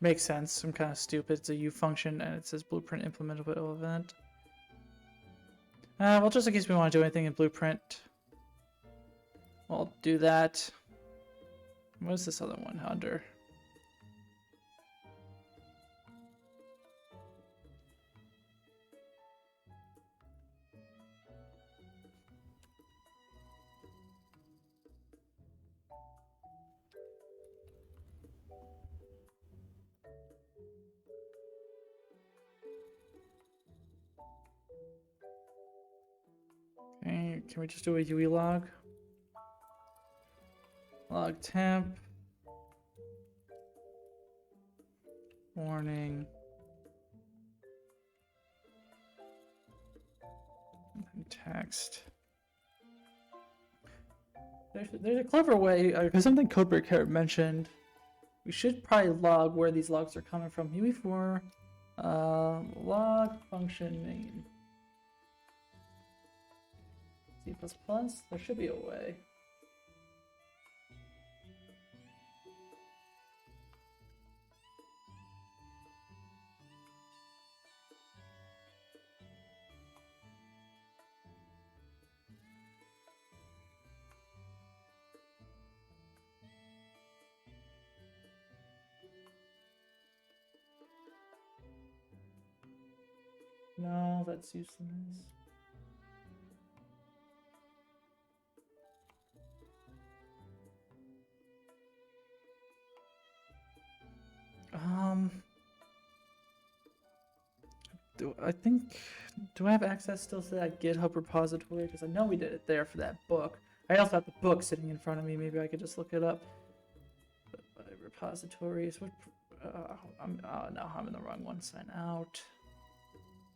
Makes sense. I'm kind of stupid. It's a U function and it says blueprint implementable event. Well, just in case we want to do anything in blueprint, we'll do that. What is this other one under? Okay, can we just do a UE log? Log temp. Warning. And text. There's a clever way, because something Codebreaker mentioned. We should probably log where these logs are coming from. UE4 log function name. C++. There should be a way. No, that's useless. Do I have access still to that GitHub repository? Because I know we did it there for that book. I also have the book sitting in front of me. Maybe I could just look it up. Repositories. What? No, I'm in the wrong one. Sign out.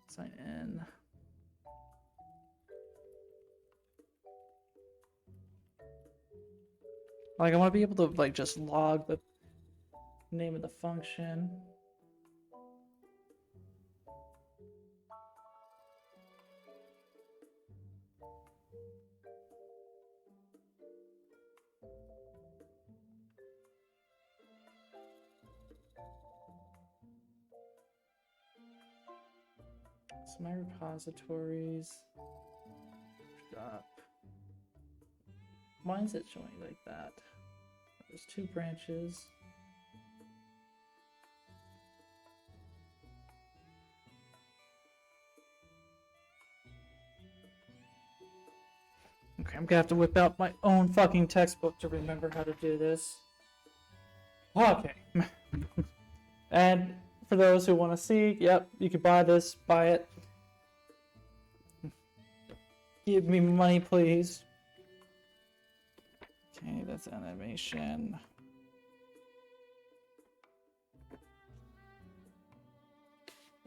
Sign in. Like, I want to be able to like just log the name of the function. So my repositories. Up. Why is it showing like that? There's 2 branches. Okay, I'm gonna have to whip out my own fucking textbook to remember how to do this. Okay. And for those who want to see, yep, you can buy this, buy it. Give me money, please. Okay, that's animation.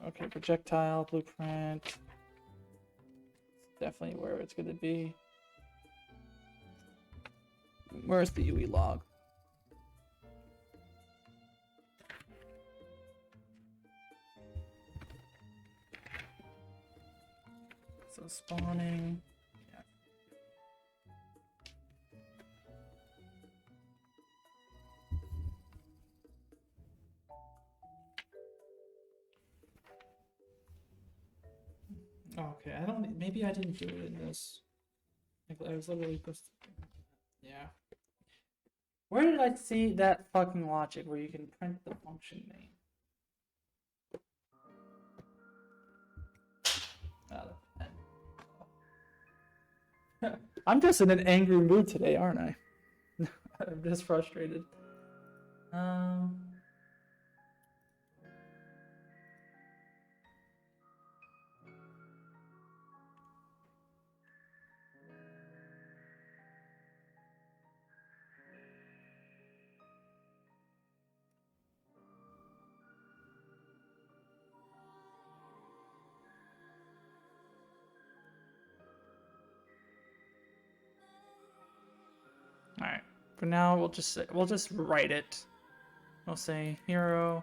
Okay, projectile, blueprint. Definitely where it's gonna be. Where's the UE log? So spawning. Yeah. Okay, I don't. Maybe I didn't do it in this. I was literally supposed to. Yeah. Where did I see that fucking logic where you can print the function name? I'm just in an angry mood today, aren't I? I'm just frustrated. All right. For now, we'll just write it. We'll say hero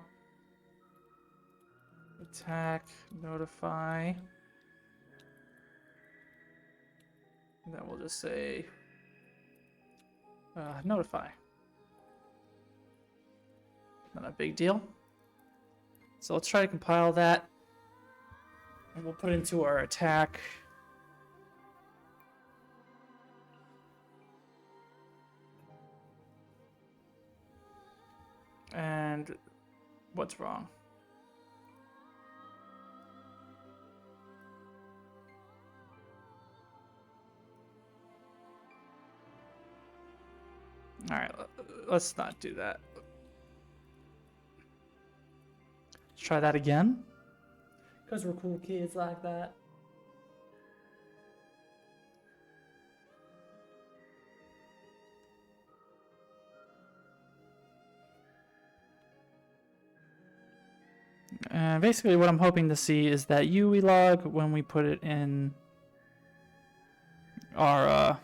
attack notify. And then we'll just say notify. Not a big deal. So let's try to compile that. And we'll put it into our attack. And what's wrong? All right, let's not do that. Let's try that again. Because we're cool kids like that. And basically what I'm hoping to see is that UE log when we put it in our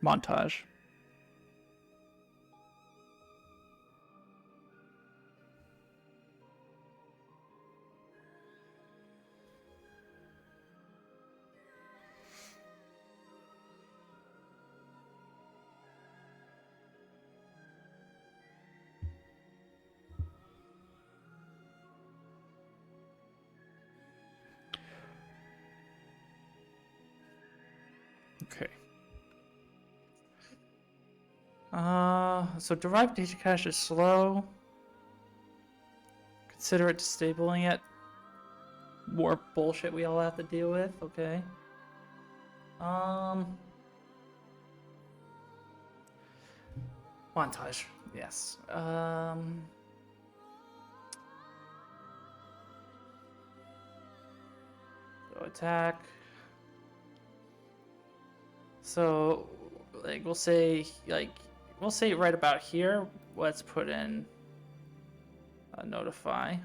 montage. Okay. So derived data cache is slow. Consider it disabling it. More bullshit we all have to deal with. Okay. Montage. Yes. So attack. So, like, we'll say right about here. Let's put in notify.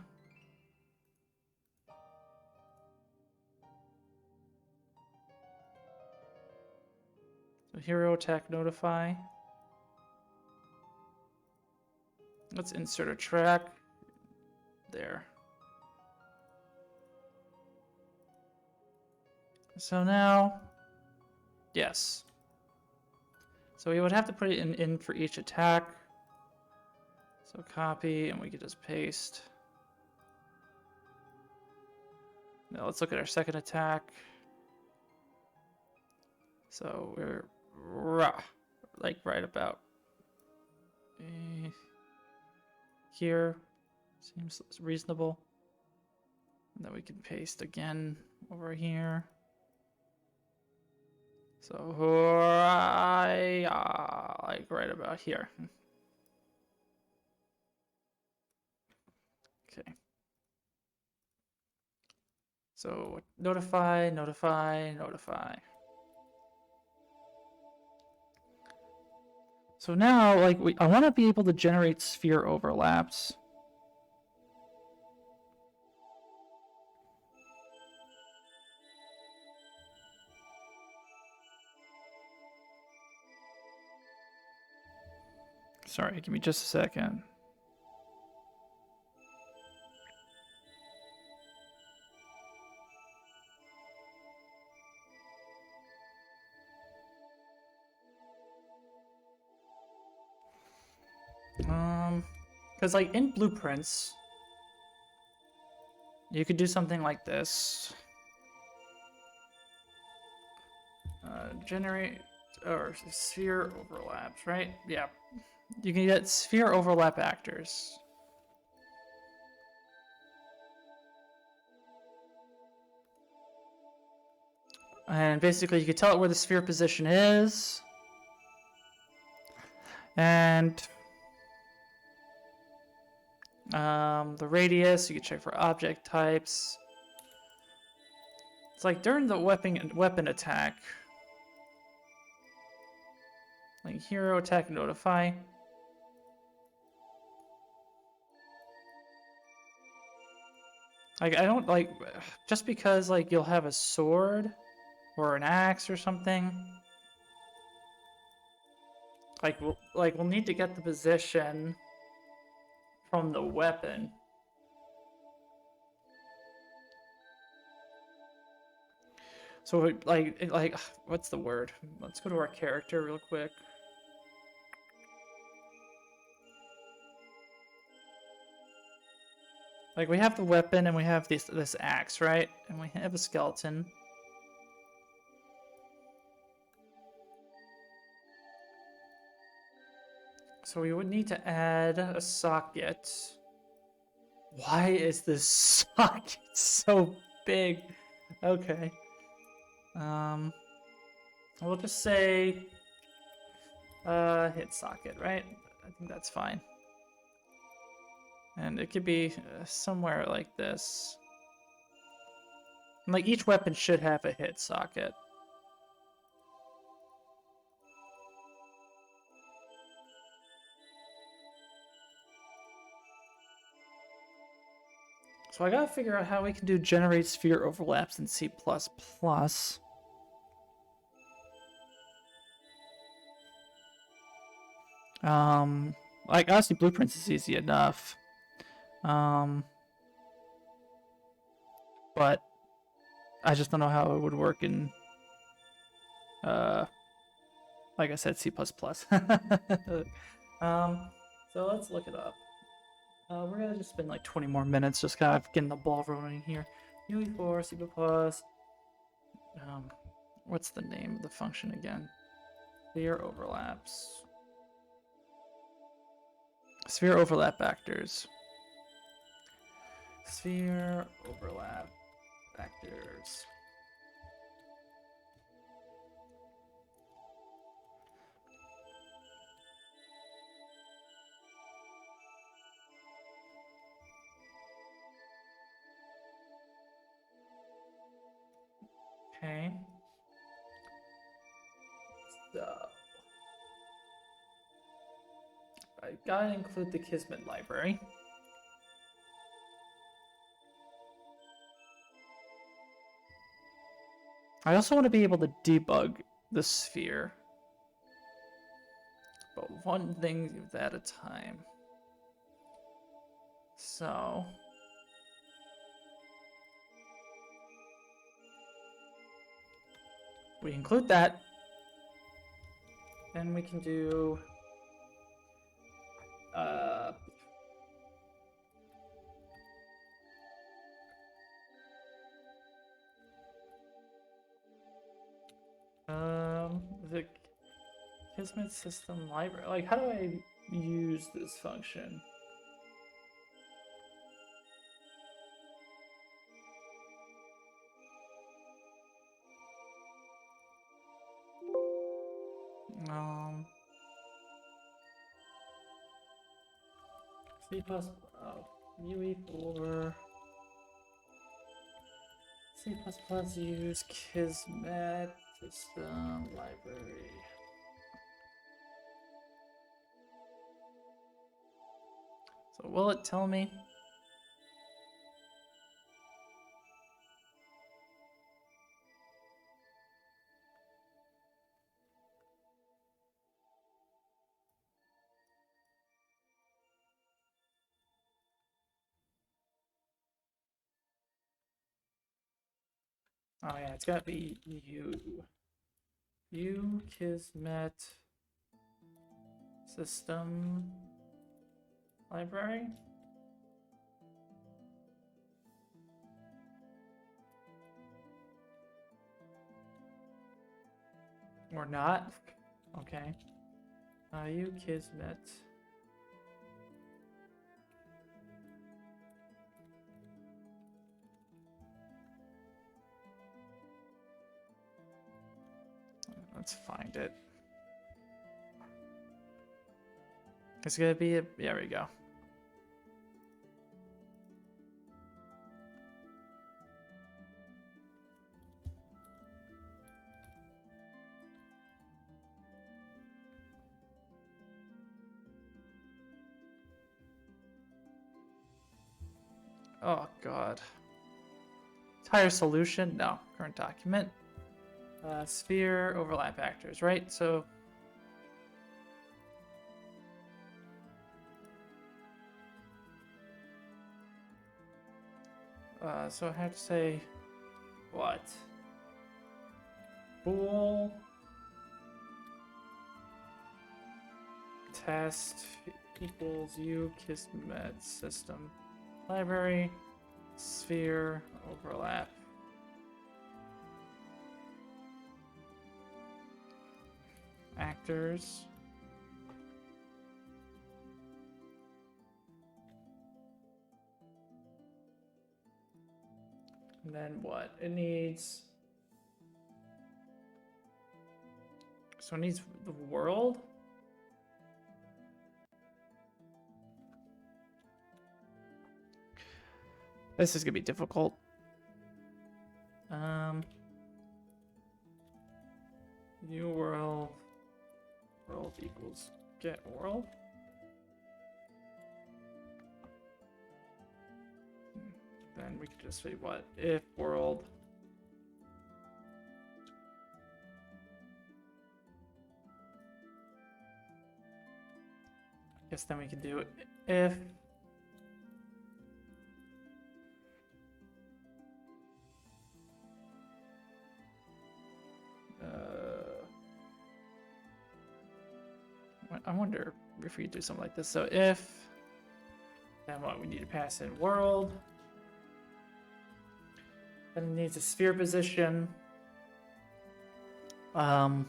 So hero attack notify. Let's insert a track there. So now, yes. So we would have to put it in for each attack. So copy, and we could just paste. Now let's look at our second attack. So we're like right about here. Seems reasonable. And then we can paste again over here. So like right about here. Okay. So notify, notify, notify. So now, like, I want to be able to generate sphere overlaps. Sorry, give me just a second. Because like in blueprints, you could do something like this. Generate or sphere overlaps, right? Yeah. You can get sphere overlap actors. And basically you can tell it where the sphere position is. And the radius, you can check for object types. It's like during the weapon attack. Like hero attack notify. Like I don't like just because like you'll have a sword or an axe or something. Like we'll need to get the position from the weapon. So like what's the word? Let's go to our character real quick. Like we have the weapon and we have this axe, right? And we have a skeleton. So we would need to add a socket. Why is this socket so big? Okay. We'll just say hit socket, right? I think that's fine. And it could be somewhere like this. And like each weapon should have a hit socket. So I gotta figure out how we can do generate sphere overlaps in C++. Like honestly, blueprints is easy enough. But I just don't know how it would work in, like I said, C++. So let's look it up. We're gonna just spend like 20 more minutes just kind of getting the ball rolling here. UE4, C++. What's the name of the function again? Sphere overlaps. Sphere overlap vectors. Sphere overlap vectors. Okay. So I gotta include the Kismet library. I also want to be able to debug the sphere, but one thing at a time. So we include that, then we can do the Kismet system library. Like, how do I use this function? C++, UE4, C++ use Kismet system library. So will it tell me? Oh yeah, it's gotta be U Kismet system library. Or not. Okay. U Kismet. Let's find it. It's gonna be a, there we go. Oh god. Entire solution? No. Current document. Sphere overlap actors, right? So so I have to say what? Bool test equals U Kismet system library sphere overlap actors. And then what? It needs. So it needs the world. This is gonna be difficult. New world. World equals get world. then we could just say what if world. I guess then we can do if I wonder if we do something like this. So if, then what, we need to pass in world. Then it needs a sphere position. So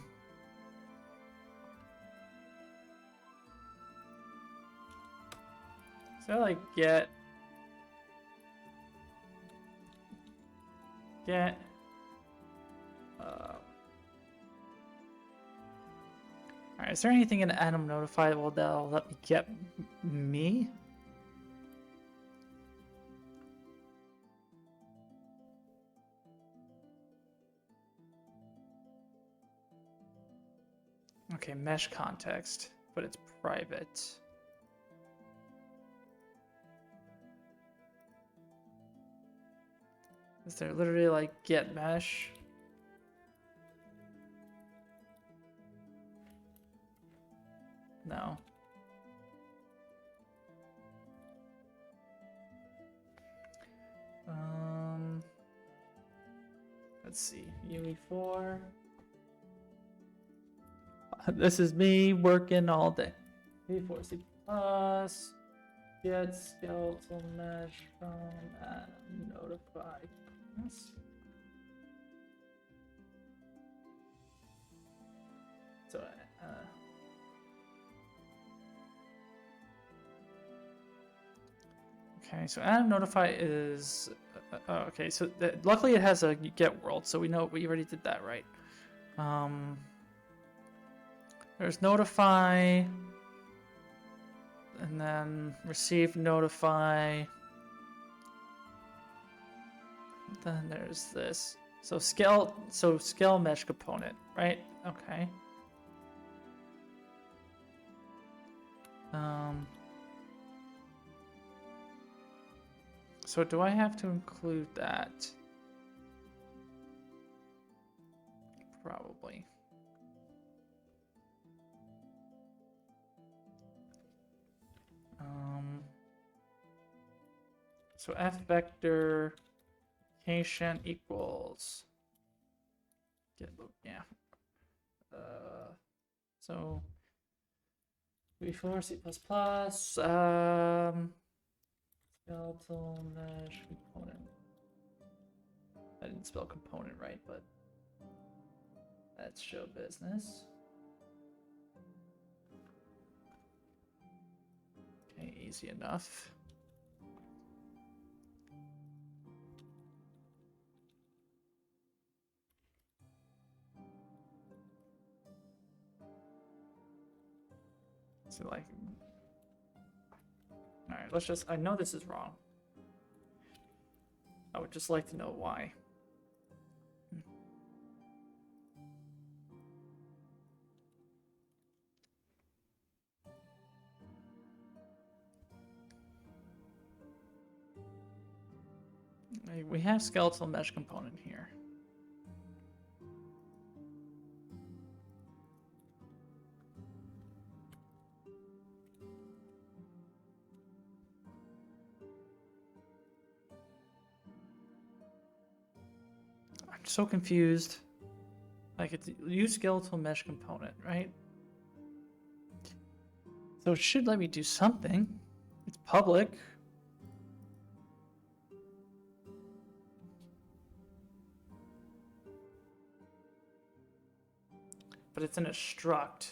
like get Alright, is there anything in Atom Notifiable that'll let me get me? Okay, mesh context, but it's private. Is there literally like get mesh? No. Let's see. UE4. This is me working all day. UE4 C++. Get skeletal mesh from Atom Notify. Yes. So, okay, so Atom Notify is okay. So luckily it has a get world, so we know we already did that, right? There's Notify, and then receive Notify. Then there's this. So scale mesh component, right? Okay. So do I have to include that? Probably. So f vector location equals get loop, yeah. So before C++, skeletal mesh component. I didn't spell component right, but that's show business. Okay, easy enough. So like, all right, let's just, I know this is wrong. I would just like to know why. We have skeletal mesh component here. I'm so confused. Like, it's use skeletal mesh component, right? So it should let me do something. It's public. But it's in a struct.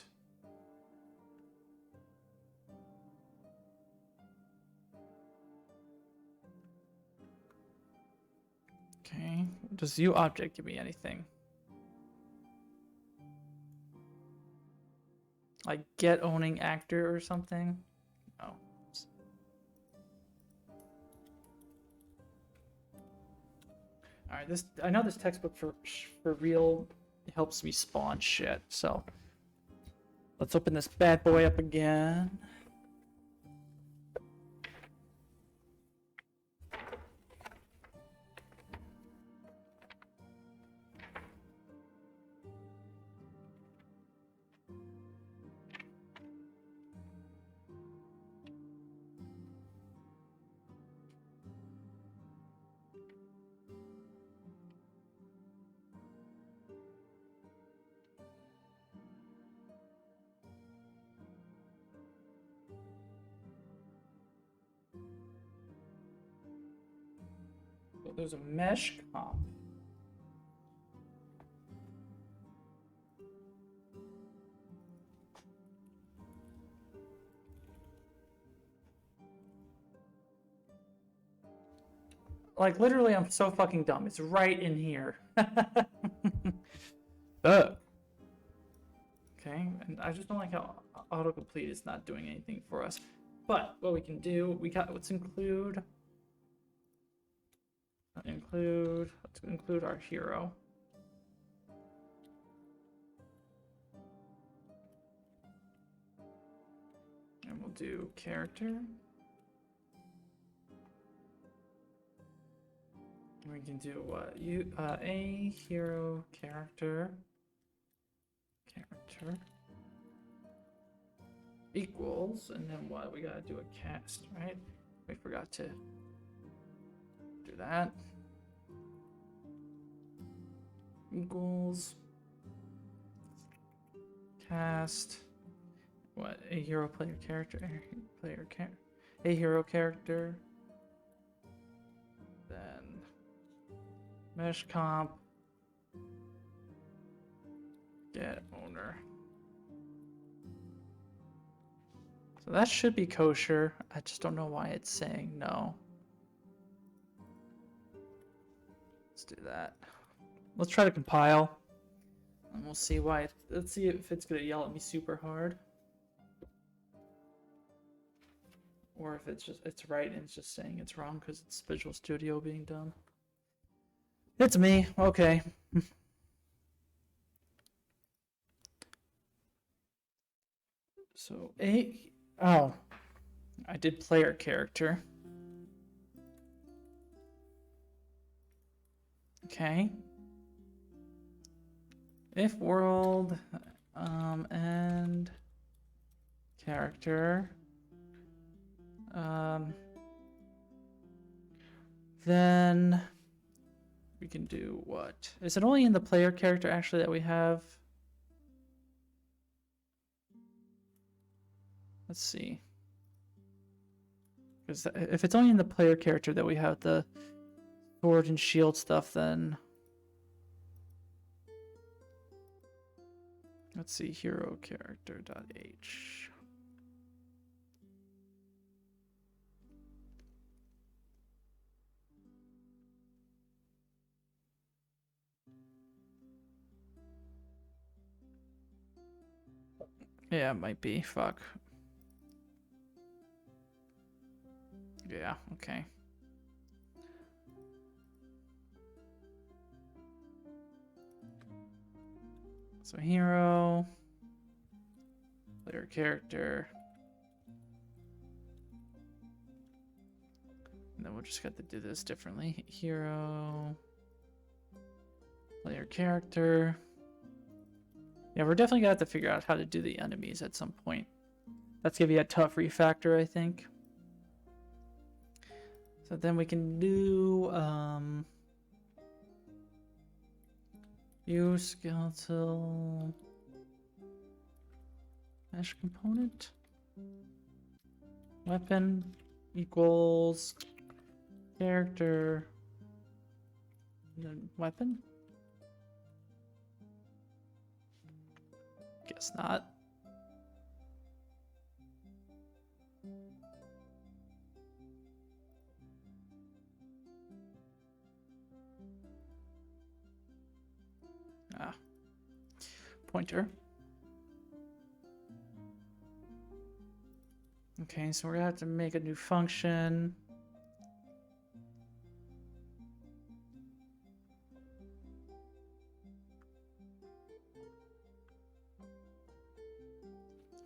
Okay, does view object give me anything? Like get owning actor or something? No. Alright, this, I know this textbook for real helps me spawn shit, so let's open this bad boy up again. There's a mesh comp. Like, literally, I'm so fucking dumb. It's right in here. Okay, and I just don't like how autocomplete is not doing anything for us. But what we can do, let's include our hero. And we'll do character. We can do what? A hero character equals, and then what? We gotta do a cast, right? We forgot to do that. Equals cast. What? A hero player character. A hero character. Then mesh comp. Get owner. So that should be kosher. I just don't know why it's saying no. Let's do that. Let's try to compile. And we'll see why. Let's see if it's gonna yell at me super hard. Or if it's right and it's just saying it's wrong because it's Visual Studio being done. It's me. Okay. So oh, I did player character. Okay. If world and character then we can do what? Is it only in the player character actually that we have? Let's see. Because if it's only in the player character that we have the sword and shield stuff, then let's see, hero character.h. Yeah, it might be. Fuck. Yeah, okay. So hero, player character, and then we'll just have to do this differently. Hero, player character. Yeah, we're definitely gonna have to figure out how to do the enemies at some point. That's gonna be a tough refactor, I think. So then we can do use skeletal mesh component weapon equals character and then weapon. Guess not. Pointer. Okay, so we're gonna have to make a new function.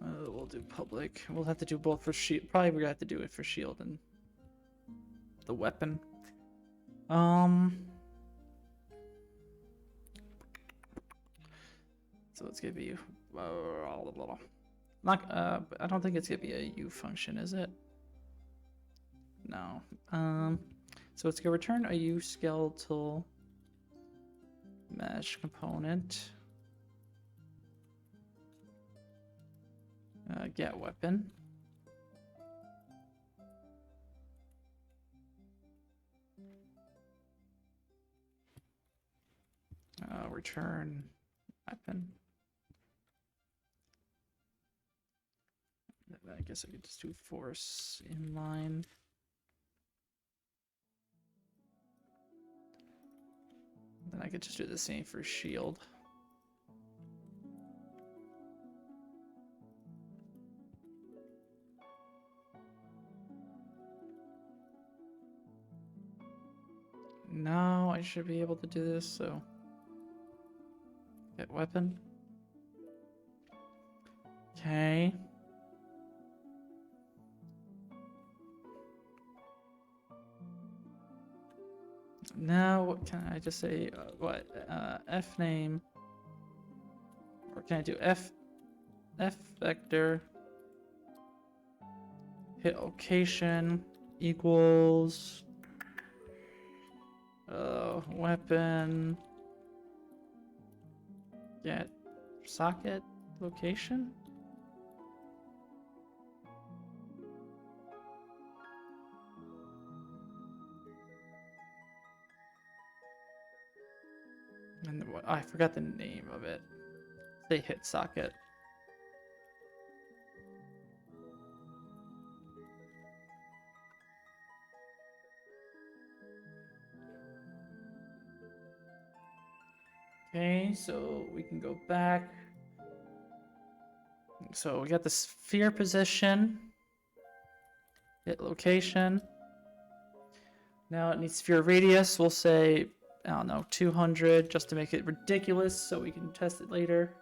We'll do public. We'll have to do both for shield. Probably we're gonna have to do it for shield and the weapon. So it's gonna be not. I don't think it's gonna be a U function, is it? No. So it's gonna return a U skeletal mesh component. Get weapon. return weapon. I guess I could just do force inline. Then I could just do the same for shield. Now I should be able to do this, so get weapon. Okay. Now what can I just say? F name, or can I do F vector hit location equals weapon get socket location? And I forgot the name of it. Say hit socket. Okay, so we can go back. So we got the sphere position, hit location. Now it needs sphere radius. We'll say, I don't know, 200 just to make it ridiculous so we can test it later.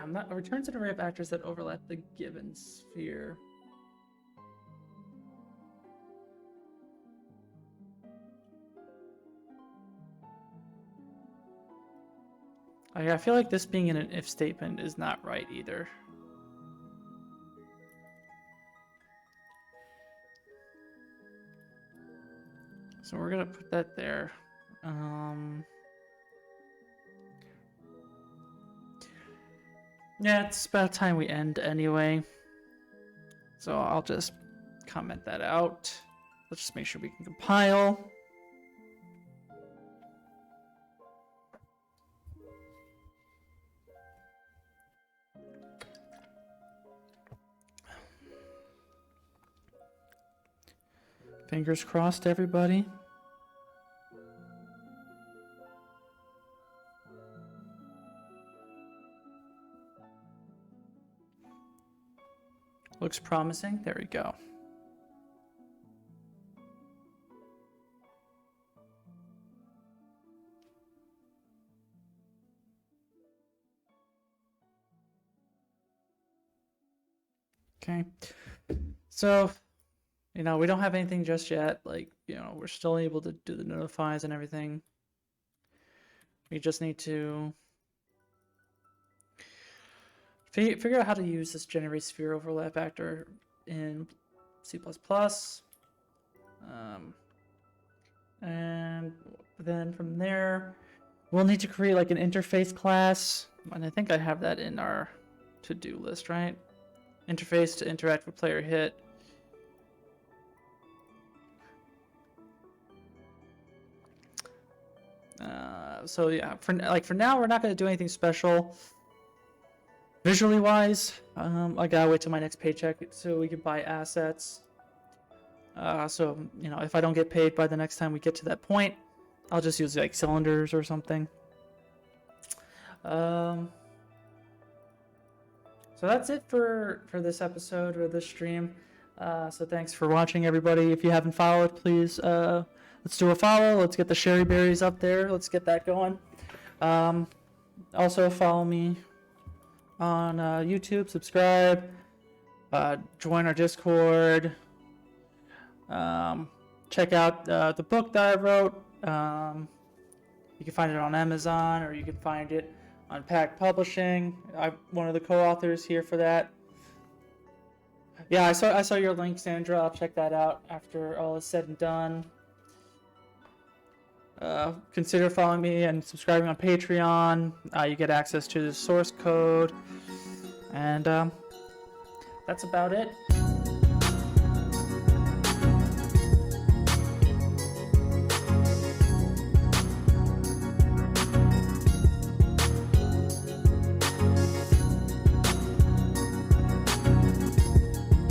I'm not returns an array of actors that overlap the given sphere. I feel like this being in an if statement is not right either. So we're gonna put that there. Yeah, it's about time we end anyway. So I'll just comment that out. Let's just make sure we can compile. Fingers crossed, everybody. Looks promising. There we go. Okay. So, we don't have anything just yet. Like, we're still able to do the notifies and everything. We just need to figure out how to use this generate sphere overlap actor in C++. And then from there, we'll need to create like an interface class. And I think I have that in our to-do list, right? Interface to interact with player hit. So yeah, for now, we're not going to do anything special. Visually wise, I gotta wait till my next paycheck so we can buy assets. So if I don't get paid by the next time we get to that point, I'll just use like cylinders or something. So that's it for this episode or this stream. So thanks for watching, everybody. If you haven't followed, please let's do a follow. Let's get the Sherry Berries up there. Let's get that going. Also follow me on YouTube, subscribe, Join our Discord. Check out the book that I wrote. You can find it on Amazon, or you can find it on Pack Publishing. I'm one of the co-authors here for that. Yeah, I saw your link, Sandra. I'll check that out after all is said and done. Consider following me and subscribing on Patreon. You get access to the source code. And that's about it.